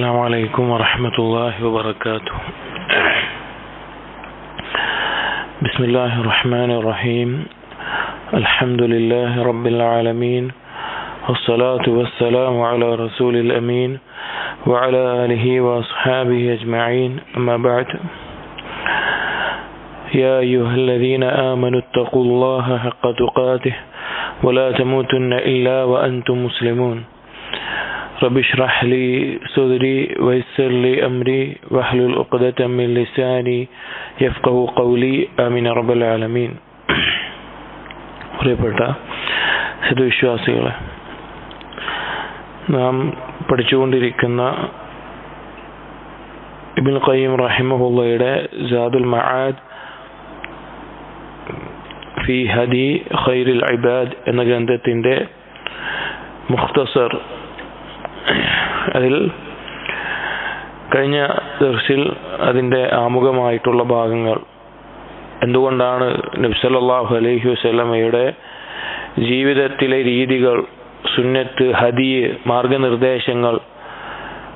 السلام عليكم ورحمة الله وبركاته. بسم الله الرحمن الرحيم. الحمد لله رب العالمين، والصلاة والسلام على رسول الأمين وعلى آله وأصحابه أجمعين، أما بعد. يا أيها الذين آمنوا اتقوا الله حق تقاته ولا تموتن إلا وأنتم مسلمون. رب اشرح لي صدري ويسر لي أمري واحلل عقدة من لساني يفقهوا قولي آمين رب العالمين. പ്രിയപ്പെട്ട സദ്വിശ്വാസികളെ, നാം പഠിച്ചുകൊണ്ടിരിക്കുന്ന ഇബ്നുൽ ഖയ്യിം റഹിമഹുള്ളയുടെ സാദുൽ മആദ് ഫി ഹദി ഖൈറുൽ ഇബാദ് എന്ന ഗ്രന്ഥത്തിന്റെ മുഖ്തസർ, അതിൽ കഴിഞ്ഞ ദർസിൽ അതിൻ്റെ ആമുഖമായിട്ടുള്ള ഭാഗങ്ങൾ, എന്തുകൊണ്ടാണ് നബി സല്ലല്ലാഹു അലൈഹി വസല്ലമയുടെ ജീവിതത്തിലെ രീതികൾ, സുന്നത്ത്, ഹദിയ്, മാർഗനിർദ്ദേശങ്ങൾ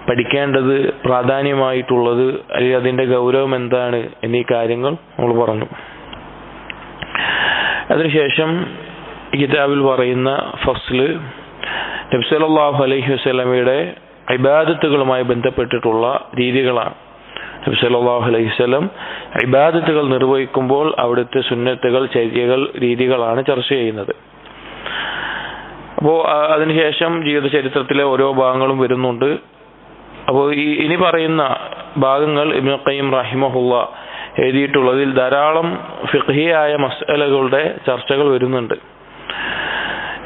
പഠിക്കേണ്ടത് പ്രാധാന്യമായിട്ടുള്ളത്, അല്ലെങ്കിൽ അതിൻ്റെ ഗൗരവം എന്താണ് എന്നീ കാര്യങ്ങൾ നമ്മൾ പറഞ്ഞു. അതിനുശേഷം ഈ കിതാബിൽ പറയുന്ന ഫസ്ല് നബി സല്ലല്ലാഹു അലൈഹി വസല്ലമയുടെ ഇബാദത്തുകളുമായി ബന്ധപ്പെട്ടിട്ടുള്ള രീതികളാണ്. നബി സല്ലല്ലാഹു അലൈഹി വസല്ലം ഇബാദത്തുകൾ നിർവഹിക്കുമ്പോൾ അവിടുത്തെ സുന്നത്തുകൾ, ചര്യകൾ, രീതികളാണ് ചർച്ച ചെയ്യുന്നത്. അപ്പോൾ അതിനുശേഷം ജീവിത ചരിത്രത്തിലെ ഓരോ ഭാഗങ്ങളും വരുന്നുണ്ട്. അപ്പോൾ ഇനി പറയുന്ന ഭാഗങ്ങൾ ഇബ്നുൽ ഖയ്യിം റഹിമഹുള്ള എഴുതിയിട്ടുള്ളതിൽ ധാരാളം ഫിഖ്ഹിയായ മസ്അലകളുടെ ചർച്ചകൾ വരുന്നുണ്ട്.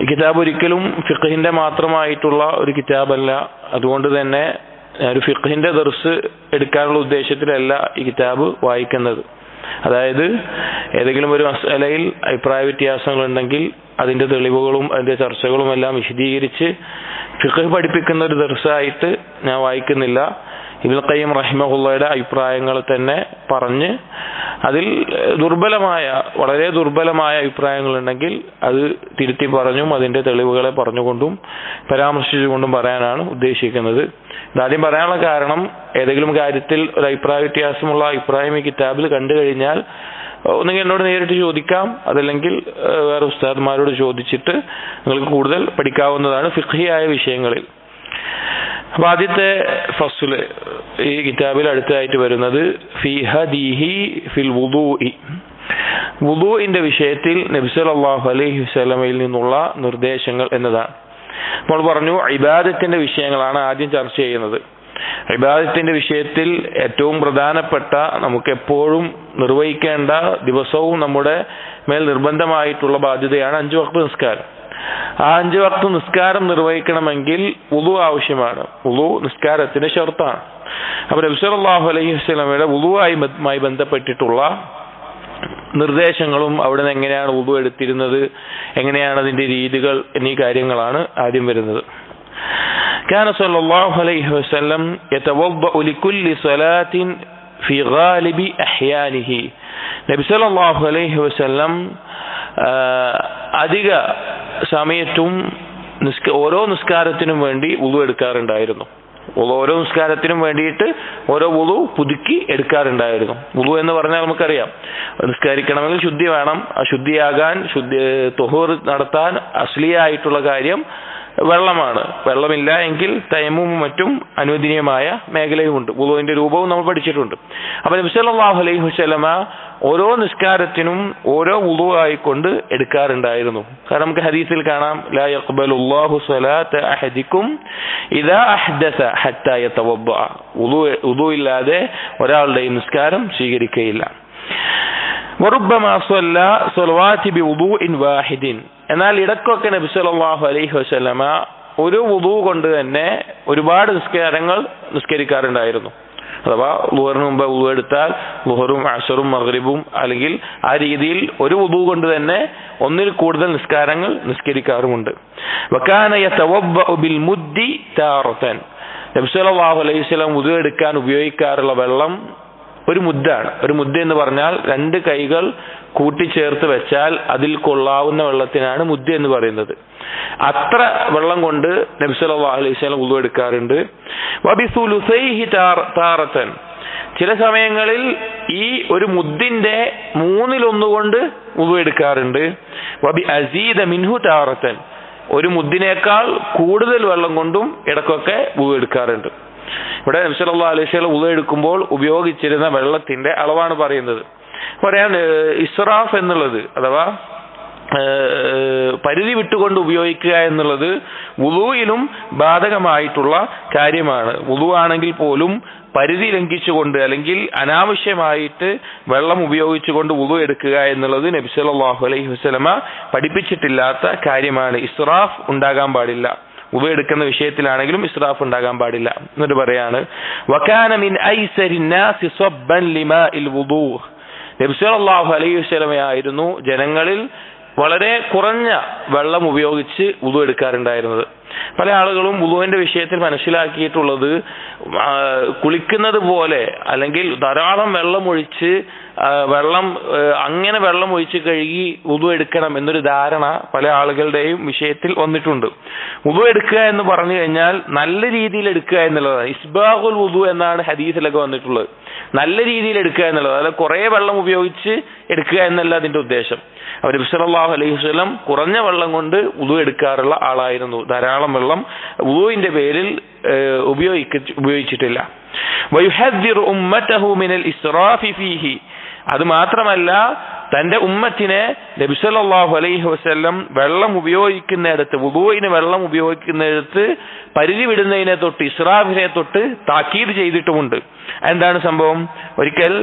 ഈ കിതാബ് ഒരിക്കലും ഫിഖ്ഹിന്റെ മാത്രമായിട്ടുള്ള ഒരു കിതാബല്ല. അതുകൊണ്ട് തന്നെ ഒരു ഫിഖ്ഹിന്റെ ദർസ് എടുക്കാനുള്ള ഉദ്ദേശത്തിലല്ല ഈ കിതാബ് വായിക്കുന്നത്. അതായത് ഏതെങ്കിലും ഒരു മസ്അലയിൽ അഭിപ്രായ വ്യത്യാസങ്ങൾ ഉണ്ടെങ്കിൽ അതിന്റെ തെളിവുകളും അതിന്റെ ചർച്ചകളും എല്ലാം വിശദീകരിച്ച് ഫിഖ്ഹ് പഠിപ്പിക്കുന്ന ഒരു ദർസായിട്ട് ഞാൻ വായിക്കുന്നില്ല. ഇബ്നുൽ ഖയ്യിം റഹിമഹുള്ളയുടെ അഭിപ്രായങ്ങൾ തന്നെ പറഞ്ഞ് അതിൽ വളരെ ദുർബലമായ അഭിപ്രായങ്ങൾ ഉണ്ടെങ്കിൽ അത് തിരുത്തി പറഞ്ഞും അതിന്റെ തെളിവുകളെ പറഞ്ഞുകൊണ്ടും പരാമർശിച്ചുകൊണ്ടും പറയാനാണ് ഉദ്ദേശിക്കുന്നത്. ഇതാദ്യം പറയാനുള്ള കാരണം, ഏതെങ്കിലും കാര്യത്തിൽ ഒരു അഭിപ്രായ വ്യത്യാസമുള്ള അഭിപ്രായം ഈ കിതാബിൽ കണ്ടു കഴിഞ്ഞാൽ ഒന്നുകിൽ എന്നോട് നേരിട്ട് ചോദിക്കാം, അതല്ലെങ്കിൽ വേറെ ഉസ്താദ്മാരോട് ചോദിച്ചിട്ട് നിങ്ങൾക്ക് കൂടുതൽ പഠിക്കാവുന്നതാണ് ഫിഖ്ഹിയായ വിഷയങ്ങളിൽ. അപ്പൊ ആദ്യത്തെ ഫസ്ല് ഈ കിതാബിൽ അടുത്തതായിട്ട് വരുന്നത് ഫീ ഹദീഹി ഫിൽ വുദൂഇ, വുദൂഇന്റെ വിഷയത്തിൽ നബി സല്ലല്ലാഹു അലൈഹി വസല്ലമയിൽ നിന്നുള്ള നിർദ്ദേശങ്ങൾ എന്നതാണ്. നമ്മൾ പറഞ്ഞു ഇബാദത്തിന്റെ വിഷയങ്ങളാണ് ആദ്യം ചർച്ച ചെയ്യുന്നത്. ഇബാദത്തിന്റെ വിഷയത്തിൽ ഏറ്റവും പ്രധാനപ്പെട്ട, നമുക്ക് എപ്പോഴും നിർവഹിക്കേണ്ട, ദിവസവും നമ്മുടെ മേൽ നിർബന്ധമായിട്ടുള്ള ബാധ്യതയാണ് 5 വഖ്ത് നിസ്കാരം. ആ 5 വഖ്ത് നിസ്കാരം നിർവഹിക്കണമെങ്കിൽ വുളു ആവശ്യമാണ്. വുളു നിസ്കാരത്തിന്റെ ഷർത്താണ്. അപ്പോൾ നബി സല്ലല്ലാഹു അലൈഹി വസല്ലമയുടെ വുളുവുമായി ബന്ധപ്പെട്ടിട്ടുള്ള നിർദ്ദേശങ്ങളും അവിടുന്ന് എങ്ങനെയാണ് വുളു എടുത്തിരുന്നത്, എങ്ങനെയാണ് അതിന്റെ രീതികൾ എന്നീ കാര്യങ്ങളാണ് ആദ്യം വരുന്നത്. كان صلى الله عليه وسلم يتوضأ لكل صلاة في غالب أحيانه. നബി സല്ലല്ലാഹു അലൈഹി വസല്ലം അധിക സമയത്തും ഓരോ നിസ്കാരത്തിനും വേണ്ടി വുളു എടുക്കാറുണ്ടായിരുന്നു. ഓരോ നിസ്കാരത്തിനും വേണ്ടിയിട്ട് ഓരോ വുളു പുതുക്കി എടുക്കാറുണ്ടായിരുന്നു. വുളു എന്ന് പറഞ്ഞാൽ നമുക്കറിയാം, നിസ്കരിക്കണമെങ്കിൽ ശുദ്ധി വേണം. ആ ശുദ്ധിയാകാൻ, തുഹൂർ നടത്താൻ അസ്ലിയായിട്ടുള്ള കാര്യം വെള്ളമാണ്. വെള്ളമില്ല എങ്കിൽ തയമ്മും മറ്റും അനുവദനീയമായ മേഖലയുമുണ്ട്. വുളുവിന്റെ രൂപവും നമ്മൾ പഠിച്ചിട്ടുണ്ട്. അപ്പൊ നബി സല്ലല്ലാഹു അലൈഹി വസല്ലമ ഓരോ നിസ്കാരത്തിനും ഓരോ വുളു ആയിക്കൊണ്ട് എടുക്കാറുണ്ടായിരുന്നു. കാരണം നമുക്ക് ഹദീസിൽ കാണാം, ലാ യഖ്ബലുല്ലാഹു സ്വലാത അഹദിക്കും ഇദാ അഹ്ദസ ഹത്താ യതവദ്ദഅ. വുളു ഇല്ലാതെ ഒരാളുടെ നിസ്കാരം സ്വീകരിക്കുകയില്ല. വറുബ്ബമാ സ്വല്ല സ്വലവാതി ബിവുദൂഇൻ വാഹിദിൻ. എന്നാൽ ഇടക്കൊക്കെ നബി സല്ലല്ലാഹു അലൈഹി വസല്ലമ ഒരു വുളു കൊണ്ട് തന്നെ ഒരുപാട് നിസ്കാരങ്ങൾ നിസ്കരിക്കാറുണ്ടായിരുന്നു. അഥവാ ളുഹറിന് മുമ്പ് വുളു എടുത്താൽ ളുഹറും അസ്റും മഗ്രിബും, അല്ലെങ്കിൽ ആ രീതിയിൽ ഒരു വുളു കൊണ്ട് തന്നെ ഒന്നിൽ കൂടുതൽ നിസ്കാരങ്ങൾ നിസ്കരിക്കാറുമുണ്ട്. വകാന യതവദ്ദഉ ബിൽ മുദ്ദി താറതൻ. നബി സല്ലല്ലാഹു അലൈഹി വസല്ലം വുളു എടുക്കാൻ ഉപയോഗിക്കാറുള്ള വെള്ളം ഒരു മുദ്ദാണ്. ഒരു മുദ്ദ എന്ന് പറഞ്ഞാൽ 2 കൈകൾ കൂട്ടിച്ചേർത്ത് വെച്ചാൽ അതിൽ കൊള്ളാവുന്ന വെള്ളത്തിനാണ് മുദ്ദ എന്ന് പറയുന്നത്. അത്ര വെള്ളം കൊണ്ട് നബി സല്ലല്ലാഹു അലൈഹി വസല്ലം വുളു എടുക്കാറുണ്ട്. വബിസുലുസൈഹി താറത്തൻ, ചില സമയങ്ങളിൽ ഈ ഒരു മുദ്ദിന്റെ 1/3 കൊണ്ട് വുളു എടുക്കാറുണ്ട്. വബി അസീദ മിൻഹു താറത്തൻ, ഒരു മുദ്ദിനേക്കാൾ കൂടുതൽ വെള്ളം കൊണ്ടും ഇടക്കൊക്കെ വുളു എടുക്കാറുണ്ട്. ഇവിടെ നബി സല്ലല്ലാഹു അലൈഹി വസല്ലം വുളു എടുക്കുമ്പോൾ ഉപയോഗിച്ചിരുന്ന വെള്ളത്തിന്റെ അളവാണ് പറയുന്നത്. പറയാൻ ഇസ്റാഫ് എന്നുള്ളത് അഥവാ പരിധി വിട്ടുകൊണ്ട് ഉപയോഗിക്കുക എന്നുള്ളത് വുളൂയിലും ബാധകമായിട്ടുള്ള കാര്യമാണ്. വുളു ആണെങ്കിൽ പോലും പരിധി ലംഘിച്ചുകൊണ്ട് അല്ലെങ്കിൽ അനാവശ്യമായിട്ട് വെള്ളം ഉപയോഗിച്ചുകൊണ്ട് വുളു എടുക്കുക എന്നുള്ളത് നബി സല്ലല്ലാഹു അലൈഹി വസല്ലമ പഠിപ്പിച്ചിട്ടില്ലാത്ത കാര്യമാണ്. ഇസ്റാഫ് ഉണ്ടാകാൻ പാടില്ല. വുളു എടുക്കുന്ന വിഷയത്തിലാണെങ്കിലും ഇസ്റാഫ് ഉണ്ടാകാൻ പാടില്ല. എന്നിട്ട് പറയാണ് വകാന മിൻ ഐസരിൻ നാസി സബ്ബൻ ലിമാഇൽ വുളൂ, നബി സല്ലല്ലാഹു അലൈഹി വസല്ലമയായിരുന്നു ജനങ്ങളിൽ വളരെ കുറഞ്ഞ വെള്ളം ഉപയോഗിച്ച് വുളു എടുക്കാറുണ്ടായിരുന്നത്. പല ആളുകളും വുളുവിന്റെ വിഷയത്തിൽ മനസ്സിലാക്കിയിട്ടുള്ളത് കുളിക്കുന്നത് പോലെ അല്ലെങ്കിൽ ധാരാളം വെള്ളം ഒഴിച്ച് അങ്ങനെ വെള്ളം ഒഴിച്ച് കഴുകി വുളു എടുക്കണം എന്നൊരു ധാരണ പല ആളുകളുടെയും വിഷയത്തിൽ വന്നിട്ടുണ്ട്. വുളു എടുക്കുക എന്ന് പറഞ്ഞു കഴിഞ്ഞാൽ നല്ല രീതിയിൽ എടുക്കുക എന്നുള്ളതാണ്. ഇസ്ബാഹുൽ വുളു എന്നാണ് ഹദീസിലൊക്കെ വന്നിട്ടുള്ളത്. നല്ല രീതിയിൽ എടുക്കുക എന്നുള്ളത്, അതായത് കുറെ വെള്ളം ഉപയോഗിച്ച് എടുക്കുക എന്നല്ല അതിന്റെ ഉദ്ദേശം. അവർ നബി സല്ലല്ലാഹു അലൈഹി വസല്ലം കുറഞ്ഞ വെള്ളം കൊണ്ട് വുളു എടുക്കാറുള്ള ആളായിരുന്നു. ധാരാളം വെള്ളം വുളുവിന്റെ പേരിൽ ഉപയോഗിച്ചിട്ടില്ല. വയുഹദ്ദിറു ഉമ്മതഹു മിനൽ ഇസ്റാഫി ഫീഹി, അത് മാത്രമല്ല തന്റെ ഉമ്മത്തിനെ നബി സല്ലല്ലാഹു അലൈഹി വസല്ലം വെള്ളം ഉപയോഗിക്കുന്നിടത്ത്, വുളുവിന് വെള്ളം ഉപയോഗിക്കുന്നിടത്ത് പരിധി വിടുന്നതിനെ തൊട്ട് ഇസ്റാഫിനെ തൊട്ട് താക്കീത് ചെയ്തിട്ടുമുണ്ട്. എന്താണ് സംഭവം? ഒരിക്കൽ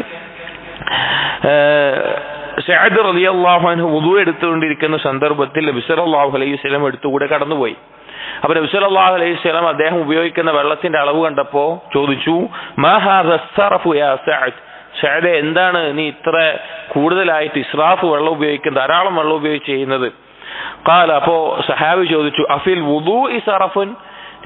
സഅദ് റളിയല്ലാഹു അൻഹു വുളു എടുത്തുകൊണ്ടിരിക്കുന്ന സന്ദർഭത്തിൽ നബി സല്ലല്ലാഹു അലൈഹി വസല്ലം അടുത്തുകൂടെ കടന്നുപോയി. അപ്പോൾ നബി സല്ലല്ലാഹു അലൈഹി വസല്ലം അദ്ദേഹം ഉപയോഗിക്കുന്ന വെള്ളത്തിന്റെ അളവ് കണ്ടപ്പോ ചോദിച്ചു, മാ ഹാദ സറഫു യാ സഅദ്, സഅദേ എന്താണ് നീ ഇത്ര കൂടുതലായിട്ട് ഇസ്റാഫ് വെള്ളം ഉപയോഗിക്കുന്നത്, ധാരാളം വെള്ളം ഉപയോഗിച്ച് ചെയ്യുന്നത്? ഖാല, അപ്പോ സഹാബി ചോദിച്ചു, അഫിൽ വുളൂഇ സറഫുൻ,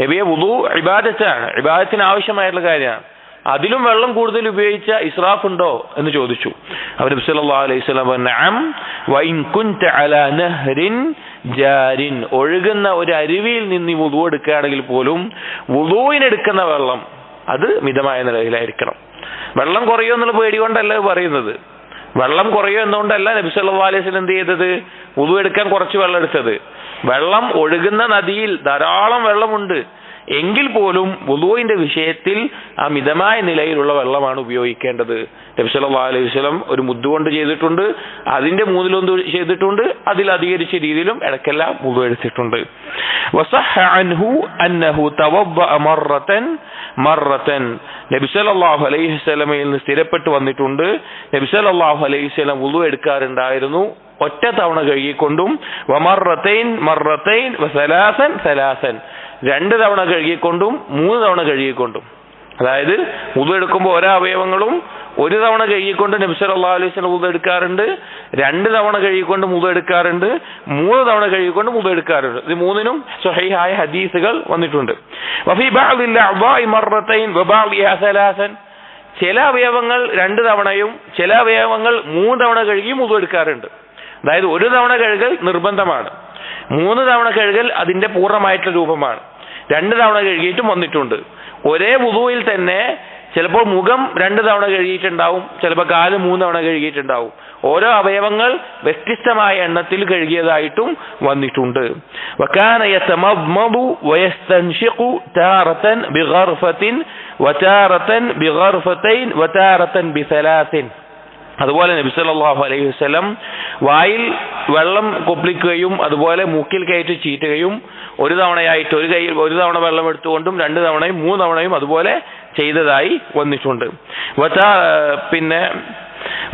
നബിയെ വുളു ഇബാദത്താണ്, ഇബാദത്തിന് ആവശ്യമായിട്ടുള്ള കാര്യമാണ്, അതിലും വെള്ളം കൂടുതൽ ഉപയോഗിച്ച ഇസ്റാഫ് ഉണ്ടോ എന്ന് ചോദിച്ചു. അപ്പോൾ നബി സല്ലല്ലാഹു അലൈഹി വസല്ലം പറഞ്ഞു, നഅം വഇൻ കുൻത അലാ നഹ്റിൻ ജാരിൻ, ഒഴുകുന്ന ഒരു അരുവിയിൽ നിന്ന് വുളു എടുക്കുകയാണെങ്കിൽ പോലും വുളുവിനെടുക്കുന്ന വെള്ളം അത് മിതമായ നിലയിലായിരിക്കണം. വെള്ളം കുറയോ എന്നുള്ള പേടി കൊണ്ടല്ല പറയുന്നത്. വെള്ളം കുറയോ എന്നുകൊണ്ടല്ല നബി സല്ലല്ലാഹു അലൈഹി വസല്ലം എന്ത് ചെയ്തത്, വുളു എടുക്കാൻ കുറച്ച് വെള്ളം എടുത്തത്. വെള്ളം ഒഴുകുന്ന നദിയിൽ ധാരാളം വെള്ളമുണ്ട് എങ്കിൽ പോലും വുളുവിന്റെ വിഷയത്തിൽ ആ മിതമായ നിലയിലുള്ള വെള്ളമാണ് ഉപയോഗിക്കേണ്ടത്. നബി സല്ലല്ലാഹു അലൈഹി വസല്ലം ഒരു മുദ്ദ് കൊണ്ട് ചെയ്തിട്ടുണ്ട്, അതിന്റെ 1/3 ചെയ്തിട്ടുണ്ട്, അതിൽ അധികരിച്ച രീതിയിലും ഇടയ്ക്കെല്ലാം വുളു എടുത്തിട്ടുണ്ട്. വസഹ അൻഹു അന്നഹു തവദ്ദഅ മറത്തൻ, നബി സല്ലല്ലാഹു അലൈഹി വസല്ലമയിൽ നിന്ന് സ്ഥിരപ്പെട്ടു വന്നിട്ടുണ്ട്, നബി സല്ലല്ലാഹു അലൈഹി വസല്ലം വുളു എടുക്കാറുണ്ടായിരുന്നു ഒറ്റ തവണ കഴുകിക്കൊണ്ടും, വമറത്തൈൻ വസലാസൻ 2 തവണ കഴുകിക്കൊണ്ടും 3 തവണ കഴുകിക്കൊണ്ടും. അതായത് വുളു എടുക്കുമ്പോൾ ഓരോ അവയവങ്ങളും 1 തവണ കഴുകിക്കൊണ്ട് നബി സല്ലല്ലാഹു അലൈഹി വസല്ലം വുളു എടുക്കാറുണ്ട്, 2 തവണ കഴുകിക്കൊണ്ട് വുളു എടുക്കാറുണ്ട്, 3 തവണ കഴുകിക്കൊണ്ട് വുളു എടുക്കാറുണ്ട്. ഇത് 3നും സ്വഹീഹായ ഹദീസുകൾ വന്നിട്ടുണ്ട്. വഫീ ബഅദിൽ അഅ്ദാഇ മറത്തൈൻ വബഅദിഹാ സലാസൻ, ചില അവയവങ്ങൾ 2 തവണയും ചില അവയവങ്ങൾ 3 തവണ കഴുകി വുളു എടുക്കാറുണ്ട്. അതായത് 1 തവണ കഴുകൽ നിർബന്ധമാണ്, 3 തവണ കഴുകൽ അതിന്റെ പൂർണ്ണമായിട്ടുള്ള രൂപമാണ്, 2 തവണ കഴുകിയിട്ടും വന്നിട്ടുണ്ട്. ഒരേ വുളുവിൽ തന്നെ ചിലപ്പോൾ മുഖം 2 തവണ കഴുകിയിട്ടുണ്ടാവും, ചിലപ്പോൾ കാല് 3 തവണ കഴുകിയിട്ടുണ്ടാവും. ഓരോ അവയവങ്ങൾ വ്യത്യസ്തമായ എണ്ണത്തിൽ കഴുകിയതായിട്ടും വന്നിട്ടുണ്ട്. വകാന യതമദ്മദു വയസ്തൻഷിഖു താറതൻ ബിഗർഫത്തിൻ വതാറതൻ ബിഗർഫതൈൻ വതാറതൻ ബിസലാസിൻ. അതുപോലെ നബി സല്ലല്ലാഹു അലൈഹി വസല്ലം വായിൽ വെള്ളം കൊപ്പിക്കുകയും അതുപോലെ മൂക്കിൽ കയറ്റി ചീറ്റുകയും 1 തവണയായിട്ട് ഒരു തവണ വെള്ളം എടുത്തുകൊണ്ടും 2 തവണയും 3 തവണയും അതുപോലെ ചെയ്തതായി വന്നിട്ടുണ്ട്. പിന്നെ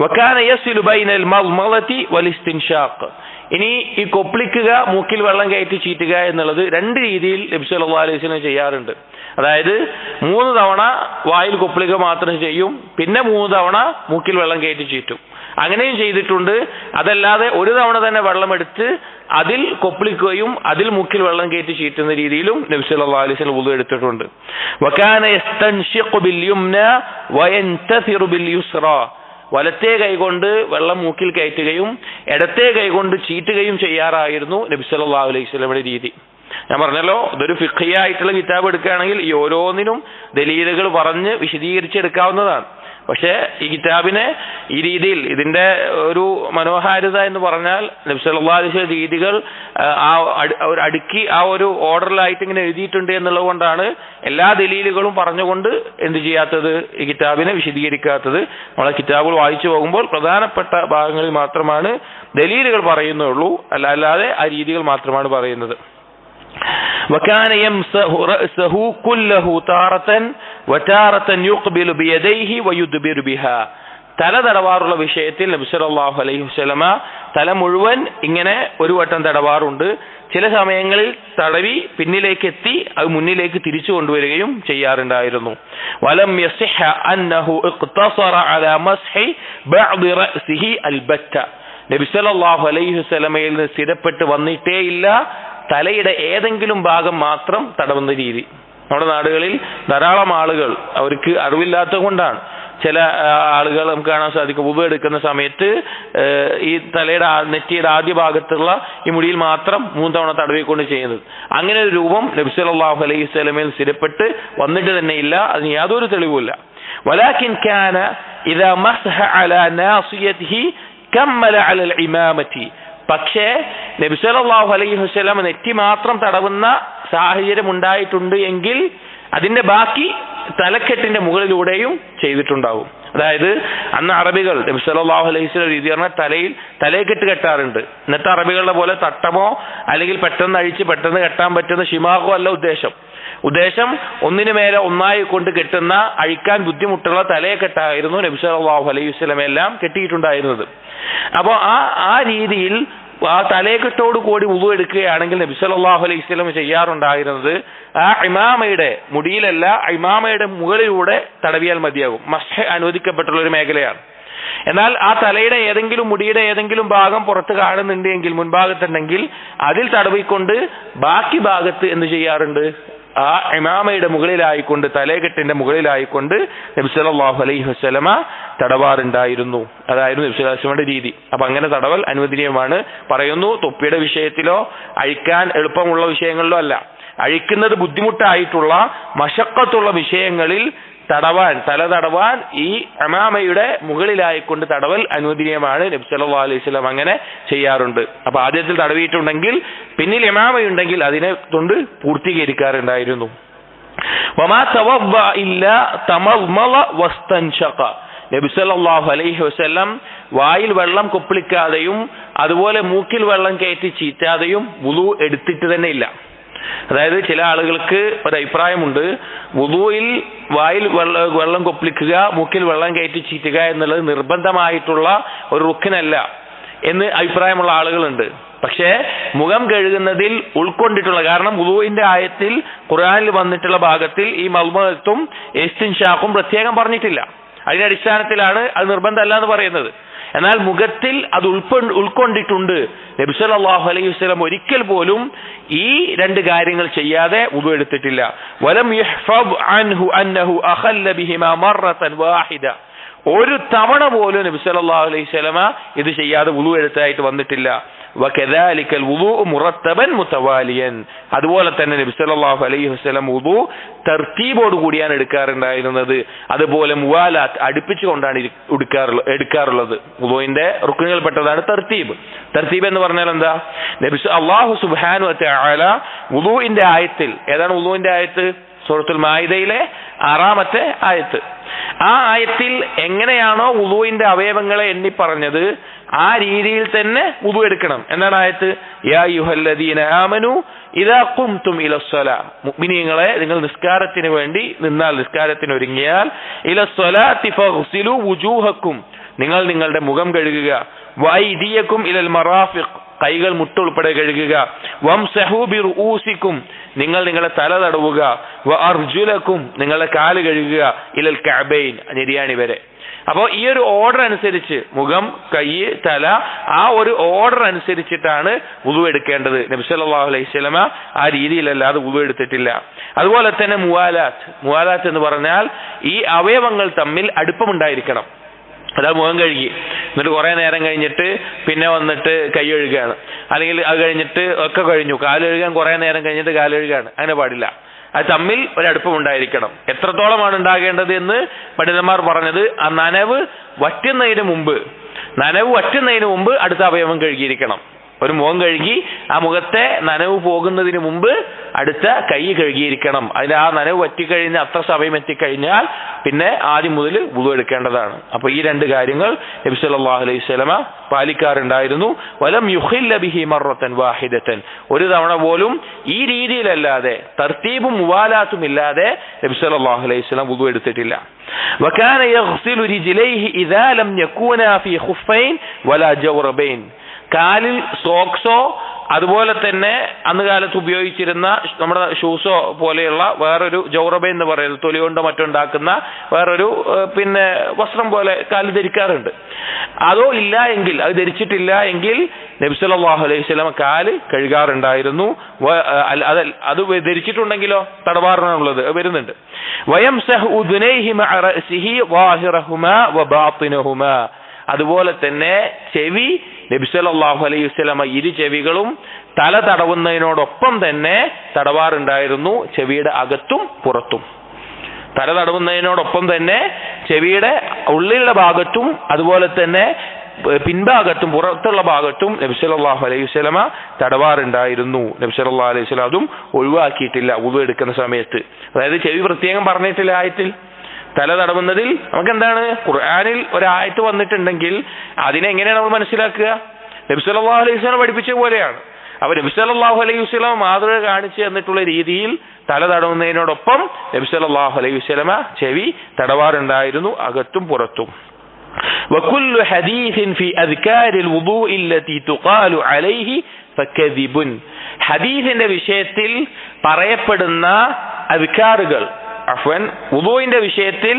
വകാന യസ്ലു ബൈനൽ മദ്മളതി വലിസ്തിൻഷാഖ്, ഇനി ഈ കൊപ്പിളിക്കുക, മൂക്കിൽ വെള്ളം കയറ്റി ചീറ്റുക എന്നുള്ളത് 2 രീതിയിൽ നബി സല്ലല്ലാഹു അലൈഹി വസല്ലം ചെയ്യാറുണ്ട്. അതായത് 3 തവണ വായിൽ കൊപ്പിളിക്കുക മാത്രം ചെയ്യും, പിന്നെ 3 തവണ മൂക്കിൽ വെള്ളം കയറ്റി ചീറ്റും, അങ്ങനെയും ചെയ്തിട്ടുണ്ട്. അതല്ലാതെ 1 തവണ തന്നെ വെള്ളം എടുത്ത് അതിൽ കൊപ്പിളിക്കുകയും അതിൽ മൂക്കിൽ വെള്ളം കയറ്റി ചീറ്റുന്ന രീതിയിലും നബി സല്ലല്ലാഹു അലൈഹി വസല്ലം വുളു എടുത്തിട്ടുണ്ട്. വകാന യസ്തൻഷിഖു ബിൽ യുംന വയൻതസിറു ബിൽ യുസ്റ, വലത്തേ കൈകൊണ്ട് വെള്ളം മൂക്കിൽ കയറ്റുകയും ഇടത്തേ കൈകൊണ്ട് ചീറ്റുകയും ചെയ്യാറായിരുന്നു നബി സല്ലല്ലാഹു അലൈഹി വസല്ലമയുടെ രീതി. ഞാൻ പറഞ്ഞല്ലോ, ഇതൊരു ഫിഖ്ഹിയായിട്ടുള്ള കിതാബ് എടുക്കുകയാണെങ്കിൽ ഈ ഓരോന്നിനും ദലീലുകൾ പറഞ്ഞ് വിശദീകരിച്ചെടുക്കാവുന്നതാണ്. പക്ഷേ ഈ കിതാബിനെ ഈ രീതിയിൽ ഇതിന്റെ ഒരു മനോഹാരിത എന്ന് പറഞ്ഞാൽ നബി സല്ലല്ലാഹു അലൈഹി വസല്ലം രീതികൾ അടുക്കി ആ ഒരു ഓർഡറിലായിട്ട് ഇങ്ങനെ എഴുതിയിട്ടുണ്ട് എന്നുള്ളത് കൊണ്ടാണ് എല്ലാ ദലീലുകളും പറഞ്ഞുകൊണ്ട് എന്ത് ചെയ്യാത്തത്, ഈ കിതാബിനെ വിശദീകരിക്കാത്തത്. നമ്മളെ കിതാബുകൾ വായിച്ചു പോകുമ്പോൾ പ്രധാനപ്പെട്ട ഭാഗങ്ങളിൽ മാത്രമാണ് ദലീലുകൾ പറയുന്നുള്ളൂ, അല്ലാതെ ആ രീതികൾ മാത്രമാണ് പറയുന്നത്. وكان يمسح رأسه كله تارة وتارة يقبل بيديه ويدبر بها. തല തടവാറുള്ള വിഷയത്തിൽ നബി സല്ലല്ലാഹു അലൈഹി വസല്ലമ തല മുഴുവൻ ഇങ്ങനെ ഒരു വട്ടം തടവാറുണ്ട്. ചില സമയങ്ങളിൽ തടവി പിന്നിലേക്ക് എത്തി അത് മുന്നിലേക്ക് തിരിച്ചു കൊണ്ടുവരികയും ചെയ്യാറുണ്ടായിരുന്നു. വലം യസിഹ അന്നഹു ഇഖ്തസറ അലാ മസ്ഹി ബഅദ് റഅസിഹി അൽബത്ത. നബി സല്ലല്ലാഹു അലൈഹി വസല്ലമയിൽ നിന്ന് സ്ഥിരപ്പെട്ട് വന്നിട്ടേ ഇല്ല തലയുടെ ഏതെങ്കിലും ഭാഗം മാത്രം തടവുന്ന രീതി. നമ്മുടെ നാടുകളിൽ ധാരാളം ആളുകൾ അവർക്ക് അറിവില്ലാത്തത് കൊണ്ടാണ് ചില ആളുകൾ നമുക്ക് കാണാൻ സാധിക്കും വുദു എടുക്കുന്ന സമയത്ത് ഈ തലയുടെ നെറ്റിയുടെ ആദ്യ ഭാഗത്തുള്ള ഈ മുടിയിൽ മാത്രം 3 തവണ തടവിക്കൊണ്ട് ചെയ്യുന്നത്. അങ്ങനെ ഒരു രൂപം നബി സല്ലല്ലാഹു അലൈഹി വസല്ലമയിൽ സ്ഥിരപ്പെട്ട് വന്നിട്ട് തന്നെ ഇല്ല, അതിന് യാതൊരു തെളിവുമില്ല. വലാകിൻ കാന ഇദാ മസ്ഹ അലാ നാസിയതിഹി കമ്മല അലൽ ഇമാമതി. പക്ഷേ നബി സല്ലല്ലാഹു അലൈഹി വസല്ലം നെറ്റി മാത്രം തടവുന്ന സാഹചര്യം ഉണ്ടായിട്ടുണ്ട് എങ്കിൽ അതിന്റെ ബാക്കി തലക്കെട്ടിന്റെ മുകളിലൂടെയും ചെയ്തിട്ടുണ്ടാവും. അതായത് അന്ന് അറബികൾ നബി സല്ലല്ലാഹു അലൈഹി വസല്ലം രീതി പറഞ്ഞാൽ തലയെക്കെട്ട് കെട്ടാറുണ്ട്. ഇന്നത്തെ അറബികളുടെ പോലെ തട്ടമോ അല്ലെങ്കിൽ പെട്ടെന്ന് അഴിച്ച് പെട്ടെന്ന് കെട്ടാൻ പറ്റുന്ന ഷിമാഖോ അല്ല ഉദ്ദേശം ഒന്നിനു മേലെ ഒന്നായി കൊണ്ട് കെട്ടുന്ന അഴിക്കാൻ ബുദ്ധിമുട്ടുള്ള തലയെക്കെട്ടായിരുന്നു നബി സല്ലല്ലാഹു അലൈഹി വസല്ലം എല്ലാം കെട്ടിയിട്ടുണ്ടായിരുന്നത്. അപ്പോൾ ആ രീതിയിൽ ആ തലയെക്കെട്ടോട് കൂടി വുദു എടുക്കുകയാണെങ്കിൽ നബി സല്ലല്ലാഹു അലൈഹി വസല്ലം ചെയ്യാറുണ്ടായിരുന്നത് ആ ഇമാമയുടെ മുടിയിലല്ല, ഇമാമയുടെ മുകളിലൂടെ തടവിയാൽ മതിയാകും. മസ്ഹ് അനുവദിക്കപ്പെട്ടുള്ള ഒരു മേഖലയാണ്. എന്നാൽ ആ തലയുടെ ഏതെങ്കിലും മുടിയുടെ ഏതെങ്കിലും ഭാഗം പുറത്ത് കാണുന്നുണ്ടെങ്കിൽ മുൻഭാഗത്തുണ്ടെങ്കിൽ അതിൽ തടവിക്കൊണ്ട് ബാക്കി ഭാഗത്ത് എന്ത് ചെയ്യാറുണ്ട്, ആ ഇമാമയുടെ മുകളിലായിക്കൊണ്ട് തലയെക്കെട്ടിന്റെ മുകളിലായിക്കൊണ്ട് നബി സല്ലല്ലാഹു അലൈഹി വസല്ലമ തടവാറുണ്ടായിരുന്നു. അതായിരുന്നു നബി സല്ലല്ലാഹു അലൈഹി വസല്ലമയുടെ രീതി. അപ്പൊ അങ്ങനെ തടവൽ അനുവദനീയമാണ്. പറയുന്നു തൊപ്പിയുടെ വിഷയത്തിലോ അഴിക്കാൻ എളുപ്പമുള്ള വിഷയങ്ങളിലോ അല്ല, അഴിക്കുന്നത് ബുദ്ധിമുട്ടായിട്ടുള്ള മശക്കത്തുള്ള വിഷയങ്ങളിൽ തല തടവാൻ ഈ ഇമാമയുടെ മുകളിലായിക്കൊണ്ട് തടവൽ അനുവദനീയമാണ്. നബി സല്ലല്ലാഹു അലൈഹി വസല്ലം അങ്ങനെ ചെയ്യാറുണ്ട്. അപ്പൊ ആദ്യത്തിൽ തടവിയിട്ടുണ്ടെങ്കിൽ പിന്നിൽ ഇമാമയുണ്ടെങ്കിൽ അതിനെ കൊണ്ട് പൂർത്തീകരിക്കാറുണ്ടായിരുന്നു. വമാ തവദ്ദഅ ഇല്ലാ തമദ്മള വസ്തൻശഖ. നബി സല്ലല്ലാഹു അലൈഹി വസല്ലം വായിൽ വെള്ളം കൊപ്പിളിക്കാതെയും അതുപോലെ മൂക്കിൽ വെള്ളം കയറ്റി ചീറ്റാതെയും വുളു എടുത്തിട്ട് തന്നെ ഇല്ല. അതായത് ചില ആളുകൾക്ക് ഒരു അഭിപ്രായമുണ്ട്, വുദൂയിൽ വായിൽ വെള്ളം കൊപ്പിളിക്കുക മൂക്കിൽ വെള്ളം കയറ്റി ചീറ്റുക എന്നുള്ളത് നിർബന്ധമായിട്ടുള്ള ഒരു റുക്കിനല്ല എന്ന് അഭിപ്രായമുള്ള ആളുകളുണ്ട്. പക്ഷേ മുഖം കഴുകുന്നതിൽ ഉൾക്കൊണ്ടിട്ടുള്ള, കാരണം വുദൂഇന്റെ ആയത്തിൽ ഖുർആനിൽ വന്നിട്ടുള്ള ഭാഗത്തിൽ ഈ മൽമത്തും ഇസ്തിൻഷാഖും പ്രത്യേകം പറഞ്ഞിട്ടില്ല. അതിന്റെ അടിസ്ഥാനത്തിലാണ് അത് നിർബന്ധമല്ല എന്ന് പറയുന്നത്. എന്നാൽ മുഖത്തിൽ അത് ഉൾക്കൊണ്ടിട്ടുണ്ട്. നബി സല്ലല്ലാഹു അലൈഹി വസല്ലം ഒരിക്കൽ പോലും ഈ 2 കാര്യങ്ങൾ ചെയ്യാതെ വുദു എടുത്തിട്ടില്ല. വലം യഹ്ഫദ് അൻഹു അന്നഹു അഖല്ല ബിഹിമാ മറത്തൻ വാഹിദ. ഒരു തവണ പോലും നബി സല്ലല്ലാഹു അലൈഹി വസല്ലം ഇത് ചെയ്യാതെ വുദു എടുത്തായിട്ട് വന്നിട്ടില്ല. വകദാലിക الوضوء مرتبا متواليا. അതുപോലെ തന്നെ നബി സല്ലല്ലാഹു അലൈഹി വസല്ലം വുദു തർത്തീബോട് കൂടിയാണ് എടുക്കാറുണ്ടായിരുന്നത്. അതുപോലെ മുവാലാത്ത് അടുപ്പിച്ചുകൊണ്ടാണ് എടുക്കാറുള്ളത്. വുദുവിന്റെ റുക്നുകൾപ്പെട്ടതാണ് തർത്തീബ് എന്ന് പറഞ്ഞാൽ എന്താ? അല്ലാഹു സുബ്ഹാനഹു വ തആല വുദുവിന്റെ ആയത്തിൽ, ഏതാണ് വുദുവിന്റെ ആയത്ത്? സൂറത്തുൽ മാഇദയിലെ 6-ാമത്തെ ആയത്ത്. ആ ആയത്തിൽ എങ്ങനെയാണോ വുദുവിന്റെ അവയവങ്ങളെ എണ്ണി പറഞ്ഞത് ആ രീതിയിൽ തന്നെ വുദു എടുക്കണം. എന്താണ് ആയത്ത്? യാ അയ്യുഹല്ലദീന ആമനു ഇദാ ഖുംതും ഇലസ്സലാ. മുഅ്മിനീങ്ങളെ, നിങ്ങൾ നിസ്കാരത്തിന് വേണ്ടി നിന്നാൽ, നിസ്കാരത്തിന് ഒരുങ്ങിയാൽ, ഇലസ്സലാത്തി ഫഗ്സിലു വുജൂഹക്കും, നിങ്ങൾ നിങ്ങളുടെ മുഖം കഴുകുക, വൈദിയക്കും ഇലൽ മറാഫിഖ്, കൈകൾ മുട്ടുൾപ്പെടെ കഴുകുക, വംസഹു ബിറുഊസിക്കും, നിങ്ങൾ നിങ്ങളുടെ തല തടവുക, വഅർജുലക്കും, നിങ്ങളുടെ കാല് കഴുകുക, ഇലൽ കഅബൈൻ, നെരിയാണി വരെ. അപ്പോൾ ഈ ഒരു ഓർഡർ അനുസരിച്ച് മുഖം, കൈ, തല, ആ ഒരു ഓർഡർ അനുസരിച്ചിട്ടാണ് വുദു എടുക്കേണ്ടത്. നബി സല്ലല്ലാഹു അലൈഹി വസല്ലമ ആ രീതിയിലല്ലാതെ വുദു എടുത്തിട്ടില്ല. അതുപോലെ തന്നെ മുവാലാത്ത് എന്ന് പറഞ്ഞാൽ ഈ അവയവങ്ങൾ തമ്മിൽ അടുപ്പമുണ്ടായിരിക്കണം. അതാ മുഖം കഴുകി, എന്നിട്ട് കുറെ നേരം കഴിഞ്ഞിട്ട് പിന്നെ വന്നിട്ട് കൈ കഴുകുകയാണ്, അല്ലെങ്കിൽ അത് കഴിഞ്ഞിട്ട് ഒക്കെ കഴിഞ്ഞു കാല് കഴുകാൻ കുറെ നേരം കഴിഞ്ഞിട്ട് കാല് കഴുകുകയാണ്. അങ്ങനെ പാടില്ല. അത് തമ്മിൽ ഒരടുപ്പം ഉണ്ടായിരിക്കണം. എത്രത്തോളമാണ് ഉണ്ടാകേണ്ടത് എന്ന് പണ്ഡിതന്മാർ പറഞ്ഞത്, ആ നനവ് വറ്റുന്നതിന് മുമ്പ് അടുത്ത അവയവം കഴുകിയിരിക്കണം. ഒരു മുഖം കഴുകി ആ മുഖത്തെ നനവ് പോകുന്നതിന് മുമ്പ് അടുത്ത കൈ കഴുകിയിരിക്കണം. അതിൽ ആ നനവ് വറ്റിക്കഴിഞ്ഞ് അത്ര സമയം എത്തിക്കഴിഞ്ഞാൽ പിന്നെ ആദ്യം മുതൽ വുളു എടുക്കേണ്ടതാണ്. അപ്പൊ ഈ രണ്ട് കാര്യങ്ങൾ നബി സല്ലല്ലാഹു അലൈഹി വസല്ലമ പാലിക്കാറുണ്ടായിരുന്നു. വലം യുഖില്ല ബിഹി മറത്തൻ വാഹിദതൻ, ഒരു തവണ പോലും ഈ രീതിയിലല്ലാതെ തർത്തീബും മുവാലാത്തും ഇല്ലാതെ നബി സല്ലല്ലാഹു അലൈഹി വസല്ലം വുളു എടുത്തിട്ടില്ല. വകാന യഗ്സിലു റിജ്ലൈഹി ഇദാ ലം യകൂനാ ഫീ ഖുഫൈൻ വലാ ജൗറബൈൻ, കാലിൽ സോക്സോ അതുപോലെ തന്നെ അന്ന് കാലത്ത് ഉപയോഗിച്ചിരുന്ന നമ്മുടെ ഷൂസോ പോലെയുള്ള വേറൊരു ജൗറബൈൻ എന്ന് പറയുന്നത് തൊലി കൊണ്ടോ മറ്റുണ്ടാക്കുന്ന വേറൊരു പിന്നെ വസ്ത്രം പോലെ കാലിൽ ധരിക്കാറുണ്ട്. അതോ ഇല്ല എങ്കിൽ, അത് ധരിച്ചിട്ടില്ല എങ്കിൽ നബി സല്ലല്ലാഹു അലൈഹി വസല്ലം കാല് കഴുകാറുണ്ടായിരുന്നു. അത് ധരിച്ചിട്ടുണ്ടെങ്കിലോ തടവാറിനുള്ളത് വരുന്നുണ്ട്. വയംസഹു ഉദ്നൈഹി മഅ റഅസിഹി ളാഹിറഹുമാ വബാത്തിനഹുമാ, അതുപോലെ തന്നെ ചെവി നബി സല്ലല്ലാഹു അലൈഹി വസല്ലം ഇരു ചെവികളും തല തടവുന്നതിനോടൊപ്പം തന്നെ തടവാറുണ്ടായിരുന്നു, ചെവിയുടെ അകത്തും പുറത്തും. തല തടവുന്നതിനോടൊപ്പം തന്നെ ചെവിയുടെ ഉള്ളിലുള്ള ഭാഗത്തും അതുപോലെ തന്നെ പിൻഭാഗത്തും പുറത്തുള്ള ഭാഗത്തും നബി സല്ലല്ലാഹു അലൈഹി വസല്ലം തടവാറുണ്ടായിരുന്നു. നബി സല്ലല്ലാഹു അലൈഹി വസല്ലം അതും ഒഴിവാക്കിയിട്ടില്ല വുളു എടുക്കുന്ന സമയത്ത്. അതായത് ചെവി പ്രത്യേകം പറഞ്ഞിട്ടില്ല ആയത്തിൽ. തല തടവുന്നതിൽ നമുക്ക് എന്താണ്, ഖുർആനിൽ ഒരായത്ത് വന്നിട്ടുണ്ടെങ്കിൽ അതിനെങ്ങനെയാണ് നമ്മൾ മനസ്സിലാക്കുക? നബി സല്ലല്ലാഹു അലൈഹി വസല്ലം പഠിപ്പിച്ച പോലെയാണ്. അപ്പൊ നബി സല്ലല്ലാഹു അലൈഹി വസല്ലം മാതൃക കാണിച്ചു തന്നിട്ടുള്ള രീതിയിൽ തല തടവുന്നതിനോടൊപ്പം നബി സല്ലല്ലാഹു അലൈഹി വസല്ലം ചെവി തടവാറുണ്ടായിരുന്നു, അകത്തും പുറത്തും. വകുല്ലു ഹദീസിൻ ഫി അദ്കാരിൽ വുദൂഇ അല്ലതി തുഖാലു അലൈഹി ഫകദിബുൻ, ഹദീസിന്റെ വിഷയത്തിൽ പറയപ്പെടുന്ന അദ്കാറുകൾ, വുദൂഇന്റെ വിഷയത്തിൽ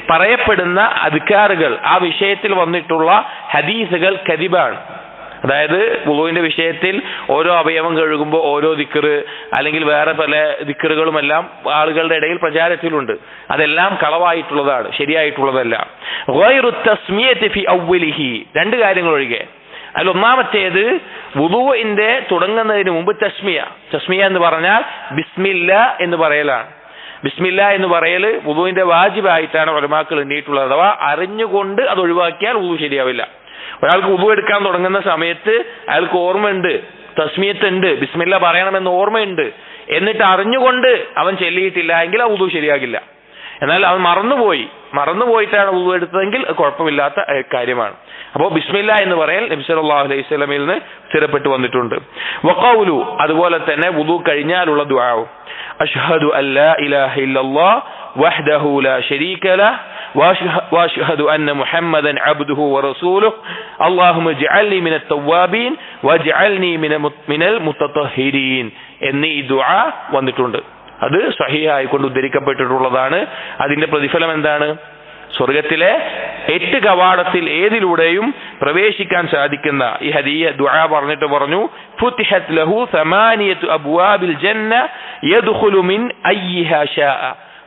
പറയപ്പെടുന്ന അദ്കാറുകൾ, ആ വിഷയത്തിൽ വന്നിട്ടുള്ള ഹദീസുകൾ കദിബാണ്. അതായത് വുദൂഇന്റെ വിഷയത്തിൽ ഓരോ അവയവം കഴുകുമ്പോൾ ഓരോ ദിക്റ് അല്ലെങ്കിൽ വേറെ പല ദിക്റുകളുമെല്ലാം ആളുകളുടെ ഇടയിൽ പ്രചാരത്തിലുണ്ട്. അതെല്ലാം കളവായിട്ടുള്ളതാണ്, ശരിയായിട്ടുള്ളതല്ല. ഗൈറു തസ്മിയതി ഫി അവ്വലിഹി, രണ്ട് കാര്യങ്ങൾ ഒഴികെ. അതിൽ ഒന്നാമത്തേത് വുദൂഇന്റെ തുടങ്ങുന്നതിന് മുമ്പ് തസ്മിയ എന്ന് പറഞ്ഞാൽ ബിസ്മില്ലാ എന്ന് പറയലാണ്. ബിസ്മില്ല എന്ന് പറയൽ വുദൂഇന്റെ വാജിബായിട്ടാണ് ഉലമാക്കൾ എണ്ണിയിട്ടുള്ളത്. അഥവാ അറിഞ്ഞുകൊണ്ട് അത് ഒഴിവാക്കിയാൽ വുദൂ ശരിയാവില്ല. ഒരാൾക്ക് വുദൂ എടുക്കാൻ തുടങ്ങുന്ന സമയത്ത് അയാൾക്ക് ഓർമ്മയുണ്ട്, തസ്മിയത്തുണ്ട്, ബിസ്മില്ല പറയണമെന്ന് ഓർമ്മയുണ്ട്, എന്നിട്ട് അറിഞ്ഞുകൊണ്ട് അവൻ ചൊല്ലിയിട്ടില്ല എങ്കിൽ ആ വുദൂ ശരിയാകില്ല. എന്നാൽ അവൻ മറന്നുപോയിട്ടാണ് വുദൂ എടുത്തതെങ്കിൽ കുഴപ്പമില്ലാത്ത കാര്യമാണ്. അപ്പോൾ ബിസ്മില്ല എന്ന് പറയൽ നബി സല്ലല്ലാഹു അലൈഹി വസല്ലമയിൽ നിന്ന് സ്ഥിരപ്പെട്ടു വന്നിട്ടുണ്ട്. വഖൗലു, അതുപോലെ തന്നെ വുദൂ കഴിഞ്ഞാലുള്ള ദുആ, അഷ്ഹദു അല്ലാ ഇലാഹ ഇല്ലല്ലാഹ് വഹ്ദഹു ലാ ശരീക ലഹ് വഅഷ്ഹദു അന്ന മുഹമ്മദൻ അബ്ദുഹു വറസൂലുഹു അല്ലാഹുമ്മ ഇജ്അൽനി മിനത് തവ്വാബീൻ വജ്അൽനി മിനൽ മുത്തതഹിരീൻ എന്നീ ദുആ വന്നിട്ടുണ്ട്. അത് സഹീഹായിക്കൊണ്ട് ഉദ്ധരിക്കപ്പെട്ടിട്ടുള്ളതാണ്. അതിന്റെ പ്രതിഫലം എന്താണ്? സ്വർഗത്തിലെ 8 കവാടത്തിൽ ഏതിലൂടെയും പ്രവേശിക്കാൻ സാധിക്കുന്ന ഈ ഹദിയ ദുആ പറഞ്ഞു, ഫുതിഹത് ലഹു 8 അബ്വാബിൽ ജന്ന യദ്ഖുലു മിൻ അയ്യിഹാ ശാഅ.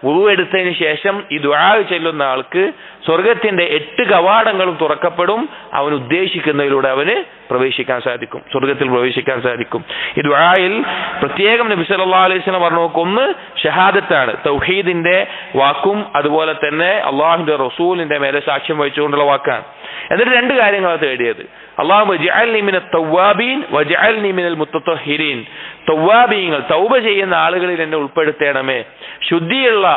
വുളു എടുത്തതിന് ശേഷം ഈ ദുആ ചൊല്ലുന്ന ആൾക്ക് സ്വർഗത്തിന്റെ 8 കവാടങ്ങളും തുറക്കപ്പെടും. അവൻ ഉദ്ദേശിക്കുന്നതിലൂടെ അവന് പ്രവേശിക്കാൻ സാധിക്കും, സ്വർഗത്തിൽ പ്രവേശിക്കാൻ സാധിക്കും. ഈ ദുആയിൽ പ്രത്യേകം നബി സല്ലല്ലാഹു അലൈഹി വസല്ലം പറഞ്ഞു, ഒന്ന് ഷഹാദത്താണ്, തൗഹീദിന്റെ വാക്കും അതുപോലെ തന്നെ അള്ളാഹുവിന്റെ റസൂലിന്റെ മേലെ സാക്ഷ്യം വഹിച്ചുകൊണ്ടുള്ള വാക്കാണ്. എന്നിട്ട് 2 കാര്യങ്ങളാണ് തേടിയത്. അല്ലാഹുമ്മ ഇജ്അൽനി മിനത് തവ്വാബീൻ വജ്അൽനി മിനൽ മുത്തതഹിരീൻ, തവ്വാബീങ്ങൾ തൗബ ചെയ്യുന്ന ആളുകളിൽ എന്നെ ഉൾപ്പെടുത്തണമേ, ശുദ്ധിയുള്ള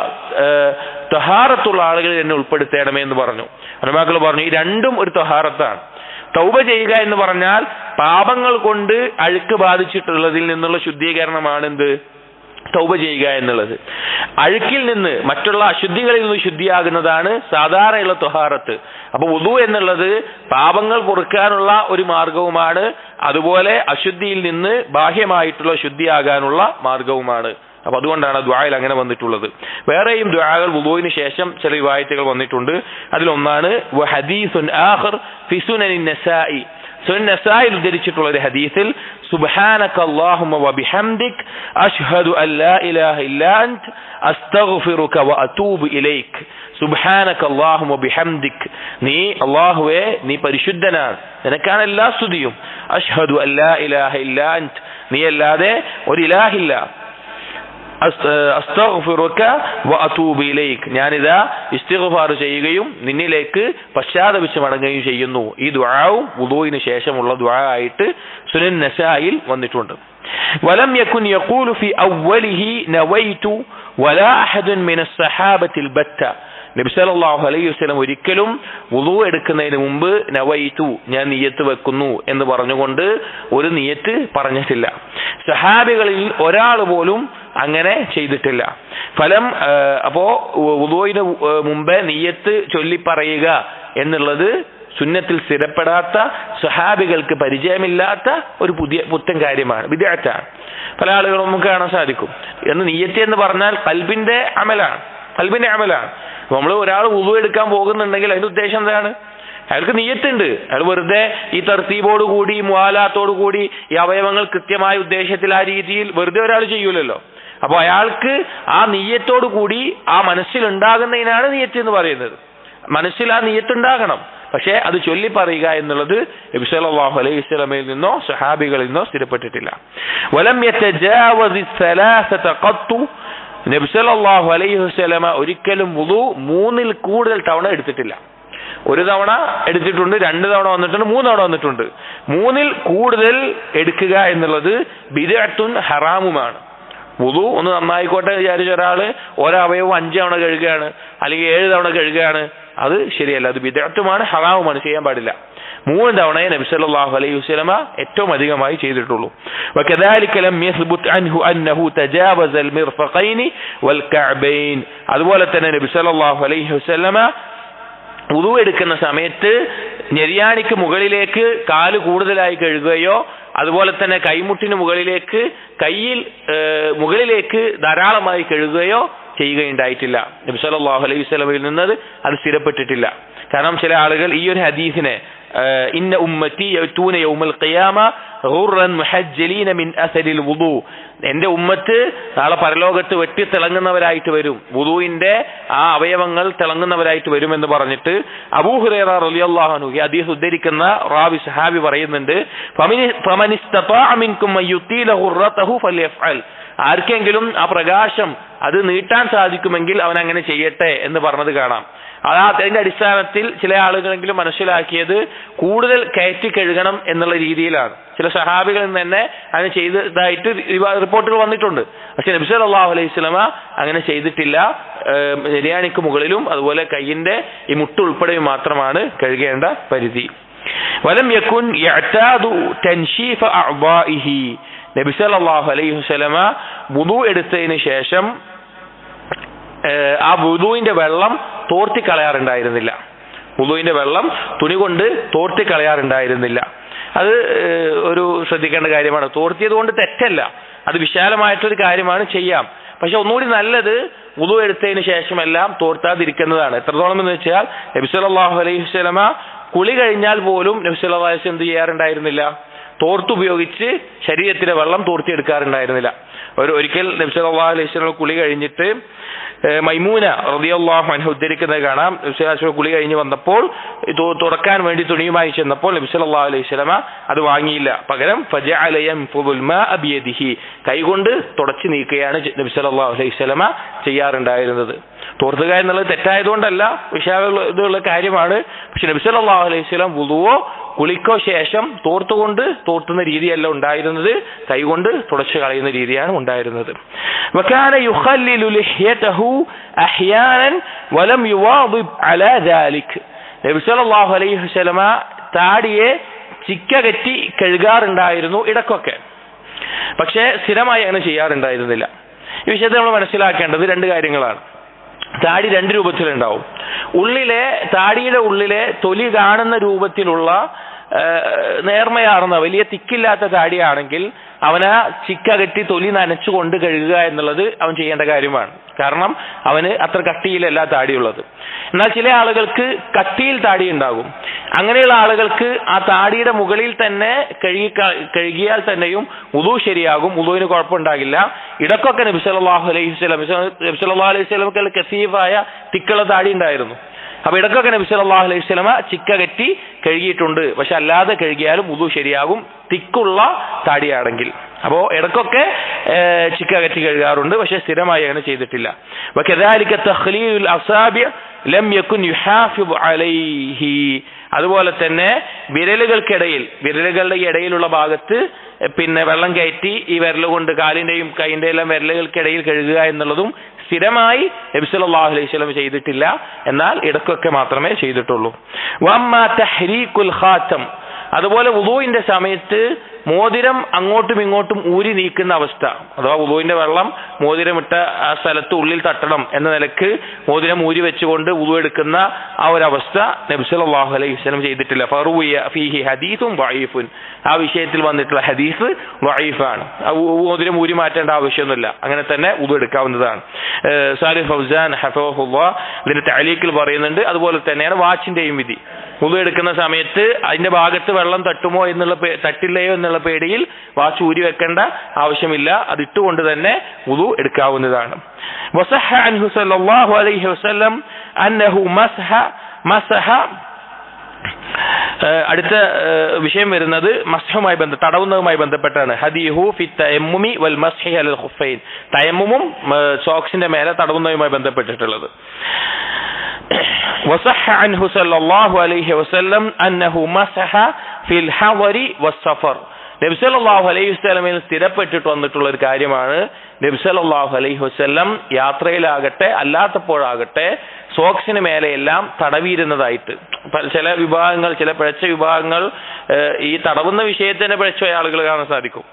തഹാറത്തുള്ള ആളുകളിൽ എന്നെ ഉൾപ്പെടുത്തണമേ എന്ന് പറഞ്ഞു. ഉലമാക്കൾ പറഞ്ഞു ഈ രണ്ടും ഒരു തഹാറത്താണ്. തൗബ ചെയ്യുക എന്ന് പറഞ്ഞാൽ പാപങ്ങൾ കൊണ്ട് അഴുക്ക് ബാധിച്ചിട്ടുള്ളതിൽ നിന്നുള്ള ശുദ്ധീകരണമാണ് എന്ത്? തൗബ ചെയ്യുക എന്നുള്ളത്. അഴുക്കിൽ നിന്ന്, മറ്റുള്ള അശുദ്ധികളിൽ നിന്ന് ശുദ്ധിയാകുന്നതാണ് സാധാരണയുള്ള ത്വഹാറത്ത്. അപ്പൊ വുദു എന്നുള്ളത് പാപങ്ങൾ പൊറുക്കാനുള്ള ഒരു മാർഗവുമാണ്, അതുപോലെ അശുദ്ധിയിൽ നിന്ന് ബാഹ്യമായിട്ടുള്ള ശുദ്ധിയാകാനുള്ള മാർഗവുമാണ്. അപ്പൊ അതുകൊണ്ടാണ് ദുആയിൽ അങ്ങനെ വന്നിട്ടുള്ളത്. വേറെയും ദുആകൾ വുദൂഇന് ശേഷം ചില റിവായത്തുകൾ വന്നിട്ടുണ്ട്. അതിലൊന്നാണ് വഹദീസുൻ ആഖർ ഫി സുനനിൻ നസാഇ സുനൻ നസായിൽ ഉദ്ധരിച്ചിട്ടുള്ള ഒരു ഹദീസിൽ സുബ്ഹാനക അല്ലാഹുമ്മ വബിഹംദിക് അശ്ഹദു അൻ ലാ ഇലാഹ ഇല്ലാ അൻത അസ്തഗ്ഫിറുക വഅതൂബു ഇലൈക്. സുബ്ഹാനക അല്ലാഹുമ്മ വബിഹംദിക്, നീ അല്ലാഹുവേ നീ പരിശുദ്ധനാണ്, നിനക്കാണ് എല്ലാ സ്തുതിയും. അശ്ഹദു അൻ ലാ ഇലാഹ ഇല്ലാ അൻത, നീ അല്ലാതെ ഒരു ഇലാഹില്ല. അസ്തഗ്ഫിറുക വഅതൂബു ഇലൈക്, ഞാനിതാ ഇസ്തിഗ്ഫാർ ചെയ്യുകയും നിന്നിലേക്ക് പശ്ചാത്തപിച്ച് മടങ്ങുകയും ചെയ്യുന്നു. ഈ ദുആവും വുദൂഇന് ശേഷമുള്ള ദുആ ആയിട്ട് സുനൻ നസായിൽ വന്നിട്ടുണ്ട്. വലം യകുൻ യഖൂലു ഫി അവ്വലിഹി നവൈതു വലാ അഹദുൻ മിനസ് സഹാബത്തിൽ ബത്ത. നബി സല്ലല്ലാഹു അലൈഹി വസല്ലം ഒരിക്കലും വുദൂ എടുക്കുന്നതിന് മുമ്പ് നവൈതു, ഞാൻ നിയ്യത്ത് വെക്കുന്നു എന്ന് പറഞ്ഞുകൊണ്ട് ഒരു നിയ്യത്ത് പറഞ്ഞിട്ടില്ല. സഹാബികളിൽ ഒരാൾ പോലും അങ്ങനെ ചെയ്തിട്ടില്ല. അപ്പോ വുദൂഇന് മുമ്പേ നിയ്യത്ത് ചൊല്ലി പറയുക എന്നുള്ളത് സുന്നത്തിൽ സ്ഥിരപ്പെടാത്ത, സഹാബികൾക്ക് പരിചയമില്ലാത്ത ഒരു പുത്തൻ കാര്യമാണ്, ബിദ്അത്താണ്. പല ആളുകളും നമുക്ക് കാണാൻ സാധിക്കും. എന്ന് നിയ്യത്ത് എന്ന് പറഞ്ഞാൽ ഖൽബിന്റെ അമലാണ്. നമ്മൾ ഒരാൾ വുദൂ എടുക്കാൻ പോകുന്നുണ്ടെങ്കിൽ അതിന്റെ ഉദ്ദേശം എന്താണ്? അയാൾക്ക് നിയ്യത്തുണ്ട്. അയാൾ വെറുതെ ഈ തർത്തീബോട് കൂടി മുആലാത്തോട് കൂടി ഈ അവയവങ്ങൾ കൃത്യമായ ഉദ്ദേശത്തിൽ ആ രീതിയിൽ വെറുതെ ഒരാൾ ചെയ്യൂലല്ലോ. അപ്പൊ അയാൾക്ക് ആ നിയ്യത്തോട് കൂടി ആ മനസ്സിലുണ്ടാകുന്നതിനാണ് നിയ്യത്ത് എന്ന് പറയുന്നത്. മനസ്സിൽ ആ നിയ്യത്തുണ്ടാകണം, പക്ഷെ അത് ചൊല്ലി പറയുക എന്നുള്ളത് നബി സല്ലല്ലാഹു അലൈഹി വസല്ലമയിൽ നിന്നോ സഹാബികളിൽ നിന്നോ സ്ഥിരപ്പെട്ടിട്ടില്ല. വലം യതജാവസി സലാസത ഖത്തു, നബി സല്ലല്ലാഹു അലൈഹി വസല്ലമ ഒരിക്കലും വുദൂ 3-ൽ കൂടുതൽ തവണ എടുത്തിട്ടില്ല. ഒരു തവണ എടുത്തിട്ടുണ്ട്, 2 തവണ വന്നിട്ടുണ്ട്, 3 തവണ വന്നിട്ടുണ്ട്. 3-ൽ കൂടുതൽ എടുക്കുക എന്നുള്ളത് ബിദ്അത്തുൻ ഹറാമുമാണ്. വുദൂ ഒന്ന് നന്നായിക്കോട്ടെ വിചാരിച്ച ഒരാള് ഒരവയവും 5 തവണ കഴുകുകയാണ് അല്ലെങ്കിൽ 7 തവണ കഴുകുകയാണ്, അത് ശരിയല്ല. അത് ബിദ്അത്തുമാണ്, ഹറാമുമാണ്, ചെയ്യാൻ പാടില്ല. 3 തവണയെ നബി സല്ലല്ലാഹു അലൈഹി വസല്ലമ ഏറ്റവും അധികമായി ചെയ്തിട്ടുള്ളൂ. വകദാലിക ലം യസ്ബുത് അൻഹു അന്നഹു തജാവസ അൽ മിർഫഖൈനി വൽ കഅബൈൻ. അതുപോലെ തന്നെ നബി സല്ലല്ലാഹു അലൈഹി വസല്ലമ വുദൂ എടുക്കുന്ന സമയത്ത് ഞെരിയാണിക്ക് മുകളിലേക്ക് കാല് കൂടുതലായി കഴുകുകയോ അതുപോലെ തന്നെ കൈമുട്ടിന് മുകളിലേക്ക് കയ്യിൽ മുകളിലേക്ക് ധാരാളമായി കഴുകുകയോ ചെയ്യുകയുണ്ടായിട്ടില്ല. നബി സല്ലല്ലാഹു അലൈഹി വസല്ലമയിൽ നിന്ന് അത് സ്ഥിരപ്പെട്ടിട്ടില്ല. കാരണം ചില ആളുകൾ ഈ ഒരു ഹദീസിനെ ഇന്ന ഉമ്മത്തി യഅ്തൂന യൗമൽ ഖിയാമ ഗുർറൻ മുഹജ്ജലീന മിൻ അസരിൽ വുദൂ, എന്റെ ഉമ്മത്ത് നാളെ പരലോകത്ത് വെട്ടി തിളങ്ങുന്നവരായിട്ട് വരും, വുദൂഇന്റെ ആ അവയവങ്ങൾ തിളങ്ങുന്നവരായിട്ട് വരുമെന്ന് പറഞ്ഞിട്ട് അബൂ ഹുറൈറ റളിയല്ലാഹു അൻഹു ഈ ഹദീസ് ഉദ്ധരിക്കുന്ന റാവി സഹാബി പറയുന്നുണ്ട്, ഫമനിസ്തതാഅ മിൻകും മയ്യുതീല ഗുർറതഹു ഫൽയഫ്അൽ, ആർക്കെങ്കിലും ആ പ്രകാശം അത് നീട്ടാൻ സാധിക്കുമെങ്കിൽ അവൻ അങ്ങനെ ചെയ്യട്ടെ എന്ന് പറഞ്ഞത് കാണാം. അതിന്റെ അടിസ്ഥാനത്തിൽ ചില ആളുകളെങ്കിലും മനസ്സിലാക്കിയത് കൂടുതൽ കയറ്റി കഴുകണം എന്നുള്ള രീതിയിലാണ്. ചില സഹാബികളിൽ നിന്ന് തന്നെ അങ്ങനെ ചെയ്തതായിട്ട് റിപ്പോർട്ടുകൾ വന്നിട്ടുണ്ട്. പക്ഷെ നബി സല്ലല്ലാഹു അലൈഹി വസല്ലമ അങ്ങനെ ചെയ്തിട്ടില്ല. നെരിയാണിക്ക് മുകളിലും അതുപോലെ കയ്യിന്റെ ഈ മുട്ട് ഉൾപ്പെടെയും മാത്രമാണ് കഴുകേണ്ട പരിധി. വലം യകുൻ യഅ്താദു തൻശീഫ അഅ്ദാഇഹി, നബി സല്ലല്ലാഹു അലൈഹി വസല്ലമ വുദൂ എടുത്തതിന് ശേഷം ആ വുദൂഇന്റെ വെള്ളം തോർത്തി കളയാറുണ്ടായിരുന്നില്ല. വുദൂഇന്റെ വെള്ളം തുണി കൊണ്ട് തോർത്തി കളയാറുണ്ടായിരുന്നില്ല. അത് ഒരു ശ്രദ്ധിക്കേണ്ട കാര്യമാണ്. തോർത്തിയത് കൊണ്ട് തെറ്റല്ല, അത് വിശാലമായിട്ടൊരു കാര്യമാണ്, ചെയ്യാം. പക്ഷെ ഒന്നുകൂടി നല്ലത് വുദൂ എടുത്തതിന് ശേഷമെല്ലാം തോർത്താതിരിക്കുന്നതാണ്. എത്രത്തോളം എന്ന് വെച്ചാൽ നബി സല്ലല്ലാഹു അലൈഹി വസല്ലമ കുളി കഴിഞ്ഞാൽ പോലും നബി സല്ലല്ലാഹു അലൈഹി വസല്ലം എന്ത് ചെയ്യാറുണ്ടായിരുന്നില്ല? തോർത്തുപയോഗിച്ച് ശരീരത്തിലെ വെള്ളം തോർത്തിയെടുക്കാറുണ്ടായിരുന്നില്ല. ഒരിക്കൽ നബി സല്ലല്ലാഹു അലൈഹി വസല്ലം കുളി കഴിഞ്ഞിട്ട് മൈമൂന റളിയല്ലാഹു അൻഹ ഉദ്ധരിക്കുന്നത് കാണാം. നബി സല്ലല്ലാഹു അലൈഹി വസല്ലം കുളി കഴിഞ്ഞ് വന്നപ്പോൾ തുടക്കാൻ വേണ്ടി തുണിയുമായി ചെന്നപ്പോൾ നബി സല്ലല്ലാഹു അലൈഹി വസല്ലം അത് വാങ്ങിയില്ല. പകരം ഫജഅല യൻഫുദുൽ മാഅ ബിയദിഹി, കൈകൊണ്ട് തുടച്ചു നീക്കുകയാണ് നബി സല്ലല്ലാഹു അലൈഹി വസല്ലം ചെയ്യാറുണ്ടായിരുന്നത്. തോർത്തുക എന്നുള്ളത് തെറ്റായതുകൊണ്ടല്ല, വിശാലമുള്ള കാര്യമാണ്. പക്ഷെ നബി സല്ലല്ലാഹു അലൈഹി വസല്ലം വുദൂവോ കുളിക്കോ ശേഷം തോർത്തുന്ന രീതിയല്ല ഉണ്ടായിരുന്നത്, കൈകൊണ്ട് തുടച്ചു കളയുന്ന രീതിയാണ് ഉണ്ടായിരുന്നത്. വകാന യുഖല്ലിലു ലിഹ്യതഹു അഹ്യാനൻ വലം യുവാദിബ് അലാ ദാലിക്, നബി സല്ലല്ലാഹു അലൈഹി വസല്ലമ താടിയെ ചിക്കകറ്റി കഴുകാറുണ്ടായിരുന്നു ഇടക്കൊക്കെ, പക്ഷേ സ്ഥിരമായി അങ്ങനെ ചെയ്യാറുണ്ടായിരുന്നില്ല. ഈ വിഷയത്തിൽ നമ്മൾ മനസ്സിലാക്കേണ്ടത് 2 കാര്യങ്ങളാണ്. താടി 2 രൂപത്തിലുണ്ടാവും. താടിയുടെ ഉള്ളിലെ തൊലി കാണുന്ന രൂപത്തിലുള്ള നേർമയാർന്ന വലിയ തിക്കില്ലാത്ത താടിയാണെങ്കിൽ അവനാ ചിക്ക കെട്ടി തൊലി നനച്ചുകൊണ്ട് കഴുകുക എന്നുള്ളത് അവൻ ചെയ്യേണ്ട കാര്യമാണ്. കാരണം അവന് അത്ര കട്ടിയിലല്ല താടിയുള്ളത്. എന്നാൽ ചില ആളുകൾക്ക് കട്ടിയിൽ താടി ഉണ്ടാകും. അങ്ങനെയുള്ള ആളുകൾക്ക് ആ താടിയുടെ മുകളിൽ തന്നെ കഴുകിയാൽ തന്നെയും വുളു ശരിയാകും, വുളുവിന് കുഴപ്പമുണ്ടാകില്ല. ഇടക്കൊക്കെ നബി സല്ലല്ലാഹു അലൈഹി വസല്ലം കസീഫായ തിക്കുള്ള താടി ഉണ്ടായിരുന്നു. അപ്പൊ ഇടക്കൊക്കെ നബി സല്ലല്ലാഹു അലൈഹി വസല്ലം ചിക്ക കെട്ടി കഴുകിയിട്ടുണ്ട്. പക്ഷെ അല്ലാതെ കഴുകിയാലും വുളു ശരിയാകും, തിക്കുള്ള താടിയാണെങ്കിൽ. അപ്പോ ഇടക്കൊക്കെ ചിക്ക കെട്ടി കഴുകാറുണ്ട്, പക്ഷെ സ്ഥിരമായി അങ്ങനെ ചെയ്തിട്ടില്ല. വകദാലിക തഖ്ലീലുൽ അസാബിഅ ലം യകുൻ യുഹാഫിദു അലൈഹി. അതുപോലെ തന്നെ വിരലുകളുടെ ഇടയിലുള്ള ഭാഗത്ത് പിന്നെ വെള്ളം കയറ്റി ഈ വിരൽ കൊണ്ട് കാലിന്റെയും കൈന്റെ എല്ലാം വിരലുകൾക്കിടയിൽ കഴുകുക എന്നുള്ളതും സ്ഥിരമായി നബി സല്ലല്ലാഹു അലൈഹി വസല്ലം ചെയ്തിട്ടില്ല, എന്നാൽ ഇടക്കൊക്കെ മാത്രമേ ചെയ്തിട്ടുള്ളൂ. വഅമ്മാ തഹ്രീകുൽ ഖാതം, അതുപോലെ വുളൂഇന്റെ സമയത്ത് മോതിരം അങ്ങോട്ടും ഇങ്ങോട്ടും ഊരി നീക്കുന്ന അവസ്ഥ, അഥവാ വുളൂഇന്റെ വെള്ളം മോതിരമിട്ട ആ സ്ഥലത്ത് ഉള്ളിൽ തട്ടണം എന്ന നിലക്ക് മോതിരം ഊരി വെച്ചുകൊണ്ട് വുളൂ എടുക്കുന്ന ആ ഒരു അവസ്ഥ നബി സല്ലല്ലാഹു അലൈഹി വസല്ലം ചെയ്തിട്ടില്ല. ഫറുവിയ ഫീഹി ഹദീസുൻ ദഈഫുൻ, ആ വിഷയത്തിൽ വന്നിട്ടുള്ള ഹദീസ് ദഈഫാണ്. മോതിരം ഊരി മാറ്റേണ്ട ആവശ്യമൊന്നുമില്ല, അങ്ങനെ തന്നെ വുളൂ എടുക്കാവുന്നതാണ്. സാലിഹ് ഫൗസാൻ ഹഫിളഹുല്ലാഹ് ഇതിന്റെ തഅലീഖിൽ പറയുന്നുണ്ട്. അതുപോലെ തന്നെയാണ് വാച്ചിന്റെയും വിധി. വുളൂ എടുക്കുന്ന സമയത്ത് അതിന്റെ ഭാഗത്ത് വെള്ളം തട്ടുമോ എന്നുള്ള തട്ടില്ലയോ എന്നുള്ള പേടിയിൽ വാച്ച് ഊരി വെക്കേണ്ട ആവശ്യമില്ല, അത് ഇട്ടുകൊണ്ട് തന്നെ വുളൂ എടുക്കാവുന്നതാണ്. വസഹ അൻഹു സല്ലല്ലാഹു അലൈഹി വസല്ലം അന്നഹു മസഹ. അടുത്ത വിഷയം വരുന്നത് മസ്ഹുമായി തടവുന്നതുമായി ബന്ധപ്പെട്ടാണ്. ഹദീഹു ഫി തയമ്മുമി വൽ മസ്ഹി അലൽ ഖുഫൈൻ, തയമ്മുമും സോക്സിന്റെ മേലെ തടവുന്നതുമായി ബന്ധപ്പെട്ടിട്ടുള്ളത്. وصح عنه صلى الله عليه وسلم أنه مسح في الحضر والسفر. നബി സല്ലല്ലാഹു അലൈഹി വസല്ലമയിൽ സ്ഥിരപ്പെട്ടിട്ട് വന്നിട്ടുള്ള ഒരു കാര്യമാണ് നബി സല്ലല്ലാഹു അലൈഹി വസല്ലം യാത്രയിലാകട്ടെ അല്ലാത്തപ്പോഴാകട്ടെ സോക്സിന് മേലെയെല്ലാം തടവിയിരുന്നതായിട്ട്. ചില വിഭാഗങ്ങൾ, ചില പിഴച്ച വിഭാഗങ്ങൾ ഈ തടവുന്ന വിഷയത്തിന് പിഴച്ച ആളുകൾ കാണാൻ സാധിക്കും.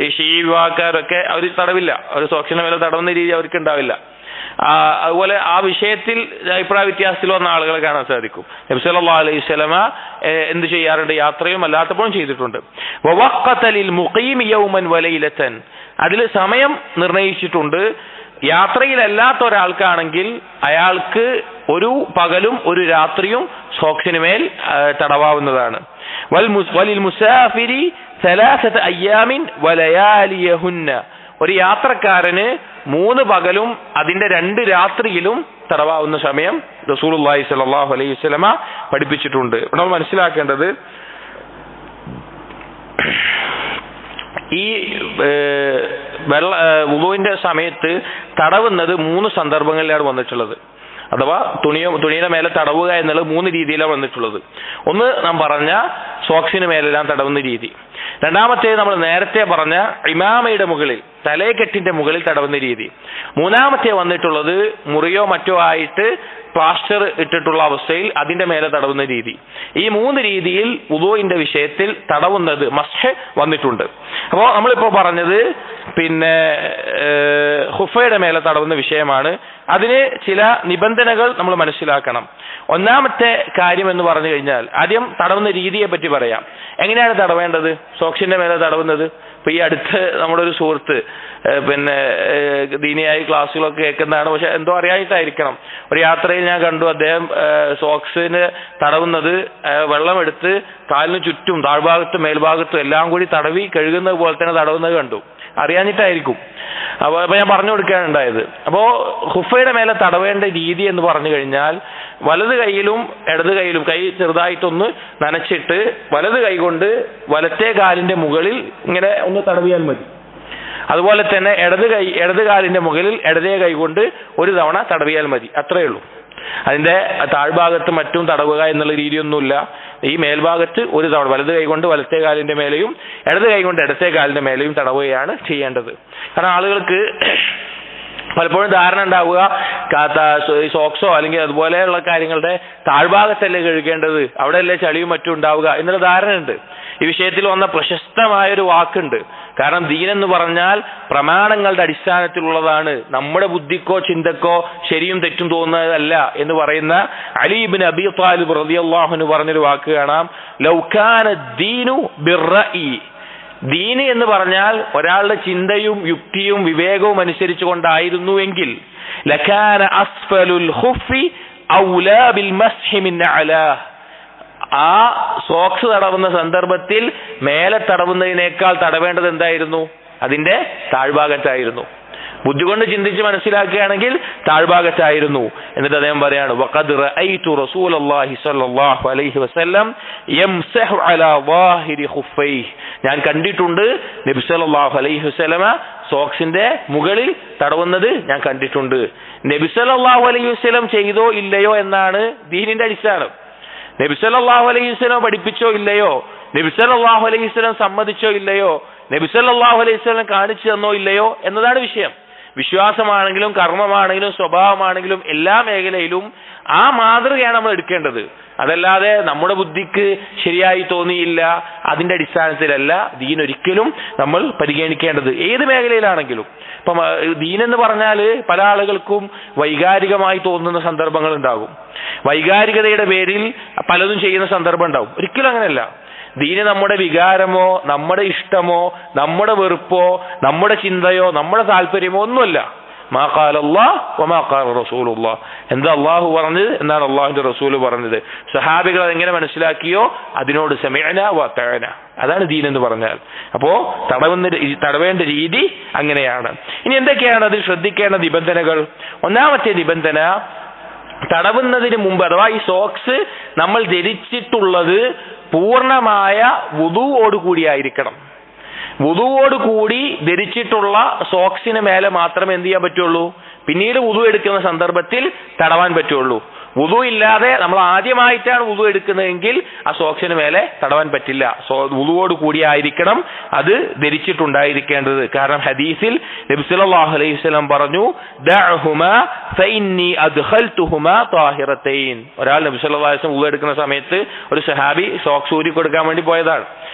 ഈ ഷീ വിഭാഗക്കാരൊക്കെ അവർ തടവില്ല, അവർ സോക്സിന് മേലെ തടവുന്ന രീതി അവർക്ക് ഉണ്ടാവില്ല. അതുപോലെ ആ വിഷയത്തിൽ അഭിപ്രായ വ്യത്യാസത്തിൽ വന്ന ആളുകളെ കാണാൻ സാധിക്കും. നബി സല്ലല്ലാഹു അലൈഹി വസല്ലമ എന്ത് ചെയ്യാറുണ്ട്? യാത്രയും അല്ലാത്തപ്പോഴും ചെയ്തിട്ടുണ്ട്. വവഖത ലിൽ മുഖീമി യൗമൻ വലൈലതൻ, അതിൽ സമയം നിർണയിച്ചിട്ടുണ്ട്. യാത്രയിലല്ലാത്ത ഒരാൾക്കാണെങ്കിൽ അയാൾക്ക് ഒരു പകലും ഒരു രാത്രിയും സോക്സിന് മേൽ തടവാവുന്നതാണ്. വലിൽ മുസാഫിരി സലാസത അയ്യാമിൻ വലയാലിയഹുന്ന, ഒരു യാത്രക്കാരന് 3 പകലും അതിന്റെ 2 രാത്രിയിലും തടവാവുന്ന സമയം റസൂലുള്ളാഹി സ്വല്ലല്ലാഹു അലൈഹി വസല്ലമ പഠിപ്പിച്ചിട്ടുണ്ട്. നമ്മൾ മനസ്സിലാക്കേണ്ടത് ഈ വുളൂഇന്റെ സമയത്ത് തടവുന്നത് 3 സന്ദർഭങ്ങളിലാണ് വന്നിട്ടുള്ളത്. അഥവാ തുണിയുടെ മേലെ തടവുക എന്നുള്ളത് 3 രീതിയിലാണ് വന്നിട്ടുള്ളത്. ഒന്ന് നാം പറഞ്ഞ സോക്സിന് മേലെല്ലാം തടവുന്ന രീതി. രണ്ടാമത്തേത് നമ്മൾ നേരത്തെ പറഞ്ഞ ഇമാമയുടെ മുകളിൽ, തലയെക്കെട്ടിന്റെ മുകളിൽ തടവുന്ന രീതി. മൂന്നാമത്തെ വന്നിട്ടുള്ളത് മുറിയോ മറ്റോ ആയിട്ട് പ്ലാസ്റ്റർ ഇട്ടിട്ടുള്ള അവസ്ഥയിൽ അതിന്റെ മേലെ തടവുന്ന രീതി. ഈ 3 രീതിയിൽ വുളൂഇന്റെ വിഷയത്തിൽ തടവുന്നത് മസ്ഹ് വന്നിട്ടുണ്ട്. അപ്പോൾ നമ്മളിപ്പോ പറഞ്ഞത് പിന്നെ ഖുഫയുടെ മേലെ തടവുന്ന വിഷയമാണ്. അതിന് ചില നിബന്ധനകൾ നമ്മൾ മനസ്സിലാക്കണം. ഒന്നാമത്തെ കാര്യം എന്ന് പറഞ്ഞു കഴിഞ്ഞാൽ ആദ്യം തടവുന്ന രീതിയെ പറ്റി പറയാം. എങ്ങനെയാണ് തടവേണ്ടത്? സോക്സിന്റെ മേലെ തടവുന്നത്, ഇപ്പൊ ഈ അടുത്ത് നമ്മുടെ ഒരു സുഹൃത്ത് പിന്നെ ദീനിയായി ക്ലാസ്സുകളൊക്കെ കേൾക്കുന്നതാണ്, പക്ഷെ എന്തോ അറിയായിട്ടായിരിക്കണം, ഒരു യാത്രയിൽ ഞാൻ കണ്ടു അദ്ദേഹം സോക്സിന് തടവുന്നത് വെള്ളമെടുത്ത് കാലിന് ചുറ്റും താഴ്ഭാഗത്തും മേൽഭാഗത്തും എല്ലാം കൂടി തടവി കഴുകുന്നത് പോലെ തന്നെ തടവുന്നത് കണ്ടു. അറിയാഞ്ഞിട്ടായിരിക്കും. അപ്പൊ ഞാൻ പറഞ്ഞു കൊടുക്കുകയാണ് ഉണ്ടായത്. അപ്പോ ഖുഫയുടെ മേലെ തടവേണ്ട രീതി എന്ന് പറഞ്ഞു കഴിഞ്ഞാൽ വലത് കൈയിലും ഇടത് കൈയിലും കൈ ചെറുതായിട്ടൊന്ന് നനച്ചിട്ട് വലത് കൈ കൊണ്ട് വലത്തെ കാലിന്റെ മുകളിൽ ഇങ്ങനെ ഒന്ന് തടവിയാൽ മതി. അതുപോലെ തന്നെ ഇടത് കാലിന്റെ മുകളിൽ ഇടതേ കൈ കൊണ്ട് ഒരു തവണ തടവിയാൽ മതി, അത്രയേ ഉള്ളൂ. അതിന്റെ താഴ്ഭാഗത്ത് മറ്റും തടവുക എന്നുള്ള രീതിയൊന്നുമില്ല. ഈ മേൽഭാഗത്ത് ഒരു തവണ വലത് കൈ കൊണ്ട് വലത്തെ കാലിന്റെ മേലെയും ഇടത് കൈ കൊണ്ട് ഇടത്തെ കാലിന്റെ മേലെയും തടവുകയാണ് ചെയ്യേണ്ടത്. കാരണം ആളുകൾക്ക് പലപ്പോഴും ധാരണ ഉണ്ടാവുക സോക്സോ അല്ലെങ്കിൽ അതുപോലെയുള്ള കാര്യങ്ങളുടെ താഴ്ഭാഗത്തല്ലേ കഴുകേണ്ടത്, അവിടെയല്ലേ ചളിയും മറ്റും ഉണ്ടാവുക എന്നുള്ള ധാരണയുണ്ട്. ഈ വിഷയത്തിൽ വന്ന പ്രശസ്തമായൊരു വാക്കുണ്ട്. കാരണം ദീൻ എന്ന് പറഞ്ഞാൽ പ്രമാണങ്ങളുടെ അടിസ്ഥാനത്തിലുള്ളതാണ്, നമ്മുടെ ബുദ്ധിക്കോ ചിന്തക്കോ ശരിയും തെറ്റും തോന്നുന്നതല്ല എന്ന് പറയുന്ന അലി ഇബ്നു അബീ ത്വാലിബ് റളിയല്ലാഹു അൻഹു പറഞ്ഞൊരു വാക്ക് കാണാം. ലൗ കാന ദീനു ബിർറഇ ദീന് എന്ന് പറഞ്ഞാൽ ഒരാളുടെ ചിന്തയും യുക്തിയും വിവേകവും അനുസരിച്ചു കൊണ്ടായിരുന്നുവെങ്കിൽ ലകാന അസ്ഫലുൽ ഖുഫി ഔലാ ബിൽ മസ്ഹി മിൻ അലാ, ആ സോക്സ് തടവുന്ന സന്ദർഭത്തിൽ മേലെ തടവുന്നതിനേക്കാൾ തടവേണ്ടത് എന്തായിരുന്നു? അതിന്റെ താഴ്ഭാഗത്തായിരുന്നു. ബുദ്ധി കൊണ്ട് ചിന്തിച്ച് മനസ്സിലാക്കുകയാണെങ്കിൽ താഴ്ഭാഗത്തായിരുന്നു. എന്നിട്ട് അദ്ദേഹം പറയാണ് വഖദ് റഅയ്തു റസൂലല്ലാഹി സ്വല്ലല്ലാഹു അലൈഹി വസല്ലം യംസഹു അലാ ളാഹിരി ഖുഫൈഹി, ഞാൻ കണ്ടിട്ടുണ്ട് നബി സല്ലല്ലാഹു അലൈഹി വസല്ലമ സോക്സിന്റെ മുകളിൽ തടവുന്നത് ഞാൻ കണ്ടിട്ടുണ്ട്. നബി സല്ലല്ലാഹു അലൈഹി വസല്ലം ചെയ്തോ ഇല്ലയോ എന്നാണ് ദീനിന്റെ അടിസ്ഥാനം. നബി സല്ലല്ലാഹു അലൈഹി വസല്ലം പഠിപ്പിച്ചോ ഇല്ലയോ, നബി സല്ലല്ലാഹു അലൈഹി വസല്ലം സമ്മതിച്ചോ ഇല്ലയോ, നബി സല്ലല്ലാഹു അലൈഹി വസല്ലം കാണിച്ചു തന്നോ ഇല്ലയോ എന്നതാണ് വിഷയം. വിശ്വാസമാണെങ്കിലും കർമ്മമാണെങ്കിലും സ്വഭാവമാണെങ്കിലും എല്ലാ മേഖലയിലും ആ മാതൃകയാണ് നമ്മൾ എടുക്കേണ്ടത്. അതല്ലാതെ നമ്മുടെ ബുദ്ധിക്ക് ശരിയായി തോന്നിയില്ല അതിന്റെ അടിസ്ഥാനത്തിലല്ല ദീൻ ഒരിക്കലും നമ്മൾ പരിഗണിക്കേണ്ടത്, ഏത് മേഖലയിലാണെങ്കിലും. ഇപ്പം ദീനെന്ന് പറഞ്ഞാൽ പല ആളുകൾക്കും വൈകാരികമായി തോന്നുന്ന സന്ദർഭങ്ങൾ ഉണ്ടാകും. വൈകാരികതയുടെ പേരിൽ പലതും ചെയ്യുന്ന സന്ദർഭം ഉണ്ടാവും. ഒരിക്കലും അങ്ങനെയല്ല. ദീന് നമ്മുടെ വികാരമോ നമ്മുടെ ഇഷ്ടമോ നമ്മുടെ വെറുപ്പോ നമ്മുടെ ചിന്തയോ നമ്മുടെ താല്പര്യമോ ഒന്നുമല്ല. മാ ഖാല അല്ലാഹ് വമാ ഖാല റസൂലുള്ളാഹ്, എന്താ അള്ളാഹു പറഞ്ഞത് എന്നാണ് അള്ളാഹുവിന്റെ റസൂല് പറഞ്ഞത്. സഹാബികൾ അതെങ്ങനെ മനസ്സിലാക്കിയോ അതിനോട് സമിഅനാ വഅതഅനാ, അതാണ് ദീൻ എന്ന് പറഞ്ഞാൽ. അപ്പോ തടവേണ്ട രീതി അങ്ങനെയാണ്. ഇനി എന്തൊക്കെയാണ് അതിൽ ശ്രദ്ധിക്കേണ്ട നിബന്ധനകൾ? ഒന്നാമത്തെ നിബന്ധന, തടവുന്നതിന് മുമ്പ് അഥവാ ഈ സോക്സ് നമ്മൾ ധരിച്ചിട്ടുള്ളത് പൂർണ്ണമായ വുദൂഓട് കൂടിയായിരിക്കണം. വുദൂഓട് കൂടി ധരിച്ചിട്ടുള്ള സോക്സിന് മേലെ മാത്രമേ എന്ത് ചെയ്യാൻ പറ്റുള്ളൂ? പിന്നീട് വുദു എടുക്കുന്ന സന്ദർഭത്തിൽ തടവാൻ പറ്റുള്ളൂ. വുദു ഇല്ലാതെ നമ്മൾ ആദ്യമായിട്ടാണ് വുദു എടുക്കുന്നതെങ്കിൽ ആ സോക്സിന് മേലെ തടവാൻ പറ്റില്ല. വുദുവോട് കൂടിയായിരിക്കണം അത് ധരിച്ചിട്ടുണ്ടായിരിക്കേണ്ടത്. കാരണം ഹദീസിൽ നബി സല്ലല്ലാഹു അലൈഹി വസല്ലം പറഞ്ഞു ദഅഹുമാ ഫഇന്നി അദ്ഖൽതുഹുമാ ത്വാഹിറതൈൻ. ഒരാൾ നബി സല്ലല്ലാഹു അലൈഹി വസല്ലം വുദു എടുക്കുന്ന സമയത്ത് ഒരു സഹാബി സോക്സ് ഊരി കൊടുക്കാൻ വേണ്ടി പോയതാണ്.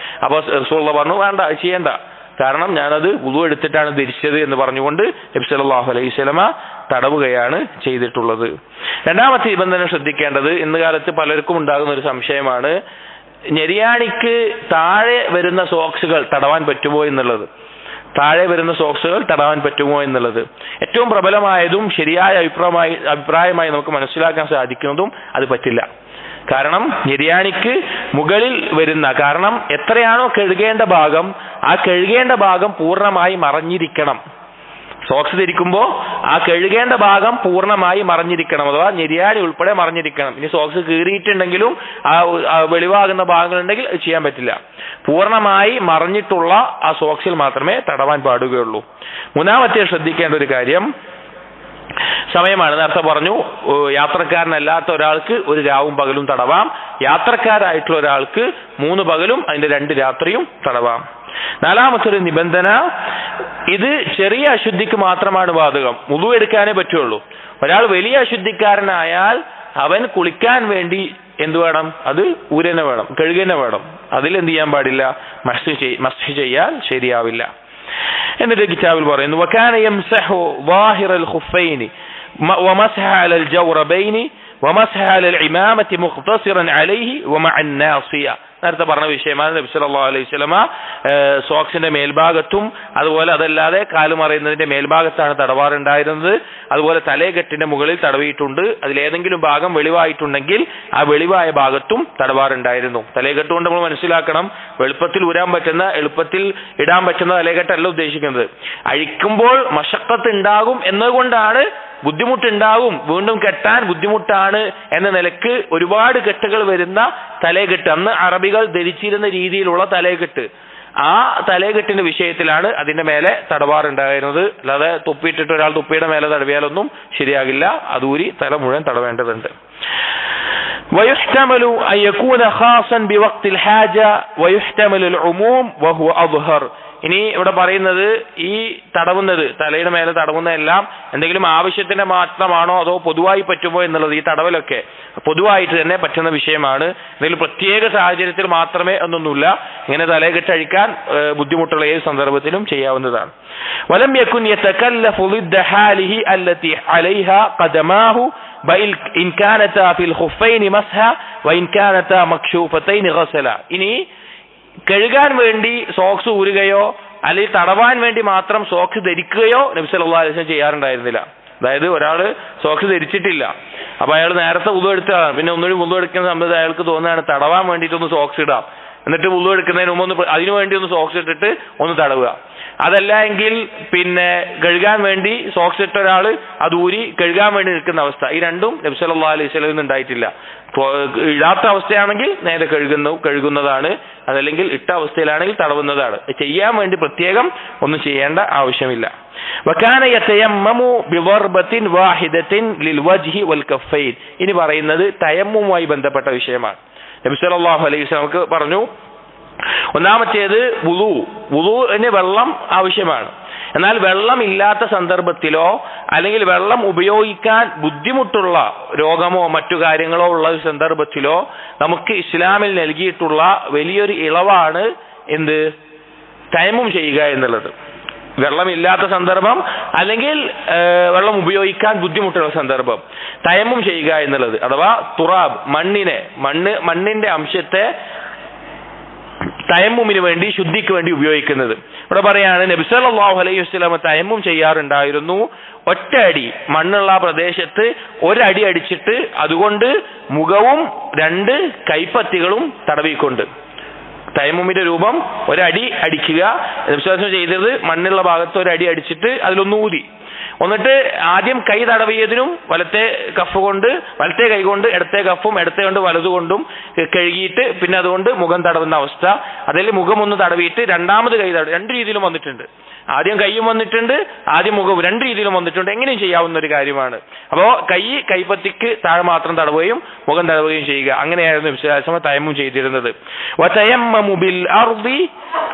അപ്പോൾ റസൂലുള്ളാഹി പറഞ്ഞു വേണ്ട, ചെയ്യണ്ട, കാരണം ഞാനത് വുദു എടുത്തിട്ടാണ് ധരിച്ചത് എന്ന് പറഞ്ഞുകൊണ്ട് നബി സല്ലല്ലാഹു അലൈഹി വസല്ലമ തടവുകയാണ് ചെയ്തിട്ടുള്ളത്. രണ്ടാമത്തെ നിബന്ധന ശ്രദ്ധിക്കേണ്ടത്, ഇന്ന് കാലത്ത് പലർക്കും ഉണ്ടാകുന്ന ഒരു സംശയമാണ്, ഞെരിയാണിക്ക് താഴെ വരുന്ന സോക്സുകൾ തടവാൻ പറ്റുമോ എന്നുള്ളത്. താഴെ വരുന്ന സോക്സുകൾ തടവാൻ പറ്റുമോ എന്നുള്ളത് ഏറ്റവും പ്രബലമായതും ശരിയായ അഭിപ്രായമായി നമുക്ക് മനസ്സിലാക്കാൻ സാധിക്കുന്നതും അത് പറ്റില്ല. കാരണം ഞെരിയാണിക്ക് മുകളിൽ വരുന്ന, കാരണം എത്രയാണോ കഴുകേണ്ട ഭാഗം ആ കഴുകേണ്ട ഭാഗം പൂർണ്ണമായി മറഞ്ഞിരിക്കണം. സോക്സ് ധരിക്കുമ്പോൾ ആ കഴുകേണ്ട ഭാഗം പൂർണ്ണമായി മറഞ്ഞിരിക്കണം, അഥവാ ഞെരിയാണി ഉൾപ്പെടെ മറഞ്ഞിരിക്കണം. ഇനി സോക്സ് കീറിയിട്ടുണ്ടെങ്കിലും ആ വെളിവാകുന്ന ഭാഗങ്ങളുണ്ടെങ്കിൽ അത് ചെയ്യാൻ പറ്റില്ല. പൂർണ്ണമായി മറഞ്ഞിട്ടുള്ള ആ സോക്സിൽ മാത്രമേ തടവാൻ പാടുകയുള്ളൂ. മൂന്നാമത്തെ ശ്രദ്ധിക്കേണ്ട ഒരു കാര്യം സമയമാണ്. നേരത്തെ പറഞ്ഞു യാത്രക്കാരനല്ലാത്ത ഒരാൾക്ക് ഒരു രാവും പകലും തടവാം, യാത്രക്കാരായിട്ടുള്ള ഒരാൾക്ക് 3 പകലും അതിന്റെ 2 രാത്രിയും തടവാം. നാലാമത്തെ ഒരു നിബന്ധന, ഇത് ചെറിയ അശുദ്ധിക്ക് മാത്രമാണ് ബാധകം, വുദു എടുക്കാനേ പറ്റുള്ളൂ. ഒരാൾ വലിയ അശുദ്ധിക്കാരനായാൽ അവൻ കുളിക്കാൻ വേണ്ടി എന്ത് വേണം? അത് ഊരനെ വേണം, കഴുകനെ വേണം. അതിൽ എന്ത് ചെയ്യാൻ പാടില്ല? മസ്ഹ് ചെയ്യാൻ ശരിയാവില്ല. എന്നിട്ട് കിതാബിൽ പറയുന്നു വകാന യംസഹു ളാഹിറൽ ഖുഫൈനി വമസ്ഹ അലൽ ജൗറബൈനി വമസ്ഹ അലൽ ഇമാമത്തി മുഖ്തസിറൻ അലൈഹി വമഅൻ നാസിയ. നേരത്തെ പറഞ്ഞ വിഷയമാണ്. നബി സല്ലല്ലാഹു അലൈഹി വസല്ലമ സോക്സിന്റെ മേൽഭാഗത്തും അതുപോലെ അതല്ലാതെ കാലുമറയുന്നതിന്റെ മേൽഭാഗത്താണ് തടവാറുണ്ടായിരുന്നത്. അതുപോലെ തലയെക്കെട്ടിന്റെ മുകളിൽ തടവിയിട്ടുണ്ട്. അതിലേതെങ്കിലും ഭാഗം വെളിവായിട്ടുണ്ടെങ്കിൽ ആ വെളിവായ ഭാഗത്തും തടവാറുണ്ടായിരുന്നു. തലയെക്കെട്ട് കൊണ്ട് നമ്മൾ മനസ്സിലാക്കണം, എളുപ്പത്തിൽ ഊരാൻ പറ്റുന്ന, എളുപ്പത്തിൽ ഇടാൻ പറ്റുന്ന തലയെക്കെട്ടല്ല ഉദ്ദേശിക്കുന്നത്. അഴിക്കുമ്പോൾ മശഖത്ത് ഉണ്ടാകും എന്നതുകൊണ്ടാണ്, ബുദ്ധിമുട്ടുണ്ടാവും, വീണ്ടും കെട്ടാൻ ബുദ്ധിമുട്ടാണ് എന്ന നിലക്ക് ഒരുപാട് കെട്ടുകൾ വരുന്ന തലയെക്കെട്ട്, അന്ന് അറബികൾ ധരിച്ചിരുന്ന രീതിയിലുള്ള തലയെക്കെട്ട്, ആ തലയെക്കെട്ടിന്റെ വിഷയത്തിലാണ് അതിന്റെ മേലെ തടവാറുണ്ടായിരുന്നത്. അല്ലാതെ തുപ്പിയിട്ടിട്ട് ഒരാൾ തുപ്പിയുടെ മേലെ തടവിയാലൊന്നും ശരിയാകില്ല, അതൂരി തല മുഴുവൻ തടവേണ്ടതുണ്ട്. ويحتمل أن يكون خاصا بوقت الحاجة ويحتمل العموم وهو أظهر. ഇനി ഇവിടെ പറയുന്നത് ഈ തടവുന്നത്, തലയുടെ മേലെ തടവുന്നതെല്ലാം എന്തെങ്കിലും ആവശ്യത്തിന് മാത്രമാണോ അതോ പൊതുവായി പറ്റുമോ എന്നുള്ളത്, ഈ തടവലൊക്കെ പൊതുവായിട്ട് തന്നെ പറ്റുന്ന വിഷയമാണ്. എന്തെങ്കിലും പ്രത്യേക സാഹചര്യത്തിൽ മാത്രമേ എന്നൊന്നുമില്ല. ഇങ്ങനെ തലയെ കെട്ടഴിക്കാൻ ബുദ്ധിമുട്ടുള്ള ഏത് സന്ദർഭത്തിലും ചെയ്യാവുന്നതാണ്. വലം യകുൻ യതകല്ലഫു ളിദ്ദ ഹാലിഹി അല്ലതി അലൈഹാ ഖദമാഹു ബൈൽ ഇൻ കാനത ഫിൽ ഖുഫൈനി മസ്ഹ വഇൻ കാനത മക്ശൂഫതൈൻ ഗസല. ഇനി കഴുകാൻ വേണ്ടി സോക്സ് ഊരുകയോ അല്ലെങ്കിൽ തടവാൻ വേണ്ടി മാത്രം സോക്സ് ധരിക്കുകയോ നബി സല്ലല്ലാഹു അലൈഹി വസല്ലം ചെയ്യാറുണ്ടായിരുന്നില്ല. അതായത് ഒരാൾ സോക്സ് ധരിച്ചിട്ടില്ല, അപ്പൊ അയാൾ നേരത്തെ വുളു എടുത്തതാണ്, പിന്നെ ഒന്നുകൂടി വുളു എടുക്കുന്ന സമയത്ത് അയാൾക്ക് തോന്നുകയാണ് തടവാൻ വേണ്ടിയിട്ടൊന്ന് സോക്സ് ഇടാം, എന്നിട്ട് വുളു എടുക്കുന്നതിന് മുമ്പ് അതിനു വേണ്ടി ഒന്ന് സോക്സ് ഇട്ടിട്ട് ഒന്ന് തടവുക. അതല്ല എങ്കിൽ പിന്നെ കഴുകാൻ വേണ്ടി സോക്സ് ഇട്ട ഒരാൾ അത് ഊരി കഴുകാൻ വേണ്ടി നിൽക്കുന്ന അവസ്ഥ, ഈ രണ്ടും നബി സല്ലല്ലാഹു അലൈഹി വസല്ലം ഉണ്ടായിട്ടില്ല. ഇടാത്ത അവസ്ഥയാണെങ്കിൽ നേരെ കഴുകുന്നതാണ്, അതല്ലെങ്കിൽ ഇട്ട അവസ്ഥയിലാണെങ്കിൽ തടവുന്നതാണ്. ചെയ്യാൻ വേണ്ടി പ്രത്യേകം ഒന്നും ചെയ്യേണ്ട ആവശ്യമില്ല. വകാന യതയമ്മമു ബിദർബത്തിൻ വാഹിദത്തിൻ ലിൽവജ്ഹി വൽകഫൈൻ. ഇനി പറയുന്നത് തയമ്മുമായി ബന്ധപ്പെട്ട വിഷയമാണ്. നബി സല്ലല്ലാഹു അലൈഹി വസല്ലം പറഞ്ഞു, ഒന്നാമത്തേത് വുളൂഇന് വെള്ളം ആവശ്യമാണ്. എന്നാൽ വെള്ളം ഇല്ലാത്ത സന്ദർഭത്തിലോ അല്ലെങ്കിൽ വെള്ളം ഉപയോഗിക്കാൻ ബുദ്ധിമുട്ടുള്ള രോഗമോ മറ്റു കാര്യങ്ങളോ ഉള്ള സന്ദർഭത്തിലോ നമുക്ക് ഇസ്ലാമിൽ നൽകിയിട്ടുള്ള വലിയൊരു ഇളവാണ് എന്ത്? തയമ്മും ചെയ്യുക എന്നുള്ളത്. വെള്ളമില്ലാത്ത സന്ദർഭം അല്ലെങ്കിൽ വെള്ളം ഉപയോഗിക്കാൻ ബുദ്ധിമുട്ടുള്ള സന്ദർഭം തയമ്മും ചെയ്യുക എന്നുള്ളത്, അഥവാ തുറാബ് മണ്ണിന്റെ അംശത്തെ തയമ്മുമിന് വേണ്ടി ശുദ്ധിക്ക് വേണ്ടി ഉപയോഗിക്കുന്നത്. ഇവിടെ പറയാണ് നബി സല്ലല്ലാഹു അലൈഹി വസല്ലം തയമ്മും ചെയ്യാറുണ്ടായിരുന്നു. ഒറ്റ അടി മണ്ണുള്ള പ്രദേശത്ത് ഒരടി അടിച്ചിട്ട് അതുകൊണ്ട് മുഖവും 2 കൈപ്പത്തികളും തടവിക്കൊണ്ട്. തയമ്മുമിന്റെ രൂപം ഒരടി അടിക്കുക. നബി സല്ലല്ലാഹു അലൈഹി വസല്ലം ചെയ്തത് മണ്ണുള്ള ഭാഗത്ത് ഒരടി അടിച്ചിട്ട് അതിലൊന്ന് ഊതി, എന്നിട്ട് ആദ്യം കൈ തടവിയതിനും വലത്തെ കൈ കൊണ്ട് ഇടത്തെ കഫും ഇടത്തെ കൊണ്ട് വലതുകൊണ്ടും കഴുകിയിട്ട് പിന്നെ അതുകൊണ്ട് മുഖം തടവുന്ന അവസ്ഥ. അതിൽ മുഖം ഒന്ന് തടവിയിട്ട് രണ്ടാമത് കൈ തടവ്. 2 രീതിയിലും വന്നിട്ടുണ്ട്. ആദ്യം കൈയും വന്നിട്ടുണ്ട്, ആദ്യം മുഖവും, 2 രീതിയിലും വന്നിട്ടുണ്ട്. എങ്ങനെയും ചെയ്യാവുന്ന ഒരു കാര്യമാണ്. അപ്പോ കൈപ്പത്തിക്ക് താഴെ മാത്രം തടവുകയും മുഖം തടവുകയും ചെയ്യുക. അങ്ങനെയായിരുന്നു നബി സല്ലല്ലാഹു അലൈഹി വസല്ലം തയമ്മും ചെയ്തിരുന്നത്. വതയമ്മമു ബിൽ അർദി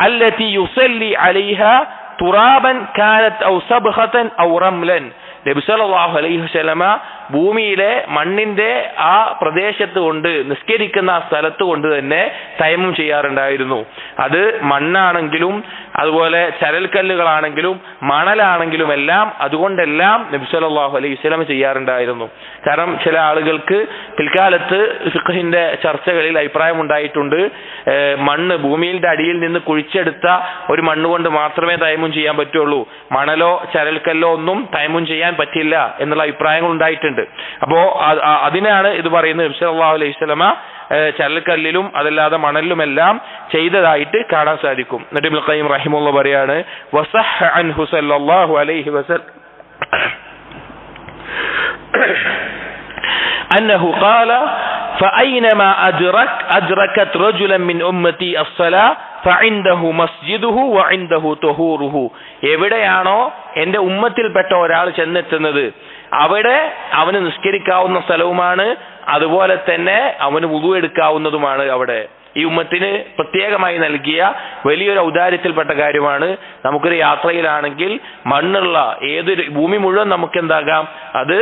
അല്ലതി യുസല്ലി അലൈഹാ തുറാബൻ കാനത് ഔ സബ്ഖതൻ ഔ റംലൻ. നബി സല്ലല്ലാഹു അലൈഹി വസല്ലം ഭൂമിയിലെ മണ്ണിന്റെ ആ പ്രദേശത്ത് കൊണ്ട് നിസ്കരിക്കുന്ന ആ സ്ഥലത്ത് കൊണ്ട് തന്നെ തയമ്മും ചെയ്യാറുണ്ടായിരുന്നു. അത് മണ്ണാണെങ്കിലും അതുപോലെ ചരൽക്കല്ലുകളാണെങ്കിലും മണലാണെങ്കിലും എല്ലാം അതുകൊണ്ടെല്ലാം നബി സല്ലല്ലാഹു അലൈഹി വസല്ലം ചെയ്യാറുണ്ടായിരുന്നു. കാരണം ചില ആളുകൾക്ക് പിൽക്കാലത്ത് ഫിഖ്ഹിന്റെ ചർച്ചകളിൽ അഭിപ്രായം ഉണ്ടായിട്ടുണ്ട്, മണ്ണ് ഭൂമിയുടെ അടിയിൽ നിന്ന് കുഴിച്ചെടുത്ത ഒരു മണ്ണ് കൊണ്ട് മാത്രമേ തയമ്മും ചെയ്യാൻ പറ്റുള്ളൂ, മണലോ ചരൽക്കല്ലോ ഒന്നും തയമ്മും ചെയ്യാൻ പറ്റില്ല എന്നുള്ള അഭിപ്രായങ്ങൾ ഉണ്ടായിട്ടുണ്ട്. അപ്പോ അതിനാണ് ഇത് പറയുന്നത്. നബി സല്ലല്ലാഹു അലൈഹി വസല്ലം ചരൽക്കല്ലിലും അതല്ലാതെ മണലിലുമെല്ലാം ചെയ്തതായിട്ട് കാണാൻ സാധിക്കും. എന്നിട്ട് ഇബ്നുൽ ഖയ്യിം റഹിമഹുല്ലാഹ് പറയാണ്, വസഹ അൻഹു സല്ലല്ലാഹു അലൈഹി വസല്ലം അന്നഹു ഖാല فأينما أدركت رجلا من أمتي الصلاة فعنده مسجده وعنده طهوره. എവിടെയാണോ എന്റെ ഉമ്മത്തിൽപ്പെട്ട ഒരാൾ ചെന്നെത്തുന്നത് അവിടെ അവന് നിസ്കരിക്കാവുന്ന സ്ഥലവുമാണ്, അതുപോലെ തന്നെ അവന് വുളു എടുക്കാവുന്നതുമാണ്. അവിടെ ഈ ഉമ്മത്തിന് പ്രത്യേകമായി നൽകിയ വലിയൊരു ഔദാര്യത്തിൽപ്പെട്ട കാര്യമാണ്. നമുക്കൊരു യാത്രയിലാണെങ്കിൽ മണ്ണുള്ള ഏതൊരു ഭൂമി മുഴുവൻ നമുക്ക് എന്താകാം, അത്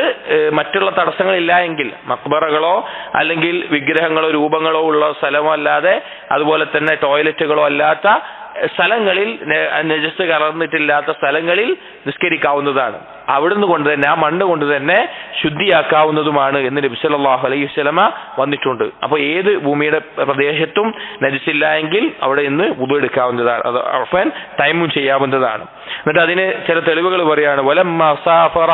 മറ്റുള്ള തടസ്സങ്ങളില്ല എങ്കിൽ മക്ബറകളോ അല്ലെങ്കിൽ വിഗ്രഹങ്ങളോ രൂപങ്ങളോ ഉള്ള സ്ഥലമോ അല്ലാതെ അതുപോലെ തന്നെ ടോയ്ലറ്റുകളോ അല്ലാത്ത സ്ഥലങ്ങളിൽ, നജസ് കലർന്നിട്ടില്ലാത്ത സ്ഥലങ്ങളിൽ നിസ്കരിക്കാവുന്നതാണ്. അവിടുന്ന് കൊണ്ട് തന്നെ ആ മണ്ണ് കൊണ്ട് തന്നെ ശുദ്ധിയാക്കാവുന്നതുമാണ് എന്ന് നബി സല്ലല്ലാഹു അലൈഹി വസല്ലം വന്നിട്ടുണ്ട്. അപ്പൊ ഏത് ഭൂമിയുടെ പ്രദേശത്തും നജസില്ല എങ്കിൽ അവിടെ നിന്ന് വുളു എടുക്കാവുന്നതാണ്, അത് അഫ്വാൻ തയമ്മും ചെയ്യാവുന്നതാണ്. എന്നിട്ട് അതിന് ചില തെളിവുകൾ പറയാണ്. വലമ്മാ സാഫറ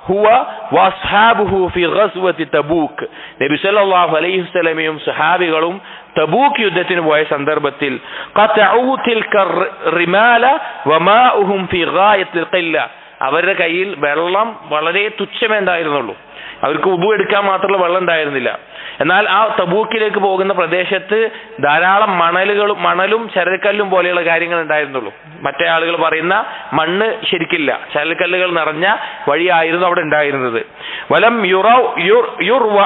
ഹുവ വസ്ഹാബുഹു ഫി ഗസ്വതി തബൂക്ക്. നബി സല്ലല്ലാഹു അലൈഹി വസല്ലമയും സഹാബികളും തബൂക്ക് യുദ്ധത്തിന് പോയ സന്ദർഭത്തിൽ ഖതഉ തിൽക റിമാല വമാഉഹും ഫി ഗായത്തിൽ ഖില്ല. അവരുടെ കയ്യിൽ വെള്ളം വളരെ തുച്ഛമേ ഉണ്ടായിരുന്നുള്ളൂ, അവർക്ക് ഉദു എടുക്കാൻ മാത്രമുള്ള വെള്ളം ഉണ്ടായിരുന്നില്ല. എന്നാൽ ആ തബൂക്കിലേക്ക് പോകുന്ന പ്രദേശത്ത് ധാരാളം മണലും ചരൽക്കല്ലും പോലെയുള്ള കാര്യങ്ങൾ ഉണ്ടായിരുന്നുള്ളൂ. മറ്റേ ആളുകൾ പറയുന്ന മണ്ണ് ശരിക്കില്ല, ചരൽക്കല്ലുകൾ നിറഞ്ഞ വഴിയായിരുന്നു അവിടെ ഉണ്ടായിരുന്നത്. വലം യുർവ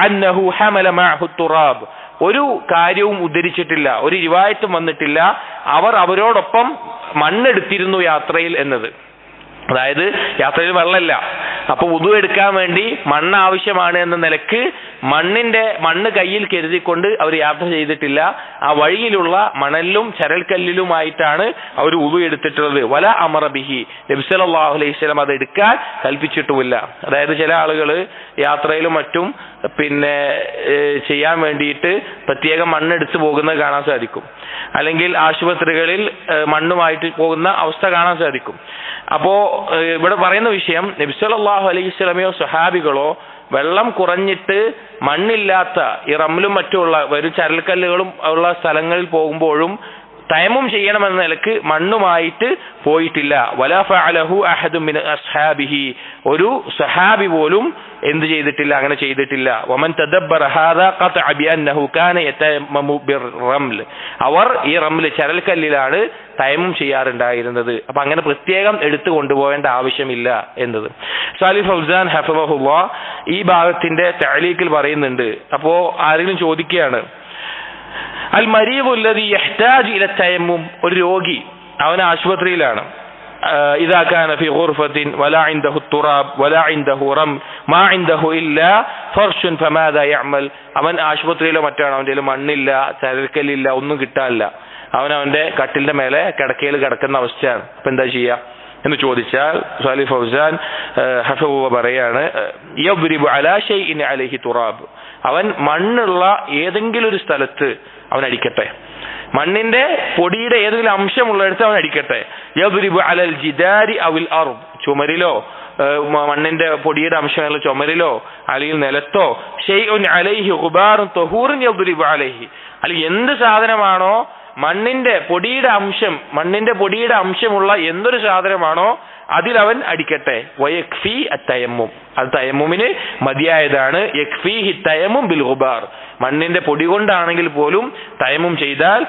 അൻഹു ഹമല മഅഹു തുറാബ്. ഒരു കാര്യവും ഉദ്ധരിച്ചിട്ടില്ല, ഒരു റിവായത്തും വന്നിട്ടില്ല അവർ അവരോടൊപ്പം മണ്ണെടുത്തിരുന്നു യാത്രയിൽ എന്നത്. അതായത് യാത്രയിൽ വെള്ളമില്ല, അപ്പൊ വുദു എടുക്കാൻ വേണ്ടി മണ്ണ് ആവശ്യമാണ് എന്ന നിലക്ക് മണ്ണ് കയ്യിൽ കരുതിക്കൊണ്ട് അവർ യാത്ര ചെയ്തിട്ടില്ല. ആ വഴിയിലുള്ള മണലിലും ചരൽക്കല്ലിലുമായിട്ടാണ് അവർ വുദു എടുത്തിട്ടുള്ളത്. വല അമറ ബിഹി, നബി സല്ലല്ലാഹു അലൈഹി വസല്ലം അത് എടുക്കാൻ കൽപ്പിച്ചിട്ടുമില്ല. അതായത് ചില ആളുകൾ യാത്രയിലും മറ്റും ചെയ്യാൻ വേണ്ടിയിട്ട് പ്രത്യേകം മണ്ണെടുത്ത് പോകുന്നത് കാണാൻ സാധിക്കും. അല്ലെങ്കിൽ ആശുപത്രികളിൽ മണ്ണുമായിട്ട് പോകുന്ന അവസ്ഥ കാണാൻ സാധിക്കും. അപ്പോ ഇവിടെ പറയുന്ന വിഷയം, നബി സല്ലല്ലാഹു അലൈഹി വസല്ലമയോ സ്വഹാബികളോ വെള്ളം കുറഞ്ഞിട്ട് മണ്ണില്ലാത്ത ഈ റമ്മിലും മറ്റുള്ള ഒരു ചരൽക്കല്ലുകളും ഉള്ള സ്ഥലങ്ങളിൽ പോകുമ്പോഴും തയമ്മും ചെയ്യണമെന്ന നിലക്ക് മണ്ണുമായിട്ട് പോയിട്ടില്ല. വലാ ഫഅലഹു അഹദു മിൻ അസ്ഹാബിഹി, ഒരു സഹാബി പോലും എന്ത് ചെയ്തിട്ടില്ല, അങ്ങനെ ചെയ്തിട്ടില്ല. വമൻ തദബ്ബറ ഹാദാ ഖതഅ ബിഅന്നഹു കാന യതയമ്മമു ബിർറംൽ, അവർ ഈ റംൽ ചരൽക്കല്ലിലാണ് തയമ്മും ചെയ്യാറുണ്ടായിരുന്നത്. അപ്പൊ അങ്ങനെ പ്രത്യേകം എടുത്തു കൊണ്ടുപോകേണ്ട ആവശ്യമില്ല എന്നത് സാലിഹ് ഫൗസാൻ ഹഫിളഹുല്ലാഹ് ഈ ഭാഗത്തിന്റെ തഅലീഖിൽ പറയുന്നുണ്ട്. അപ്പോ ആരെങ്കിലും ചോദിക്കുകയാണ്, അൽ മരീദു അല്ലദി യഹ്താജു ഇല തയമ്മും, ഒരു രോഗി അവൻ ആശുപത്രിയിലാണ്, ഇദാ കാന ഫി ഗുർഫത്തിൻ വലാ ഇൻദഹു തുറാബ് വലാ ഇൻദഹു റം മാ ഇൻദഹു ഇല്ലാ ഫർശുൻ ഫമാദാ യഅമൽ, അവൻ ആശുപത്രിയിലോ മറ്റാണ്, അവന്റെ മണ്ണില്ല ചരൽക്കല്ലില്ല ഒന്നും കിട്ടാനില്ല, അവന്റെ കട്ടിലിന്റെ മേലെ കിടക്കയിൽ കിടക്കുന്ന അവസ്ഥയാണ്. അപ്പൊ എന്താ ചെയ്യാ എന്ന് ചോദിച്ചാൽ സാലിഹ് ഫൗസാൻ ഹഫിളഹു പറയാണ്, യദ്രിബു അലാ ശൈഇൻ അലൈഹി തുറാബ്, അവൻ മണ്ണുള്ള ഏതെങ്കിലും ഒരു സ്ഥലത്ത് അവൻ അടിക്കട്ടെ, മണ്ണിന്റെ പൊടിയുടെ ഏതെങ്കിലും അംശമുള്ളിടത്ത് അവൻ അടിക്കട്ടെ. യദ്രിബു അലൽ ജിദാരി അവിൽ അർദ്, ചുമരിലോ മണ്ണിന്റെ പൊടിയുടെ അംശമുള്ള ചുമരിലോ അല്ലെങ്കിൽ നിലത്തോ, ഷൈഉൻ അലൈഹി ഗുബാറുൻ തഹൂറുൻ യദ്രിബു അലൈഹി, അല്ലെങ്കിൽ എന്ത് സാധനമാണോ മണ്ണിന്റെ പൊടിയുടെ അംശമുള്ള എന്തൊരു സാധനമാണോ അതിലവൻ അടിക്കട്ടെ. വയക്ഫി അത്തയമ്മും, അത് തയമ്മുമിന് മതിയായതാണ്. യക്ഫീഹി തയമ്മും ബിൽ ഗുബാർ, മണ്ണിന്റെ പൊടി കൊണ്ടാണെങ്കിൽ പോലും തയമ്മും ചെയ്താൽ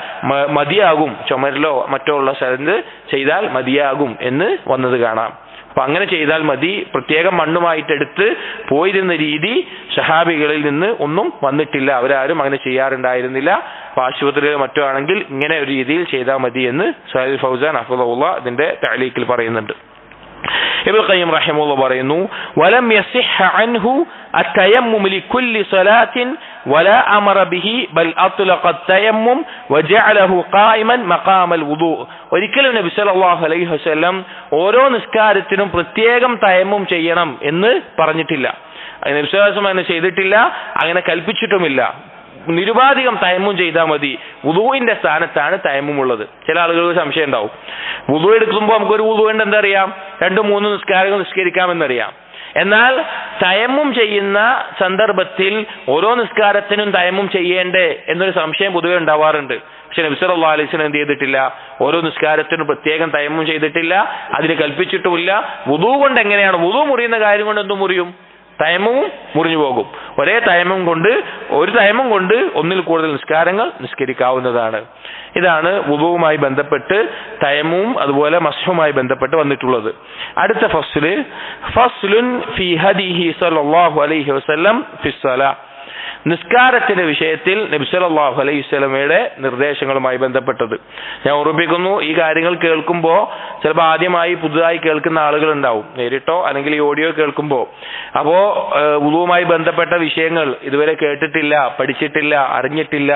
മതിയാകും, ചുമരിലോ മറ്റോ ഉള്ള സ്ഥലത്ത് ചെയ്താൽ മതിയാകും എന്ന് വന്നത് കാണാം. അപ്പൊ അങ്ങനെ ചെയ്താൽ മതി. പ്രത്യേകം മണ്ണുമായിട്ട് എടുത്ത് പോയിരുന്ന രീതി സഹാബികളിൽ നിന്ന് ഒന്നും വന്നിട്ടില്ല, അവരാരും അങ്ങനെ ചെയ്യാറുണ്ടായിരുന്നില്ല. അപ്പൊ ആശുപത്രിയിലോ മറ്റോ ആണെങ്കിൽ ഇങ്ങനെ ഒരു രീതിയിൽ ചെയ്താൽ മതി എന്ന് സാലിഹ് ഫൗസാൻ ഹഫിളഹുല്ലാഹ് ഇതിന്റെ തഅലീഖിൽ പറയുന്നുണ്ട്. ഇബ്നു ഖയ്യിം റഹിമഹുല്ലാഹ് പറയുന്നു, വലം യസിഹ അൻഹു അത്തയമ്മും ലികുല്ലി സ്വലാത്തിൻ വലാ അമറ ബിഹി ബൽ അത്ലഖ അത്തയമ്മും വജഅലഹു ഖായിമൻ മഖാമൽ വുദൂ, ഒരിക്കലും നബി സല്ലല്ലാഹു അലൈഹി വസല്ലം ഓരോ നിസ്കാരത്തിനും പ്രത്യേകം തയമ്മും ചെയ്യണം എന്ന് പറഞ്ഞിട്ടില്ല. നബി സല്ലല്ലാഹു അലൈഹി വസല്ലം അങ്ങനെ ചെയ്തിട്ടില്ല, അങ്ങനെ കൽപ്പിച്ചിട്ടുമില്ല. നിരുപാധികം തയമ്മും ചെയ്താൽ മതി. വുദൂഇന്റെ സ്ഥാനത്താണ് തയമ്മും ഉള്ളത്. ചില ആളുകൾക്ക് സംശയം ഉണ്ടാവും, വുദൂ എടുക്കുമ്പോൾ നമുക്കൊരു വുദൂഇന്റെ എന്താ അറിയാം, 2-3 നിസ്കാരങ്ങൾ നിസ്കരിക്കാമെന്നറിയാം. എന്നാൽ തയമ്മും ചെയ്യുന്ന സന്ദർഭത്തിൽ ഓരോ നിസ്കാരത്തിനും തയമ്മും ചെയ്യേണ്ടേ എന്നൊരു സംശയം പൊതുവെ ഉണ്ടാവാറുണ്ട്. പക്ഷെ നബി സല്ലല്ലാഹു അലൈഹി വസല്ലം എന്ത് ചെയ്തിട്ടില്ല, ഓരോ നിസ്കാരത്തിനും പ്രത്യേകം തയമ്മും ചെയ്തിട്ടില്ല, അതിന് കൽപ്പിച്ചിട്ടുമില്ല. വുദൂ കൊണ്ട് എങ്ങനെയാണ്, വുദൂ മുറിയുന്ന കാര്യം കൊണ്ട് എന്തും മുറിയും, തയമ്മും മുറിഞ്ഞു പോകും. ഒരു തയമ്മും കൊണ്ട് ഒന്നിൽ കൂടുതൽ നിസ്കാരങ്ങൾ നിസ്കരിക്കാവുന്നതാണ്. ഇതാണ് വുദൂവുമായി ബന്ധപ്പെട്ട് തയമ്മും അതുപോലെ മസ്ഹുമായി ബന്ധപ്പെട്ട് വന്നിട്ടുള്ളത്. അടുത്ത ഫസ്ലുൻ ഫീ ഹദീഹി സല്ലല്ലാഹു അലൈഹി വസല്ലം ഫിസ്സലാ, നിസ്കാരത്തിന്റെ വിഷയത്തിൽ നബി സല്ലല്ലാഹു അലൈഹി വസല്ലമയുടെ നിർദ്ദേശങ്ങളുമായി ബന്ധപ്പെട്ടത്. ഞാൻ ഓർമ്മിപ്പിക്കുന്നു, ഈ കാര്യങ്ങൾ കേൾക്കുമ്പോൾ ചിലപ്പോൾ ആദ്യമായി പുതുതായി കേൾക്കുന്ന ആളുകൾ ഉണ്ടാവും, നേരിട്ടോ അല്ലെങ്കിൽ ഈ ഓഡിയോ കേൾക്കുമ്പോൾ. അപ്പോ വുദൂവുമായി ബന്ധപ്പെട്ട വിഷയങ്ങൾ ഇതുവരെ കേട്ടിട്ടില്ല, പഠിച്ചിട്ടില്ല, അറിഞ്ഞിട്ടില്ല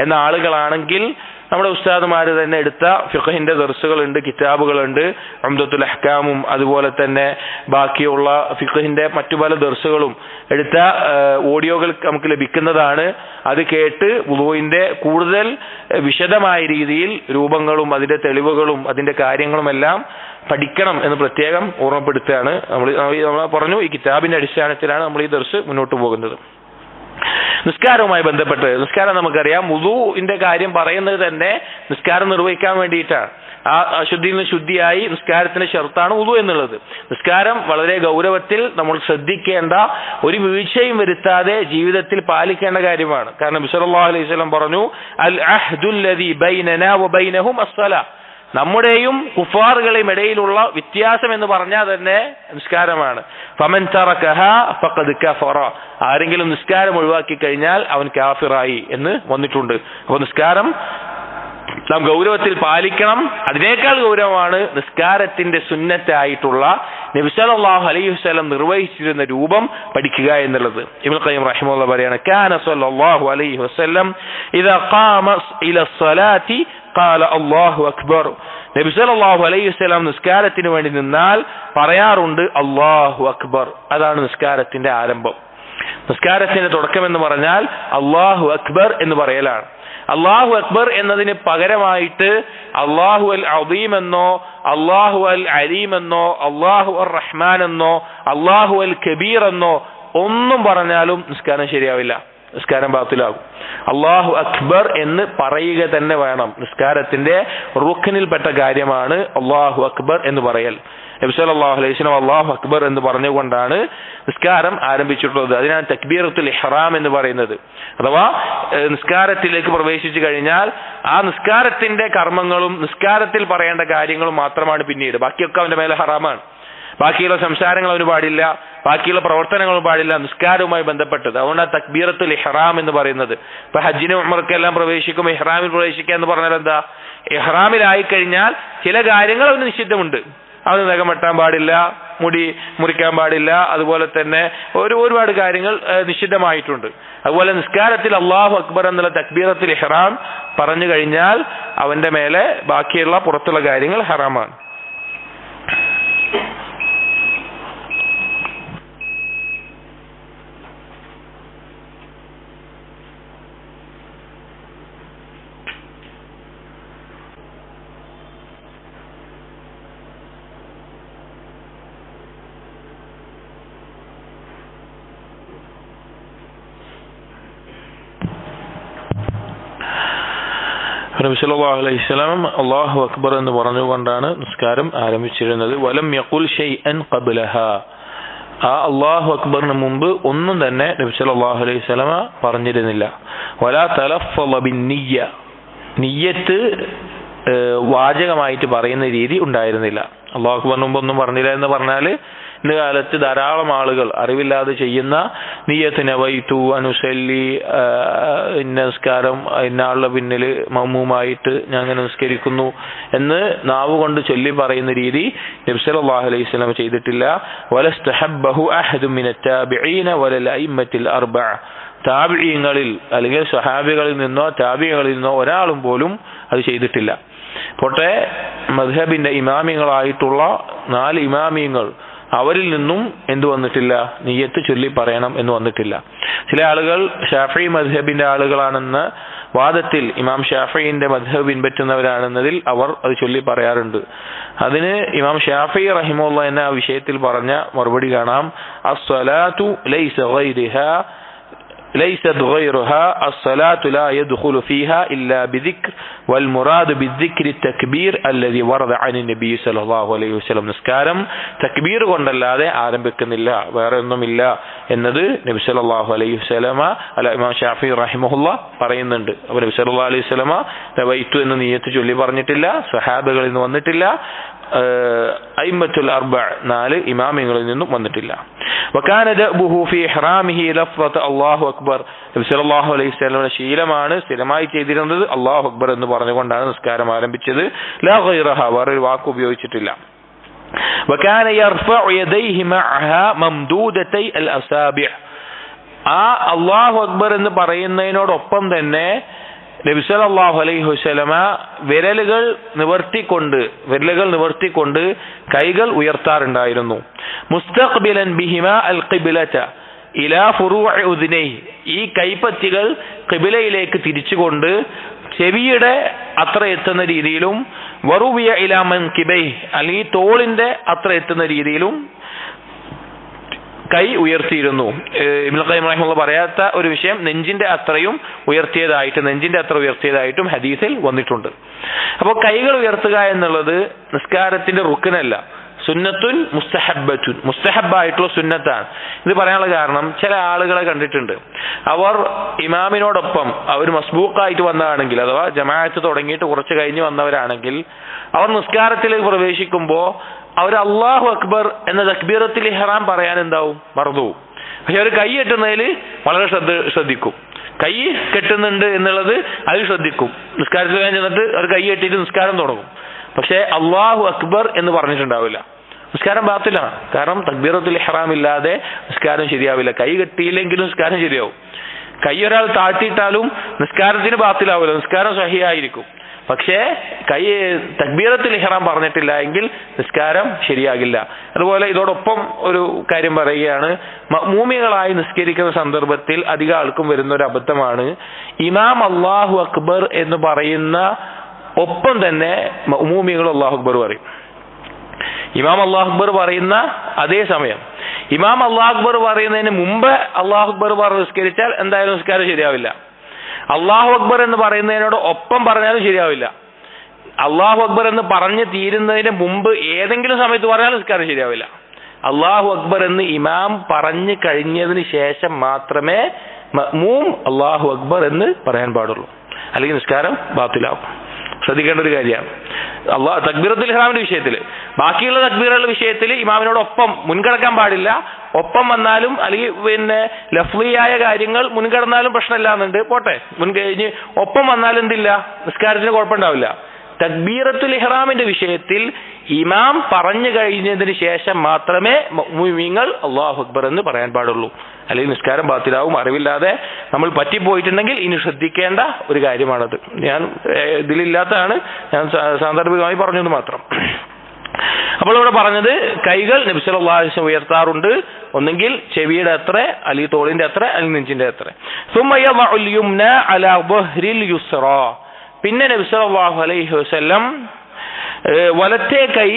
എന്ന ആളുകളാണെങ്കിൽ നമ്മുടെ ഉസ്താദുമാര് തന്നെ എടുത്ത ഫിഖഹിന്റെ ദർസുകളുണ്ട്, കിതാബുകളുണ്ട്, ഉംദത്തുൽ അഹ്കാമും അതുപോലെ തന്നെ ബാക്കിയുള്ള ഫിഖഹിന്റെ മറ്റു പല ദർസുകളും എടുത്ത ഓഡിയോകൾ നമുക്ക് ലഭിക്കുന്നതാണ്. അത് കേട്ട് വുദൂഇന്റെ കൂടുതൽ വിശദമായ രീതിയിൽ രൂപങ്ങളും അതിന്റെ തെളിവുകളും അതിന്റെ കാര്യങ്ങളും എല്ലാം പഠിക്കണം എന്ന് പ്രത്യേകം ഓർമ്മപ്പെടുത്തുകയാണ്. നമ്മൾ പറഞ്ഞു, ഈ കിതാബിന്റെ അടിസ്ഥാനത്തിലാണ് നമ്മൾ ഈ ദർസ് മുന്നോട്ട് പോകുന്നത്. നിസ്കാരവുമായി ബന്ധപ്പെട്ട്, നിസ്കാരം നമുക്കറിയാം, വുദൂഇന്റെ കാര്യം പറയുന്നത് തന്നെ നിസ്കാരം നിർവഹിക്കാൻ വേണ്ടിയിട്ടാണ്. ആ അശുദ്ധിയിൽ നിന്ന് ശുദ്ധിയായി നിസ്കാരത്തിന്റെ ഷർത്താണ് വുദൂ എന്നുള്ളത്. നിസ്കാരം വളരെ ഗൗരവത്തിൽ നമ്മൾ ശ്രദ്ധിക്കേണ്ട, ഒരു വീഴ്ചയും വരുത്താതെ ജീവിതത്തിൽ പാലിക്കേണ്ട കാര്യമാണ്. കാരണം നബി സല്ലല്ലാഹു അലൈഹി വസല്ലം പറഞ്ഞു, അൽ അഹ്ദുല്ലദീ ബൈനനാ വബൈനഹും അസ്സലാ, നമ്മുടെയും കുഫാറുകളെയും ഇടയിലുള്ള വ്യത്യാസം എന്ന് പറഞ്ഞാൽ തന്നെ നിസ്കാരമാണ്. ഫമൻ തറകഹാ ഫഖദ് കഫറ, ആരെങ്കിലും നിസ്കാരം ഒഴിവാക്കി കഴിഞ്ഞാൽ അവൻ കാഫിറായി എന്ന് വന്നിട്ടുണ്ട്. അപ്പോൾ നിസ്കാരം നാം ഗൗരവത്തിൽ പാലിക്കണം. അതിനേക്കാൾ ഗൗരവമാണ് നിസ്കാരത്തിന്റെ സുന്നത്തായിട്ടുള്ള നബി സല്ലല്ലാഹു അലൈഹി വസല്ലം നിർവഹിച്ചിരുന്ന രൂപം പഠിക്കുക എന്നുള്ളത്. ഇബ്നുൽ ഖയ്യിം റഹിമഹുല്ലാഹ് പറയാണ്, കാന സല്ലല്ലാഹു അലൈഹി വസല്ലം ഇദാ ഖാമ ഇല സ്വലാത്തി ഖാല അല്ലാഹു അക്ബർ. നബി സല്ലല്ലാഹു അലൈഹി വസല്ലം നിസ്കാരത്തിന് വേണ്ടി നിന്നാൽ പറയാറുണ്ട് അല്ലാഹു അക്ബർ. അതാണ് നിസ്കാരത്തിന്റെ ആരംഭം. നിസ്കാരത്തിന്റെ തുടക്കം എന്ന് പറഞ്ഞാൽ അല്ലാഹു അക്ബർ എന്ന് പറയലാണ്. അല്ലാഹു അക്ബർ എന്നതിന് പകരമായിട്ട് അല്ലാഹു അൽ അദീം എന്നോ അല്ലാഹു അൽ അലീം എന്നോ അല്ലാഹു അർ റഹ്മാൻ എന്നോ അല്ലാഹു അൽ കബീർ എന്നോ ഒന്നും പറഞ്ഞാലും നിസ്കാരം ശരിയാവില്ല, നിസ്കാരം ബാത്തിലാകും. അല്ലാഹു അക്ബർ എന്ന് പറയുക തന്നെ വേണം. നിസ്കാരത്തിന്റെ റുക്നിൽപ്പെട്ട കാര്യമാണ് അല്ലാഹു അക്ബർ എന്ന് പറയൽ. നബി സല്ലല്ലാഹു അലൈഹി വസല്ലം അല്ലാഹു അക്ബർ എന്ന് പറഞ്ഞുകൊണ്ടാണ് നിസ്കാരം ആരംഭിച്ചിട്ടുള്ളത്. അതിനാണ് തക്ബീറത്തുൽ ഇഹ്റാം എന്ന് പറയുന്നത്. അഥവാ നിസ്കാരത്തിലേക്ക് പ്രവേശിച്ചു കഴിഞ്ഞാൽ ആ നിസ്കാരത്തിന്റെ കർമ്മങ്ങളും നിസ്കാരത്തിൽ പറയേണ്ട കാര്യങ്ങളും മാത്രമാണ് പിന്നീട്. ബാക്കിയൊക്കെ അവന്റെ മേലെ ഹറാമാണ്. ബാക്കിയുള്ള സംസാരങ്ങൾ അവന് പാടില്ല, ബാക്കിയുള്ള പ്രവർത്തനങ്ങളും പാടില്ല, നിസ്കാരവുമായി ബന്ധപ്പെട്ടത്. അതുകൊണ്ടാണ് തക്ബീറത്തുൽ ഇഹ്റാം എന്ന് പറയുന്നത്. ഇപ്പൊ ഹജ്ജിന് ഉംറക്കെല്ലാം പ്രവേശിക്കും, ഇഹ്റാമിൽ പ്രവേശിക്കുക എന്ന് പറഞ്ഞാൽ എന്താ? ഇഹ്റാമിലായി കഴിഞ്ഞാൽ ചില കാര്യങ്ങൾ അവന് നിഷിദ്ധമുണ്ട്. അവന് നഖം വെട്ടാൻ പാടില്ല, മുടി മുറിക്കാൻ പാടില്ല, അതുപോലെ തന്നെ ഒരുപാട് കാര്യങ്ങൾ നിഷിദ്ധമായിട്ടുണ്ട്. അതുപോലെ നിസ്കാരത്തിൽ അല്ലാഹു അക്ബർ എന്നുള്ള തക്ബീറത്തുൽ ഇഹ്റാം പറഞ്ഞു കഴിഞ്ഞാൽ അവന്റെ മേലെ ബാക്കിയുള്ള പുറത്തുള്ള കാര്യങ്ങൾ ഹറാമാണ്. നബി സല്ലല്ലാഹു അലൈഹി വസല്ലം അല്ലാഹു അക്ബർ എന്ന് പറഞ്ഞുകൊണ്ടാണ് നിസ്കാരം ആരംഭിച്ചിരുന്നത്. വലം യഖുൽ ഷൈഅൻ ഖബ്ലഹാ. ആ അല്ലാഹു അക്ബറിന് മുമ്പ് ഒന്നും തന്നെ നബി സല്ലല്ലാഹു അലൈഹി വസല്ലം പറഞ്ഞിരുന്നില്ല. വലാ തലഫള ബിന്നിയ്യ. നിയ്യത്ത് വാചകമായിട്ട് പറയുന്ന രീതി ഉണ്ടായിരുന്നില്ല. അല്ലാഹു അക്ബറിന് മുമ്പ് ഒന്നും പറഞ്ഞില്ല എന്ന് പറഞ്ഞാൽ ഇന്ന് കാലത്ത് ധാരാളം ആളുകൾ അറിവില്ലാതെ ചെയ്യുന്ന നിയ്യത്ത് നവൈതു അനുസല്ലി, ഇന്ന നിസ്കാരം ഇന്ന ആളുടെ പിന്നിൽ മഅ്മൂമായിട്ട് ഞാൻ അങ്ങനെ നിസ്കരിക്കുന്നു എന്ന് നാവ് കൊണ്ട് ചൊല്ലി പറയുന്ന രീതി നബി സല്ലല്ലാഹു അലൈഹി വസല്ലം ചെയ്തിട്ടില്ല. വലസ്തഹബ്ബഹു അഹദു മിനത് താബിഈന വലൽ അയിമ്മത്തിൽ അർബഅ. താബിഈങ്ങളിൽ അല്ലെങ്കിൽ സ്വഹാബികളിൽ നിന്നോ താബിഈകളിൽ നിന്നോ ഒരാളും പോലും അത് ചെയ്തിട്ടില്ല. പോട്ടെ, മദ്ഹബിന്റെ ഇമാമിങ്ങളായിട്ടുള്ള 4 ഇമാമിങ്ങൾ അവരിൽ നിന്നും എന്തു വന്നിട്ടില്ല? നിയ്യത്ത് ചൊല്ലി പറയണം എന്ന് വന്നിട്ടില്ല. ചില ആളുകൾ ഷാഫി മദ്ഹബിന്റെ ആളുകളാണെന്ന വാദത്തിൽ ഇമാം ഷാഫിന്റെ മദ്ഹബ് പിൻപറ്റുന്നവരാണെന്നതിൽ അവർ അത് ചൊല്ലി പറയാറുണ്ട്. അതിന് ഇമാം ഷാഫി റഹിമഹുല്ലാഹ് എന്ന വിഷയത്തിൽ പറഞ്ഞ മറുപടി കാണാം. അസ്സലാത്തു ലൈസ ഗൈറുഹാ ليست غيرها الصلاة لا يدخل فيها إلا بذكر والمراد بالذكر التكبير الذي ورد عن النبي صلى الله عليه وسلم. നിസ്കാരം തക്ബീർ കൊണ്ടല്ലാതെ ആരംഭിക്കുന്നില്ല, വേറെ ഒന്നുമില്ല എന്നത് നബി സല്ലല്ലാഹു അലൈഹി വസല്ലമ ഇമാം ഷാഫി റഹിമഹുല്ലാഹ് പറയുന്നുണ്ട്. അപ്പോൾ നബി സല്ലല്ലാഹു അലൈഹി വസല്ലമ നവൈതു എന്ന നിയ്യത്ത് ചൊല്ലി പറഞ്ഞിട്ടില്ല, സ്വഹാബകളിൽ നിന്ന് വന്നിട്ടില്ല, അയിമ്മത്തുൽ അർബഅ 4 ഇമാമിങ്ങളിൽ നിന്നും വന്നിട്ടില്ല. വകാന ദഅബുഹു ഫീ ഇഹ്റാമിഹി ലഫ്ളത അല്ലാഹു അക്ബർ. നബി സല്ലല്ലാഹു അലൈഹി വസല്ലമയുടെ ശീലമാണ്, സ്ഥിരമായി ചെയ്തിരുന്നത് അല്ലാഹു അക്ബർ എന്ന് പറഞ്ഞുകൊണ്ടാണ് നിസ്കാരം ആരംഭിച്ചത്. ലാ ഗൈറഹ, വേറൊരു വാക്ക് ഉപയോഗിച്ചിട്ടില്ല. വകാന യർഫഉ യദൈഹി മഅഹാ മംദൂദതൈ അൽ അസാബിഅ. ആ അല്ലാഹു അക്ബർ എന്ന് പറയുന്നതിനോടൊപ്പം തന്നെ നബി സല്ലല്ലാഹു അലൈഹി വസല്ലമ വിരലുകൾ നിവർത്തിക്കൊണ്ട് കൈകൾ ഉയർത്താറുണ്ടായിരുന്നു. മുസ്തഖ്ബിലൻ ബിഹിമാ അൽ ഖിബ്ലത ഇലാ ഫുറൂഇ ഉദ്നൈഹി. ഈ കൈപ്പത്തികൾ ഖിബ്ലയിലേക്ക് തിരിച്ചുകൊണ്ട് ചെവിയുടെ അത്ര എത്തുന്ന രീതിയിലും വറുവിയ ഇലാ മൻകിബൈഹി, അല്ലെങ്കിൽ തോളിന്റെ അത്ര എത്തുന്ന രീതിയിലും കൈ ഉയർത്തിയിരുന്നു. ഇബ്നുൽ ഖയ്യിം റഹിമഹുല്ലാഹ് പറയാത്ത ഒരു വിഷയം നെഞ്ചിന്റെ അത്ര ഉയർത്തിയതായിട്ടും ഹദീസിൽ വന്നിട്ടുണ്ട്. അപ്പോൾ കൈകൾ ഉയർത്തുക എന്നുള്ളത് നിസ്കാരത്തിന്റെ റുക്നല്ല, സുന്നത്തുൻ മുസ്തഹബ്ബത്തുൻ, മുസ്തഹബ്ബായിട്ടുള്ള സുന്നത്താണ്. ഇത് പറയാനുള്ള കാരണം, ചില ആളുകളെ കണ്ടിട്ടുണ്ട്, അവർ ഇമാമിനോടൊപ്പം അവർ മസ്ബൂഖായിട്ട് വന്നതാണെങ്കിൽ, അഥവാ ജമാഅത്ത് തുടങ്ങിയിട്ട് കുറച്ച് കഴിഞ്ഞ് വന്നവരാണെങ്കിൽ, അവർ നിസ്കാരത്തിലേക്ക് പ്രവേശിക്കുമ്പോൾ അവർ അല്ലാഹു അക്ബർ എന്ന തക്ബീറത്തുൽ ഇഹ്റാം പറയാൻ എന്താവും? മറന്നുപോകും. പക്ഷെ അവർ കൈ എട്ടുന്നതിൽ വളരെ ശ്രദ്ധിക്കും. കൈ കെട്ടുന്നുണ്ട് എന്നുള്ളത് അത് ശ്രദ്ധിക്കും. നിസ്കാരത്തിൽ ചെന്നിട്ട് ഒരു കൈ കെട്ടിയിട്ട് നിസ്കാരം തുടങ്ങും. പക്ഷെ അല്ലാഹു അക്ബർ എന്ന് പറഞ്ഞിട്ടുണ്ടാവില്ല. നിസ്കാരം ബാത്തിലാണ്. കാരണം തക്ബീറത്തുൽ ഇഹ്റാം ഇല്ലാതെ നിസ്കാരം ശരിയാവില്ല. കൈ കെട്ടിയില്ലെങ്കിലും നിസ്കാരം ശരിയാവും. കൈ ഒരാൾ താഴ്ത്തിയിട്ടാലും നിസ്കാരത്തിന് ബാത്തിലാവില്ല, നിസ്കാരം സഹിയായിരിക്കും. പക്ഷേ കൈ തക്ബീറത്തുൽ ഇഹ്റാം പറഞ്ഞിട്ടില്ല എങ്കിൽ നിസ്കാരം ശരിയാകില്ല. അതുപോലെ ഇതോടൊപ്പം ഒരു കാര്യം പറയുകയാണ്, മഅ്മൂമികളായി നിസ്കരിക്കുന്ന സന്ദർഭത്തിൽ അധികം ആൾക്കും വരുന്ന ഒരു അബദ്ധമാണ്, ഇമാം അല്ലാഹു അക്ബർ എന്ന് പറയുന്ന ഒപ്പം തന്നെ മഅ്മൂമികൾ അല്ലാഹു അക്ബർ പറയും. ഇമാം അല്ലാഹു അക്ബർ പറയുന്ന അതേ സമയം ഇമാം അല്ലാഹു അക്ബർ പറയുന്നതിന് മുമ്പ് അല്ലാഹു അക്ബർ പറഞ്ഞ് നിസ്കരിച്ചാൽ എന്തായാലും നിസ്കാരം ശരിയാവില്ല. അല്ലാഹു അക്ബർ എന്ന് പറയുന്നതിനോട് ഒപ്പം പറഞ്ഞാലും ശരിയാവില്ല. അല്ലാഹു അക്ബർ എന്ന് പറഞ്ഞു തീരുന്നതിന് മുമ്പ് ഏതെങ്കിലും സമയത്ത് പറഞ്ഞാൽ നിസ്കാരം ശരിയാവില്ല. അല്ലാഹു അക്ബർ എന്ന് ഇമാം പറഞ്ഞു കഴിഞ്ഞതിന് ശേഷം മാത്രമേ മഅ്മൂം അല്ലാഹു അക്ബർ എന്ന് പറയാൻ പാടുള്ളൂ, അല്ലെങ്കിൽ നിസ്കാരം ബാത്തിലാവും. ശ്രദ്ധിക്കേണ്ട ഒരു കാര്യമാണ് തക്ബീറത്തുൽ ഇഹ്റാമിന്റെ വിഷയത്തിൽ. ബാക്കിയുള്ള തക്ബീറുകളുടെ വിഷയത്തിൽ ഇമാമിനോടൊപ്പം മുൻകടക്കാൻ പാടില്ല. ഒപ്പം വന്നാലും അല്ലെങ്കിൽ ലഫ്ലിയായ കാര്യങ്ങൾ മുൻകടന്നാലും പ്രശ്നമില്ലാന്നുണ്ട്, പോട്ടെ. മുൻകഴിഞ്ഞ് ഒപ്പം വന്നാലും എന്തില്ല, നിസ്കാരത്തിന് കുഴപ്പമുണ്ടാവില്ല. തക്ബീറത്തുൽ ഇഹ്റാമിന്റെ വിഷയത്തിൽ ഇമാം പറഞ്ഞു കഴിഞ്ഞതിന് ശേഷം മാത്രമേ മുഅ്മിനീങ്ങൾ അല്ലാഹു അക്ബർ എന്ന് പറയാൻ പാടുള്ളൂ, അല്ലെങ്കിൽ നിസ്കാരം ബാത്തിലാവും. അറിവില്ലാതെ നമ്മൾ പറ്റിപ്പോയിട്ടുണ്ടെങ്കിൽ ഇനി ശ്രദ്ധിക്കേണ്ട ഒരു കാര്യമാണത്. ഞാൻ ഇതിലില്ലാത്തതാണ്, ഞാൻ സാന്ദർഭികമായി പറഞ്ഞത് മാത്രം. അപ്പോൾ ഇവിടെ പറഞ്ഞത് കൈകൾ നബി സല്ലല്ലാഹു അലൈഹി വസല്ലം ഉയർത്താറുണ്ട്, ഒന്നെങ്കിൽ ചെവിയുടെ അത്ര, അല്ലെങ്കിൽ തോളിന്റെ അത്ര, അല്ലെങ്കിൽ നെഞ്ചിന്റെ അത്ര. ثم يضع اليمنى على ظهر اليسرى. പിന്നെ നബി സല്ലല്ലാഹു അലൈഹി വസല്ലം വലത്തെ കൈ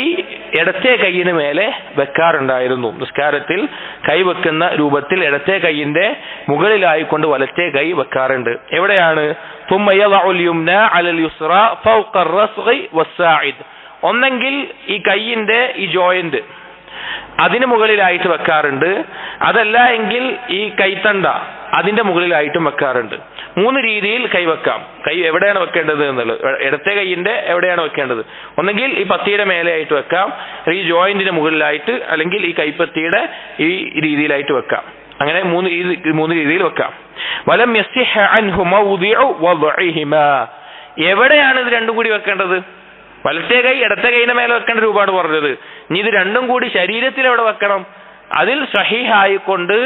ഇടത്തെ കൈയിന് മേലെ വെക്കാറുണ്ടായിരുന്നു. നിസ്കാരത്തിൽ കൈ വെക്കുന്ന രൂപത്തിൽ ഇടത്തെ കൈയിന്റെ മുകളിലായിക്കൊണ്ട് വലത്തെ കൈ വെക്കാറുണ്ട്. എവിടെയാണ്? ثم يضع اليمنى على اليسرى فوق الرسغ والساعد. ഒന്നെങ്കിൽ ഈ കൈയിന്റെ ഈ ജോയിന്റ് അതിന് മുകളിലായിട്ട് വെക്കാറുണ്ട്, അതല്ല എങ്കിൽ ഈ കൈത്തണ്ട അതിന്റെ മുകളിലായിട്ടും വെക്കാറുണ്ട്. 3 രീതിയിൽ കൈവെക്കാം. കൈ എവിടെയാണ് വെക്കേണ്ടത് എന്നുള്ളത്, ഇടത്തെ കൈയിന്റെ എവിടെയാണ് വെക്കേണ്ടത്? ഒന്നെങ്കിൽ ഈ പത്തിയുടെ മേലെയായിട്ട് വെക്കാം, ഈ ജോയിന്റിന് മുകളിലായിട്ട്, അല്ലെങ്കിൽ ഈ കൈപ്പത്തിയുടെ ഈ രീതിയിലായിട്ട് വെക്കാം. അങ്ങനെ 3 രീതിയിൽ വെക്കാം. വലം യസിഹ അൻഹു മൗദിഉ വദ്ഇഹിമാ. എവിടെയാണ് ഇത് രണ്ടും കൂടി വെക്കേണ്ടത്? വലത്തെ കൈ ഇടത്തെ കൈയിന്റെ മേലെ വെക്കേണ്ട രൂപമാണ് പറഞ്ഞത്. ഇനി ഇത് രണ്ടും കൂടി ശരീരത്തിൽ എവിടെ വെക്കണം? അതിൽ സഹീഹായിക്കൊണ്ട്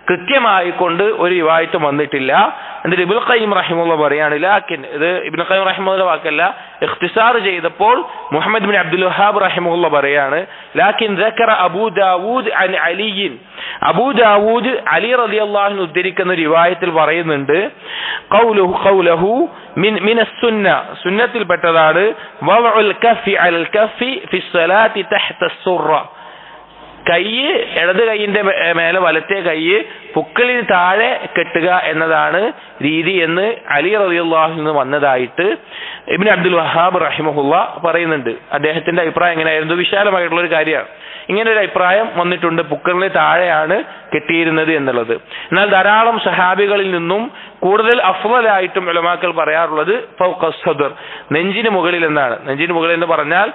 കൃത്യമായിക്കൊണ്ട് ഒരു റിവായത്തും വന്നിട്ടില്ല. എന്നിട്ട് ഇബ്നുൽ ഖയ്യിം റഹിമഹുല്ലാഹ് പറയാണ്, ലാക്കിൻ ഇത് ഇബ്നുൽ ഖയ്യിം റഹിമഹുല്ലാഹ് വാക്കല്ല, ഇഖ്തിസാർ ചെയ്തപ്പോൾ മുഹമ്മദ് ബിൻ അബ്ദുൽ വഹാബ് റഹിമഹുല്ലാഹ് പറയാണ്, ലാക്കിൻ ദക്കറ അബൂ ദാവൂദ് അൻ അലിയിൻ. അബൂ ദാവൂദ് അലി റളിയല്ലാഹു അൻഹു ഉദ്ധരിക്കുന്ന റിവായത്തിൽ പറയുന്നുണ്ട്, ഖൗലുഹു മിൻ അസ്സുന്ന, സുന്നത്തിൽപ്പെട്ടതാണ്, വദ്ഉൽ കഫി അലൽ കഫി ഫി സ്വലാത്തി തഹ്ത അസ്സുറ. കൈ ഇടത് കൈയിന്റെ മേലെ വലത്തെ കൈ പുക്കളിന് താഴെ കെട്ടുക എന്നതാണ് രീതി എന്ന് അലി റളിയല്ലാഹു അൻഹു വന്നതായിട്ട് ഇബ്നു അബ്ദുൽ വഹാബ് റഹിമഹുല്ലാഹ് പറയുന്നുണ്ട്. അദ്ദേഹത്തിന്റെ അഭിപ്രായം എങ്ങനെയായിരുന്നു? വിശാലമായിട്ടുള്ള ഒരു കാര്യമാണ്. ഇങ്ങനെ ഒരു അഭിപ്രായം വന്നിട്ടുണ്ട്, പുക്കളിന് താഴെയാണ് കെട്ടിയിരുന്നത് എന്നുള്ളത്. എന്നാൽ ധാരാളം സഹാബികളിൽ നിന്നും കൂടുതൽ അഫ്ളലായിട്ടും ഉലമാക്കൾ പറയാറുള്ളത് ഫൗഖ സദർ, നെഞ്ചിന് മുകളിൽ എന്നാണ്. നെഞ്ചിന് മുകളിൽ എന്ന് പറഞ്ഞാൽ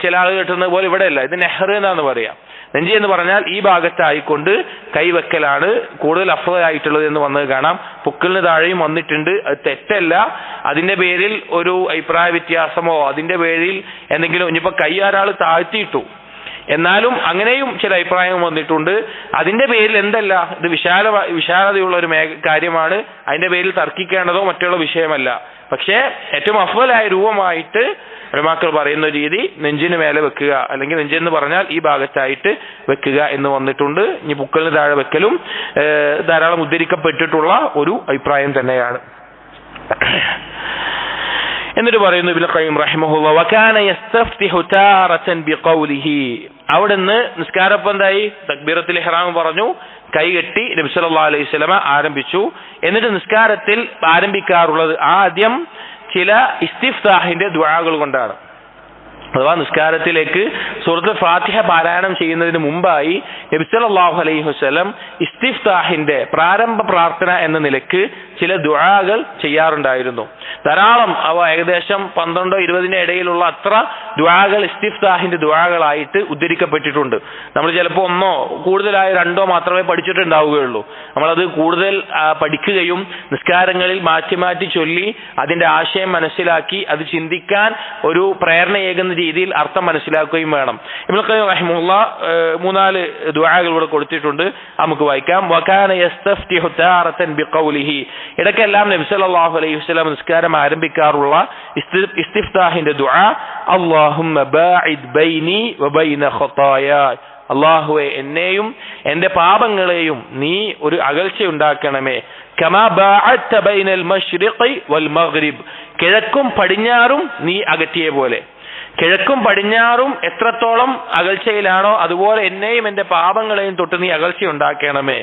ചില ആളുകൾ കെട്ടുന്നത് പോലെ ഇവിടെയല്ല, ഇത് നെഹ്ർ എന്നാണ് പറയാം. നെഞ്ചി എന്ന് പറഞ്ഞാൽ ഈ ഭാഗത്തായിക്കൊണ്ട് കൈവെക്കലാണ് കൂടുതൽ അഫ്ളലായിട്ടുള്ളത് എന്ന് വന്നത് കാണാം. പുക്കളിന് താഴെയും വന്നിട്ടുണ്ട്, അത് തെറ്റല്ല. അതിന്റെ പേരിൽ ഒരു അഭിപ്രായ വ്യത്യാസമോ അതിന്റെ പേരിൽ എന്തെങ്കിലും, ഇനിയിപ്പോ കൈ ഒരാൾ താഴ്ത്തിയിട്ടു എന്നാലും അങ്ങനെയും ചില അഭിപ്രായങ്ങൾ വന്നിട്ടുണ്ട്. അതിന്റെ പേരിൽ എന്തല്ല, ഇത് വിശാലതയുള്ള ഒരു കാര്യമാണ്, അതിന്റെ പേരിൽ തർക്കിക്കേണ്ടതോ മറ്റുള്ള വിഷയമല്ല. പക്ഷേ ഏറ്റവും അഫ്ളലായ രൂപമായിട്ട് ഉലമാക്കൾ പറയുന്ന രീതി നെഞ്ചിന് മേലെ വെക്കുക, അല്ലെങ്കിൽ നെഞ്ചെന്ന് പറഞ്ഞാൽ ഈ ഭാഗത്തായിട്ട് വെക്കുക എന്ന് വന്നിട്ടുണ്ട്. ഇനി പുക്കളിന് താഴെ വെക്കലും ധാരാളം ഉദ്ധരിക്കപ്പെട്ടിട്ടുള്ള ഒരു അഭിപ്രായം തന്നെയാണ്. എന്നിട്ട് പറയുന്നു ഇബ്നുൽ ഖയ്യിം റഹിമഹുല്ലാഹ്, വകാന യസ്തഫ്തിഹു താറതൻ ബിഖൗലിഹി. അവിടുന്ന് നിസ്കാരപ്പം എന്തായി? തക്ബീറത്തുൽ ഇഹ്റാം പറഞ്ഞു, കൈ കെട്ടി നബി സല്ലല്ലാഹു അലൈഹി വസല്ലമ ആരംഭിച്ചു. എന്നിട്ട് നിസ്കാരത്തിൽ ആരംഭിക്കാറുള്ളത് ആദ്യം ചില ഇസ്തിഫ്താഹിന്റെ ദുആകൾ കൊണ്ടാണ്. അഥവാ നിസ്കാരത്തിലേക്ക് സൂറത്തുൽ ഫാത്തിഹ പാരായണം ചെയ്യുന്നതിന് മുമ്പായി നബി സല്ലല്ലാഹു അലൈഹി വസല്ലം ഇസ്തിഫ്താഹിന്റെ പ്രാരംഭ പ്രാർത്ഥന എന്ന നിലയ്ക്ക് ചില ദുആകൾ ചെയ്യാറുണ്ടായിരുന്നു. ധാരാളം അവ ഏകദേശം 12-20 ഇടയിലുള്ള അത്ര ദുആകൾ ഇസ്തിഫ്താഹിന്റെ ദുആകളായിട്ട് ഉദ്ധരിക്കപ്പെട്ടിട്ടുണ്ട്. നമ്മൾ ചിലപ്പോൾ ഒന്നോ കൂടുതലായ രണ്ടോ മാത്രമേ പഠിച്ചിട്ടുണ്ടാവുകയുള്ളൂ. നമ്മളത് കൂടുതൽ പഠിക്കുകയും നിസ്കാരങ്ങളിൽ മാറ്റി മാറ്റി ചൊല്ലി അതിന്റെ ആശയം മനസ്സിലാക്കി അത് ചിന്തിക്കാൻ ഒരു പ്രേരണയേകുന്ന രീതിയിൽ അർത്ഥം മനസ്സിലാക്കുകയും വേണം. ഇബ്നു ഖയ്യിം റഹിമഹുല്ലാഹ് 3-4 ദുആകൾ ഇവിടെ കൊടുത്തിട്ടുണ്ട്, നമുക്ക് വായിക്കാം. വകാന യസ്തഫ്തിഹു താറതൻ ബിഖൗലിഹി, ഇടയ്ക്കെല്ലാം നബി സല്ലല്ലാഹു അലൈഹി വസല്ലം നിസ്കാരം ആരംഭിക്കാറുള്ള ഇസ്തിഫ്താഹിന്റെ ദുആ അല്ലാഹുമ്മ ബാഇദ് ബൈനി വബൈന ഖതായാ, അല്ലാഹുവേ എന്നെയും എന്റെ പാപങ്ങളെയും നീ ഒരു അകൽച്ച ഉണ്ടാക്കണമേ. കമാ ബഅഅത ബൈനൽ മശ്രിഖി വൽ മഗ്രിബ്, കിഴക്കും പടിഞ്ഞാറും നീ അകറ്റിയ പോലെ. കിഴക്കും പടിഞ്ഞാറും എത്രത്തോളം അകൽച്ചയിലാണോ അതുപോലെ എന്നെയും എന്റെ പാപങ്ങളെയും തൊട്ട് നീ അകൽച്ച ഉണ്ടാക്കണമേ.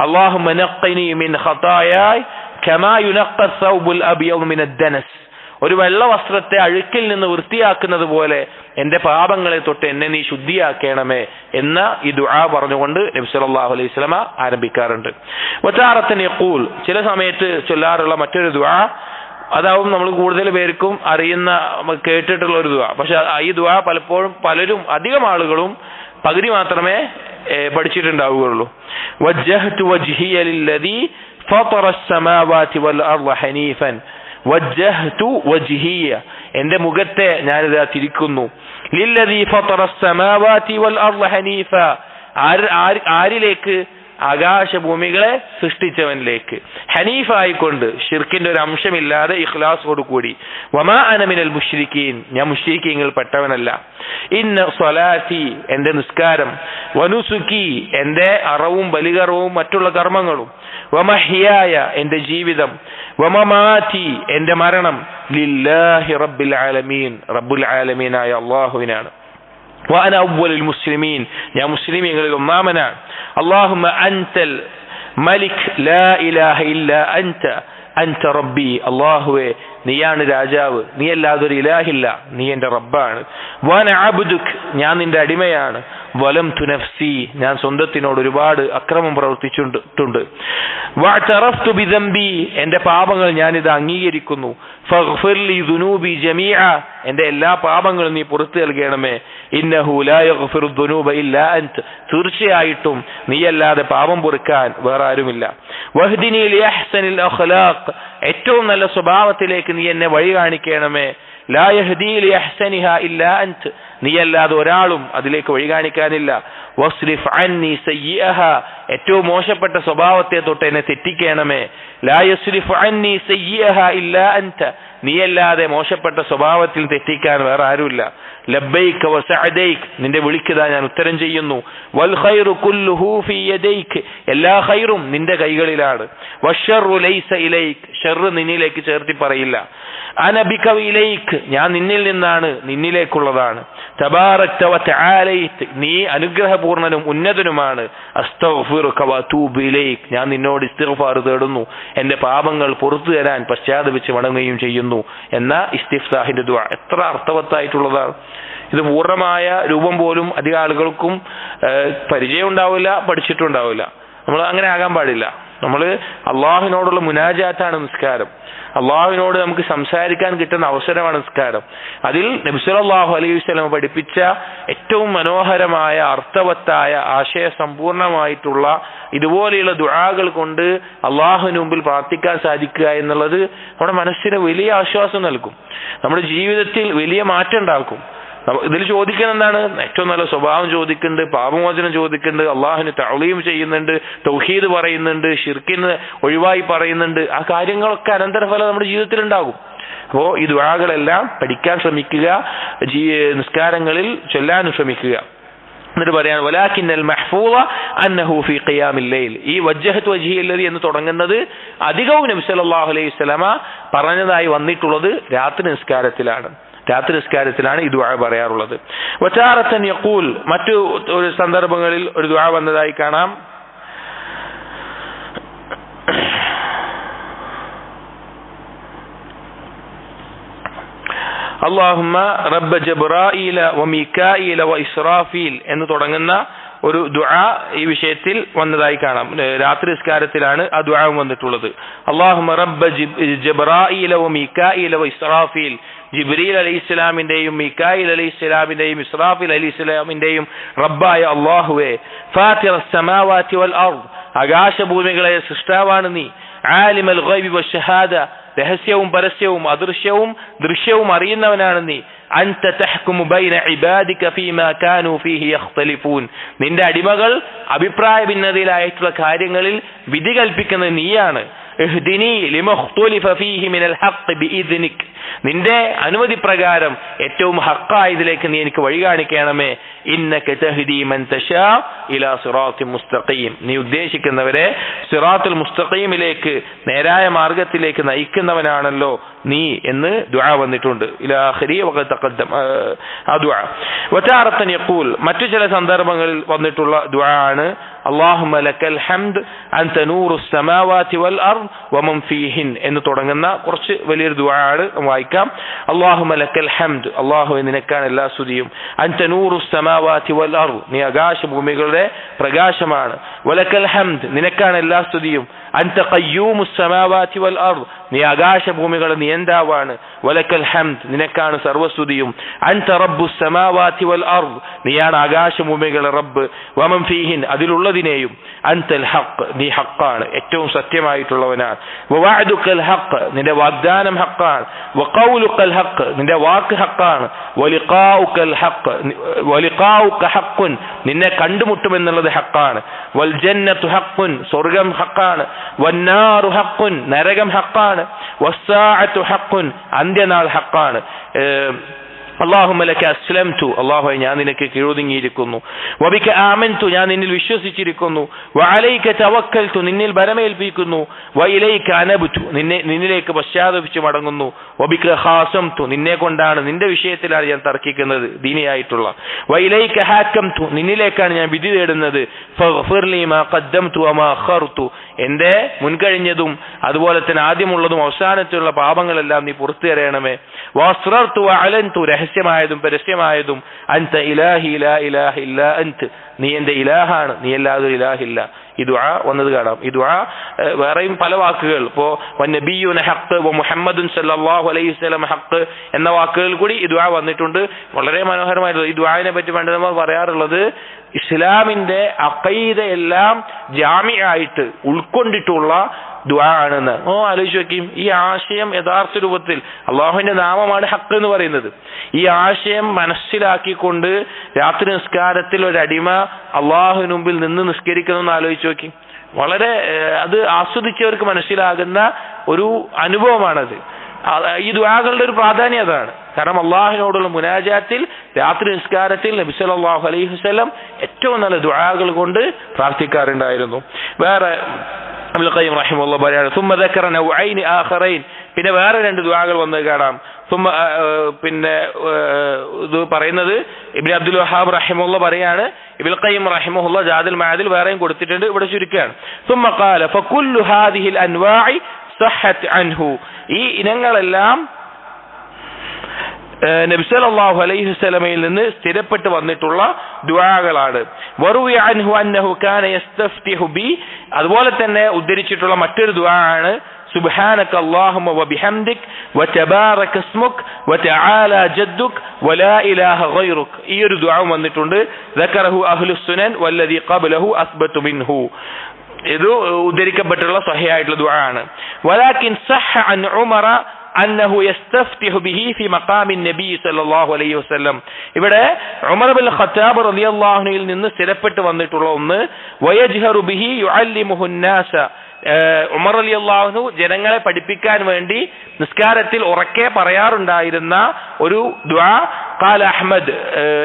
അല്ലാഹുമ്മ നഖ്നി മിൻ ഖതായായ കമാ യുനഖ്ഖ അസ്സൗബുൽ അബ്യദ് മിൻ അദ്ദനസ്, ഒരു വെള്ള വസ്ത്രത്തെ അഴുക്കിൽ നിന്ന് വൃത്തിയാക്കുന്നത് പോലെ എന്റെ പാപങ്ങളെ തൊട്ട് എന്നെ നീ ശുദ്ധിയാക്കണമേ എന്ന ഈ ദുആ പറഞ്ഞുകൊണ്ട് നബി സല്ലല്ലാഹു അലൈഹി വസല്ലമ ആരംഭിക്കാറുണ്ട്. വതാറത്തൻ യഖൂൽ, ചില സമയത്ത് ചൊല്ലാറുള്ള മറ്റൊരു ദുആ, അതാവും നമ്മൾ കൂടുതൽ പേർക്കും അറിയുന്ന കേട്ടിട്ടുള്ള ഒരു ദുആ. പക്ഷെ ഈ ദുആ പലപ്പോഴും പലരും അധികം ആളുകളും പകുതി മാത്രമേ പഠിച്ചിട്ടുണ്ടാവുകയുള്ളൂ. വജ്ജഹ്തു വജ്ഹിയ ലില്ലദീ ഫതറ അസ്സമാവാതി വൽ അർള ഹനീഫൻ, വജ്ജഹ്തു വജ്ഹിയ എന്റെ മുഖത്തെ ഞാനിതാ തിരിക്കുന്നു, ലില്ലദീ ഫതറ അസ്സമാവാതി വൽ അർള ഹനീഫ, ആരിലേക്ക്? ആകാശഭൂമികളെ സൃഷ്ടിച്ചവനിലേക്ക്, ഹനീഫായിക്കൊണ്ട് ഷിർക്കിന്റെ ഒരു അംശമില്ലാതെ ഇഖ്ലാസോട് കൂടി. വമാ അന മിനൽ മുശ്രിക്കീൻ, ഞാൻ മുശ്രിക്കീങ്ങളിൽ പെട്ടവനല്ല. ഇന്ന സ്വലാത്തി എന്റെ നിസ്കാരം, വനുസുക്കി എന്റെ അറവും ബലികർവും മറ്റുള്ള കർമ്മങ്ങളും, വമഹ്യായ എന്റെ ജീവിതം, വമമാതി എന്റെ മരണം, ലില്ലാഹി റബ്ബിൽ ആലമീൻ, റബ്ബുൽ ആലമീനായ അല്ലാഹുവിനാണ്. വഅന അവ്വലുൽ മുസ്ലിമീൻ, ഞാൻ മുസ്ലിമീങ്ങളിൽ ഒന്നാമനാണ്. അല്ലാഹുമ്മ അൻതൽ മലിക് ലാ ഇലാഹ ഇല്ലാ അൻത അൻത റബ്ബി, അല്ലാഹുവേ നീയാണ് രാജാവ്, നീ അല്ലാതെ ഒരു ഇലാഹില്ല, നീ എന്റെ റബ്ബാണ്. വഅന അബ്ദുക്, ഞാൻ നിന്റെ അടിമയാണ്. വലംതു നഫ്സി, ഞാൻ സ്വന്തത്തിനോട് ഒരുപാട് അക്രമം പ്രവർത്തിച്ചിട്ടുണ്ട്. വഅതറഫ്തു ബിദംബി, എന്റെ പാപങ്ങൾ ഞാനിത് അംഗീകരിക്കുന്നു. ഫഗ്ഫിർ ലി ദുനൂബി ജമീഅ, എന്റെ എല്ലാ പാപങ്ങളും നീ പുറത്തു നൽകണമേ. ഇന്നഹു ലാ യഗ്ഫിറു ദുനൂബ ഇല്ലാ അൻത, തീർച്ചയായിട്ടും നീയല്ലാതെ പാപം പൊറുക്കാൻ വേറെ ആരുമില്ല. വഹ്ദിനി ലി അഹ്സനിൽ അഖ്ലാഖ്, ഏറ്റവും നല്ല സ്വഭാവത്തിലേക്ക് നീ എന്നെ വഴി കാണിക്കണമേ. ലാ യഹ്ദി ലി അഹ്സനിഹാ ഇല്ലാ അൻത, നീയല്ലാതെ ഒരാളും അതിലേക്ക് വഴി കാണിക്കാനില്ല. വസ്രിഫ് അന്നി സയ്യിഅഹാ, ഏറ്റവും മോശപ്പെട്ട സ്വഭാവത്തെ തൊട്ട് എന്നെ തെറ്റിക്കണമേ. ലാ യസ്രിഫ് അന്നി സയ്യിഅഹാ ഇല്ലാ അൻത, നീയല്ലാതെ മോശപ്പെട്ട സ്വഭാവത്തിൽ തെറ്റിക്കാൻ വേറെ ആരുമില്ല. ലബ്ബൈക വസഅദൈക, നിന്റെ വിളിക്കതാ ഞാൻ ഉത്തരം ചെയ്യുന്നു. വൽ ഖൈറു കുല്ലുഹു ഫീ യദൈക, എല്ലാ ഖൈറും നിന്റെ കൈകളിലാണ്. വശർറു ലൈസ ഇലൈക, ഷർറ് നിന്നിലേക്ക് ചേർത്തി പറയില്ല. അന ബിക ഇലൈക, ഞാൻ നിന്നിൽ നിന്നാണ്, നിന്നിലേക്കുള്ളതാണ്. തബാറക്ത വതആലൈത, നീ അനുഗ്രഹപൂർണനും ഉന്നതനുമാണ്. അസ്തഗ്ഫിറുക വഅതൂബു ഇലൈക, ഞാൻ നിന്നോട് ഇസ്തിഗ്ഫാർ തേടുന്നു, എന്റെ പാപങ്ങൾ പുറത്തു തരാൻ പശ്ചാത്തപിച്ച് മടങ്ങുകയും ചെയ്യുന്നു എന്ന ഇസ്തിഫ്താഹിന്റെ ദുആ. എത്ര അർത്ഥവത്തായിട്ടുള്ളതാണ്. ഇത് പൂർണ്ണമായ രൂപം പോലും അധികം ആളുകൾക്കും പരിചയം ഉണ്ടാവില്ല, പഠിച്ചിട്ടുണ്ടാവില്ല. നമ്മൾ അങ്ങനെ ആകാൻ പാടില്ല. നമ്മൾ അള്ളാഹുവിനോടുള്ള മുനാജാത്താണ് നിസ്കാരം. അള്ളാഹുവിനോട് നമുക്ക് സംസാരിക്കാൻ കിട്ടുന്ന അവസരമാണ് നിസ്കാരം. അതിൽ നബി സല്ലല്ലാഹു അലൈഹി വസല്ലം പഠിപ്പിച്ച ഏറ്റവും മനോഹരമായ അർത്ഥവത്തായ ആശയസമ്പൂർണമായിട്ടുള്ള ഇതുപോലെയുള്ള ദുആകൾ കൊണ്ട് അള്ളാഹുവിന് മുമ്പിൽ പ്രാർത്ഥിക്കാൻ സാധിക്കുക എന്നുള്ളത് നമ്മുടെ മനസ്സിന് വലിയ ആശ്വാസം നൽകും, നമ്മുടെ ജീവിതത്തിൽ വലിയ മാറ്റം ഉണ്ടാക്കും. ഇതിൽ ചോദിക്കുന്ന എന്താണ്? ഏറ്റവും നല്ല സ്വഭാവം ചോദിക്കുന്നുണ്ട്, പാപമോചനം ചോദിക്കുന്നുണ്ട്, അള്ളാഹുവിന് തഅ്ളീം ചെയ്യുന്നുണ്ട്, തൗഹീദ് പറയുന്നുണ്ട്, ശിർക്കിന് ഒഴിവായി പറയുന്നുണ്ട്. ആ കാര്യങ്ങളൊക്കെ അനന്തരഫലം നമ്മുടെ ജീവിതത്തിൽ ഉണ്ടാകും. അപ്പോൾ ഈ ദുആകളെല്ലാം പഠിക്കാൻ ശ്രമിക്കുക, നിസ്കാരങ്ങളിൽ ചൊല്ലാനും ശ്രമിക്കുക. എന്നിട്ട് പറയാണ് വലാകിന്നൽ മഹ്ഫൂള അന്നഹു ഫീ ഖിയാമിൽ ലൈൽ, ഈ വജ്ജഹതു വജ്ഹിയല്ലദി എന്ന് തുടങ്ങുന്നത് അധികവും നബി സല്ലല്ലാഹു അലൈഹി വസല്ലമ പറഞ്ഞതായി വന്നിട്ടുള്ളത് രാത്രി നിസ്കാരത്തിലാണ്. രാത്രി നിസ്കാരത്തിലാണ് ഈ ദുആ പറയാറുള്ളത്. വതാറത്തൻ യഖൂൽ, മറ്റു ഒരു സന്ദർഭങ്ങളിൽ ഒരു ദുആ വന്നതായി കാണാം. അല്ലാഹുമ്മ റബ്ബ ജബ്രായീല വമീകായീല വഇസ്രാഫീൽ എന്ന് തുടങ്ങുന്ന ഒരു ദുആ ഈ വിഷയത്തിൽ വന്നതായി കാണാം. രാത്രി നിസ്കാരത്തിലാണ് ആ ദുആ വന്നിട്ടുള്ളത്. അല്ലാഹുമ്മ റബ്ബ ജിബ്രായീല വ മീകായീല വ ഇസ്റാഫീൽ, ജിബ്രീൽ അലൈഹിസ്സലാമിന്റെയും മീകായിൽ അലൈഹിസ്സലാമിന്റെയും ഇസ്റാഫീൽ അലൈഹിസ്സലാമിന്റെയും റബ്ബായ അല്ലാഹുവേ, ഫാത്തിറസ് സമാവാതി വൽ അർദ്, ആകാശഭൂമികളെ സൃഷ്ടാവാണ് നീ, ആലിമൽ ഗൈബി വശഹാദ, രഹസ്യവും പരസ്യവും അദൃശ്യവും ദൃശ്യവും അറിയുന്നവനാണ് നീ, അൻത തഹ്കുമു ബൈന ഇബാദിക ഫീമാ കാനൂ ഫീഹി യഖ്തലിഫൂൻ, നിന്റെ അടിമകൾ അഭിപ്രായ ഭിന്നതയിലായിട്ടുള്ള കാര്യങ്ങളിൽ വിധി കൽപ്പിക്കുന്നത് നീയാണ്. ഇഹ്ദിനി ലിമഖ്തുലിഫ ഫീഹി മിനൽ ഹഖ് ബിഇദ്നിക്, നിന്റെ അനുമതി പ്രകാരം ഏറ്റവും ഹഖായതിലേക്ക് നീ എനിക്ക് വഴി കാണിക്കണമേ. ഇന്നക തഹ്ദി മൻ തശാ ഇലാ സിറാത്തിൻ മുസ്തഖീം, നീ ഉദ്ദേശിക്കുന്നവരെ സിറാത്തുൽ മുസ്തഖീമിലേക്ക് നേരായ മാർഗത്തിലേക്ക് നയിക്കുന്നവനാണല്ലോ നീ എന്ന് ദുആ വന്നിട്ടുണ്ട്. ഇലാ ആഖിരി വഖദ് തഖദ്ദം ആ ദുആ. വതഅറത്തൻ യഖൂൽ, മറ്റു ചില സന്ദർഭങ്ങളിൽ വന്നിട്ടുള്ള ദുആ ആണ് അല്ലാഹുമ്മ ലക്കൽ ഹംദ് അൻത നൂറുസ് സമാവാതി വൽ അർദ് വമൻ ഫീഹിൻ എന്ന് തുടങ്ങുന്ന കുറച്ച് വലിയൊരു ദുആ ആണ്. വായിക്കാം. അല്ലാഹുമ്മ ലക്കൽ ഹംദ്, അല്ലാഹുവേ നിനക്കാണ് എല്ലാ സ്തുതിയും, അൻത നൂറുസ് സമാവാതി വൽ അർദ്, നീ ആകാശഭൂമികളുടെ പ്രകാശമാണ്, വലക്കൽ ഹംദ്, നിനക്കാണ് എല്ലാ സ്തുതിയും, അൻത ഖയ്യൂമുസ് സമാവാതി വൽ അർദ്, നീ ആകാശഭൂമികളുടെ നിയന്താവാണ്, വലക്കൽ ഹംദ്, നിനക്കാണ് സർവസ്തുതിയും, അൻത റബ്ബുസ് സമാവാതി വൽ അർദ്, നീയാണ് ആകാശഭൂമികളുടെ റബ്ബ്, വമൻ ഫീഹിൻ, അതിലുള്ളതിനെയും, അൻതൽ ഹഖ്, നീ ഹഖാണ്, ഏറ്റവും സത്യമായിട്ടുള്ളവനാണ്, വവഅദുകൽ ഹഖ്, നിന്റെ വാഗ്ദാനം ഹഖാണ്, വഖൗലുകൽ ഹഖ്, നിന്റെ വാക്ക് ഹഖാണ്, വലിഖാഉകൽ ഹഖ്, വലിഖാഉക ഹഖുൻ, നിന്നെ കണ്ടുമുട്ടുമെന്നുള്ളത് ഹഖാണ്, വൽ ജന്നത്തു ഹഖുൻ, സ്വർഗ്ഗം ഹഖാണ്, വന്നാറു ഹഖുൻ, നരകം ഹഖാണ്, വസ്സാഅത്തു ഹഖുൻ, അന്ത്യനാൾ ഹഖാണ്. അല്ലാഹുമ്മ ലക അസ്ലംതു, അല്ലാഹുവേ ഞാൻ നിനക്ക് കീഴൊതുങ്ങിയിരിക്കുന്നു, വബിക ആമൻതു, ഞാൻ നിന്നിൽ വിശ്വസിച്ചിരിക്കുന്നു, വഅലൈക തവക്കൽതു, നിന്നിൽ ബലമേൽപ്പിക്കുന്നു, വഇലൈക അനബ്തു, നിന്നിലേക്ക് പശ്ചാത്തപിച്ചു മടങ്ങുന്നു, വബിക ഖാസംതു, നിന്നെ കൊണ്ടാണ് നിന്റെ വിഷയത്തിലാണ് ഞാൻ തർക്കിക്കുന്നത് ദീനിയായിട്ടുള്ള, വഇലൈക ഹാക്കംതു, നിന്നിലേക്കാണ് ഞാൻ വിധി തേടുന്നത്, ഫഗ്ഫിർ ലി മാ ഖദ്ദംതു വമാ അഖർതു, എന്റെ മുൻകഴിഞ്ഞതും അതുപോലെ തന്നെ ആദ്യമുള്ളതും അവസാനത്തുള്ള പാപങ്ങളെല്ലാം നീ പുറത്തു തരണമേ, വഅസ്റർതു വഅലൻതു, രഹസ്യമായതും പരസ്യമായതും, അൻത ഇലാഹി ലാ ഇലാഹ ഇല്ലാ അൻത, നീ എന്റെ ഇലാഹാണ്, നീ അല്ലാതെ ഇലാഹില്ല. ഈ ദുആ വന്നത് കാണാം. ഈ ദുആ വേറെയും പല വാക്കുകൾ, ഇപ്പോ വന്നബിയുന ഹഖ് വമുഹമ്മദുൻ സല്ലല്ലാഹു അലൈഹി വസല്ലം ഹഖ് എന്ന വാക്കുകൾ കൂടി ഈ ദുആ വന്നിട്ടുണ്ട്. വളരെ മനോഹരമായിട്ടുള്ള ഈ ദുആനെ പറ്റി പണ്ഡിതന്മാർ പറയാറുള്ളത്, ഇസ്ലാമിന്റെ അഖീദയെല്ലാം ജാമിആയിട്ട് ഉൾക്കൊണ്ടിട്ടുള്ള ദുആ ആണെന്ന്. ആലോചിച്ച് നോക്കിയും, ഈ ആശയം യഥാർത്ഥ രൂപത്തിൽ, അള്ളാഹുവിന്റെ നാമമാണ് ഹഖ് എന്ന് പറയുന്നത്, ഈ ആശയം മനസ്സിലാക്കിക്കൊണ്ട് രാത്രി നിസ്കാരത്തിൽ ഒരടിമ അള്ളാഹുവിന് മുമ്പിൽ നിന്ന് നിസ്കരിക്കണമെന്ന് ആലോചിച്ച് നോക്കി. വളരെ അത് ആസ്വദിച്ചവർക്ക് മനസ്സിലാകുന്ന ഒരു അനുഭവമാണത്. ഈ ദുആകളുടെ ഒരു പ്രാധാന്യം അതാണ്. കാരണം അള്ളാഹുവിനോടുള്ള മുനാജാത്തിൽ രാത്രി നിസ്കാരത്തിൽ നബി സല്ലല്ലാഹു അലൈഹി വസല്ലം ഏറ്റവും നല്ല ദുആകൾ കൊണ്ട് പ്രാർത്ഥിക്കാറുണ്ടായിരുന്നു. വേറെ ഇബ്നുൽ ഖയ്യിം റഹിമഹുല്ലാഹ് പറയാണ്, ثم ذكر نوعين آخرين, പിന്നെ വേറെ രണ്ട് ദുആകൾ വന്നത് കാണാം. പിന്നെ ഇത് പറയുന്നത് ഇബ്നു അബ്ദുൽ വഹാബ് റഹിമഹുല്ലാഹ് പറയാണ്, ഇബ്നുൽ ഖയ്യിം റഹിമഹുല്ലാഹ് ജാദുൽ മആദിൽ വേറെയും കൊടുത്തിട്ടുണ്ട്, ഇവിടെ ചുരുക്കുകയാണ്. ثم قال فكل هذه الانواع صحت عنه, ഈ ഇനങ്ങളെല്ലാം നബി സല്ലല്ലാഹു അലൈഹി വസല്ലമയിൽ നിന്ന് സ്ഥിരപ്പെട്ട് വന്നിട്ടുള്ള ദുആകളാണ്. വറുവി അൻഹു അന്നഹു കാന യസ്തഫ്തിഹു ബി, അതുപോലെ തന്നെ ഉദ്ധരിച്ചിട്ടുള്ള മറ്റൊരു ദുആ ആണ് സുബ്ഹാനക അല്ലാഹുമ്മ വബിഹംദിക് വതബാറക ഇസ്മുക് വതആല ജദ്ദുക് വലാ ഇലാഹ ഗൈറുക്. ഈ ഒരു ദുആ വന്നിട്ടുണ്ട്. ദക്കറഹു അഹ്ലുസ് സുനൻ വല്ലദീ ഖബ്ലഹു അസ്ബതു മിൻഹു. ഇത് ഉദ്ധരിക്കപ്പെട്ടുള്ള സ്വഹീഹായിട്ടുള്ള ദുആ ആണ്. വലാകിൻ സഹഹ അൻ ഉമറ അന്നഹു യസ്തഫ്തിഹു ബിഹി ഫി മഖാമിൻ നബി സല്ലല്ലാഹു അലൈഹി വസല്ലം. ഇവിടെ ഉമർ ഇബ്നുൽ ഖത്താബ് റളിയല്ലാഹു അൻഹുവിൽ നിന്ന് സ്ഥിരപ്പെട്ട് വന്നിട്ടുള്ള ഒന്ന്, വയജ്ഹറു ബിഹി യുഅല്ലിമുഹു നാസ, ഉമർ റളിയല്ലാഹു അൻഹു ജനങ്ങളെ പഠിപ്പിക്കാൻ വേണ്ടി നിസ്കാരത്തിൽ ഉറക്കെ പറയാറുണ്ടായിരുന്ന ഒരു ദുആ. ഖാല അഹ്മദ്,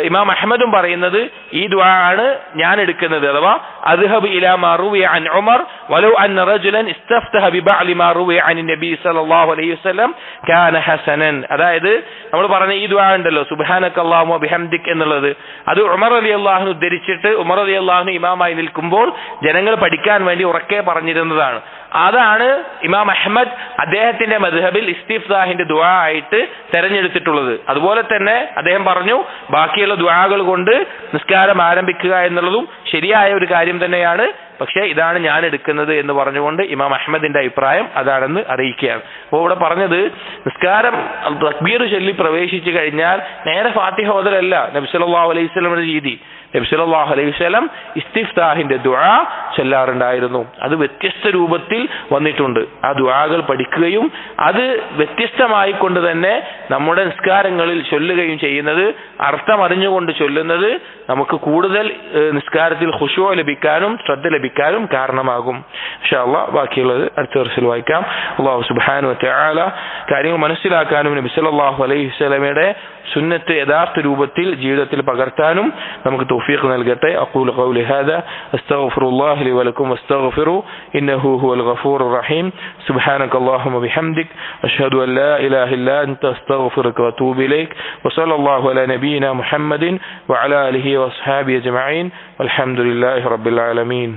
ഇമാം അഹ്മദും പറയുന്നത് ഈ ദുആ ആണ് ഞാൻ എടുക്കുന്നത്, അഥവാ അദ്ഹബു ഇലാ മാ റുവിയ അൻ ഉമർ വലൗ അന്ന റജുലൻ ഇസ്തഫ്തഹ ബിബഅലി മാ റുവിയ അൻ നബി സല്ലല്ലാഹു അലൈഹി വസല്ലം കാന ഹസനൻ. അതായത് നമ്മൾ പറഞ്ഞ ഈ ദുആ ഉണ്ടല്ലോ, സുബ്ഹാനക അല്ലാഹുമ്മ ബിഹംദിക് എന്നുള്ളത്, അത് ഉമർ റളിയല്ലാഹു അൻഹു ഉദ്ധരിച്ചിട്ട് ഉമർ റളിയല്ലാഹു അൻഹു ഇമാമായി നിൽക്കുമ്പോൾ ജനങ്ങൾ പഠിക്കാൻ വേണ്ടി ഉറക്കെ പറഞ്ഞിരുന്നതാണ്. അതാണ് ഇമാം അഹ്മദ് അദ്ദേഹത്തിന്റെ മദ്ഹബിൽ ഇസ്തിഫ്താഹിന്റെ ദുആ ആയിട്ട് തെരഞ്ഞെടുത്തിട്ടുള്ളത്. അതുപോലെ തന്നെ അദ്ദേഹം പറഞ്ഞു, ബാക്കിയുള്ള ദുആകൾ കൊണ്ട് നിസ്കാരം ആരംഭിക്കുക എന്നുള്ളതും ശരിയായ ഒരു കാര്യം തന്നെയാണ്, പക്ഷേ ഇതാണ് ഞാൻ എടുക്കുന്നത് എന്ന് പറഞ്ഞുകൊണ്ട് ഇമാം അഹ്മദിന്റെ അഭിപ്രായം അതാണെന്ന് അറിയിക്കുകയാണ്. അപ്പോൾ ഇവിടെ പറഞ്ഞത് നിസ്കാരം തക്ബീർ ചൊല്ലി പ്രവേശിച്ചു കഴിഞ്ഞാൽ നേരെ ഫാത്തിഹ ഓതലല്ല നബി സല്ലല്ലാഹു അലൈഹി വസല്ലമയുടെ രീതി. നബി സല്ലല്ലാഹു അലൈഹി വസല്ലം ഇസ്തിഫ്താഹിന്റെ ദുആ ചൊല്ലാറുണ്ടായിരുന്നു. അത് വ്യത്യസ്ത രൂപത്തിൽ വന്നിട്ടുണ്ട്. ആ ദുആകൾ പഠിക്കുകയും അത് വ്യത്യസ്തമായി കൊണ്ട് തന്നെ നമ്മുടെ നിസ്കാരങ്ങളിൽ ചൊല്ലുകയും ചെയ്യുന്നത്, അർത്ഥം അറിഞ്ഞുകൊണ്ട് ചൊല്ലുന്നത് നമുക്ക് കൂടുതൽ നിസ്കാരത്തിൽ ഖുശൂ ലഭിക്കാനും ശ്രദ്ധ ലഭിക്കാനും കാരണമാകും. ഇൻഷാ അല്ലാഹ് ബാക്കിയുള്ളത് അടുത്ത ദർസിൽ വായിക്കാം. അല്ലാഹു സുബ്ഹാനഹു വ തആല കാര്യങ്ങൾ മനസ്സിലാക്കാനും നബി സല്ലല്ലാഹു അലൈഹി വസല്ലമയുടെ സുന്നത്ത് യഥാർത്ഥ രൂപത്തിൽ ജീവിതത്തിൽ പകർത്താനും നമുക്ക് തൗഫീഖ് നൽകട്ടെ. അഖൂലു ഖൗലി ഹാദാ അസ്തഗ്ഫിറുല്ലാഹ ലി വലക്കും വസ്തഗ്ഫിറു ഇന്നഹു ഹുവൽ ഗഫൂറുർ റഹീം. സുബ്ഹാനകല്ലാഹുമ്മ ബിഹംദിക് അഷ്ഹദു അൻ ലാ ഇലാഹ ഇല്ലാ അൻത അസ്തഗ്ഫിറുക വഅതൂബു ഇലൈക് വസല്ലല്ലാഹു അലാ നബിയിനാ മുഹമ്മദിൻ വഅലാ ആലിഹി വഅസ്ഹാബിഹി അജ്മഈൻ വൽഹംദുലില്ലാഹി റബ്ബിൽ ആലമീൻ.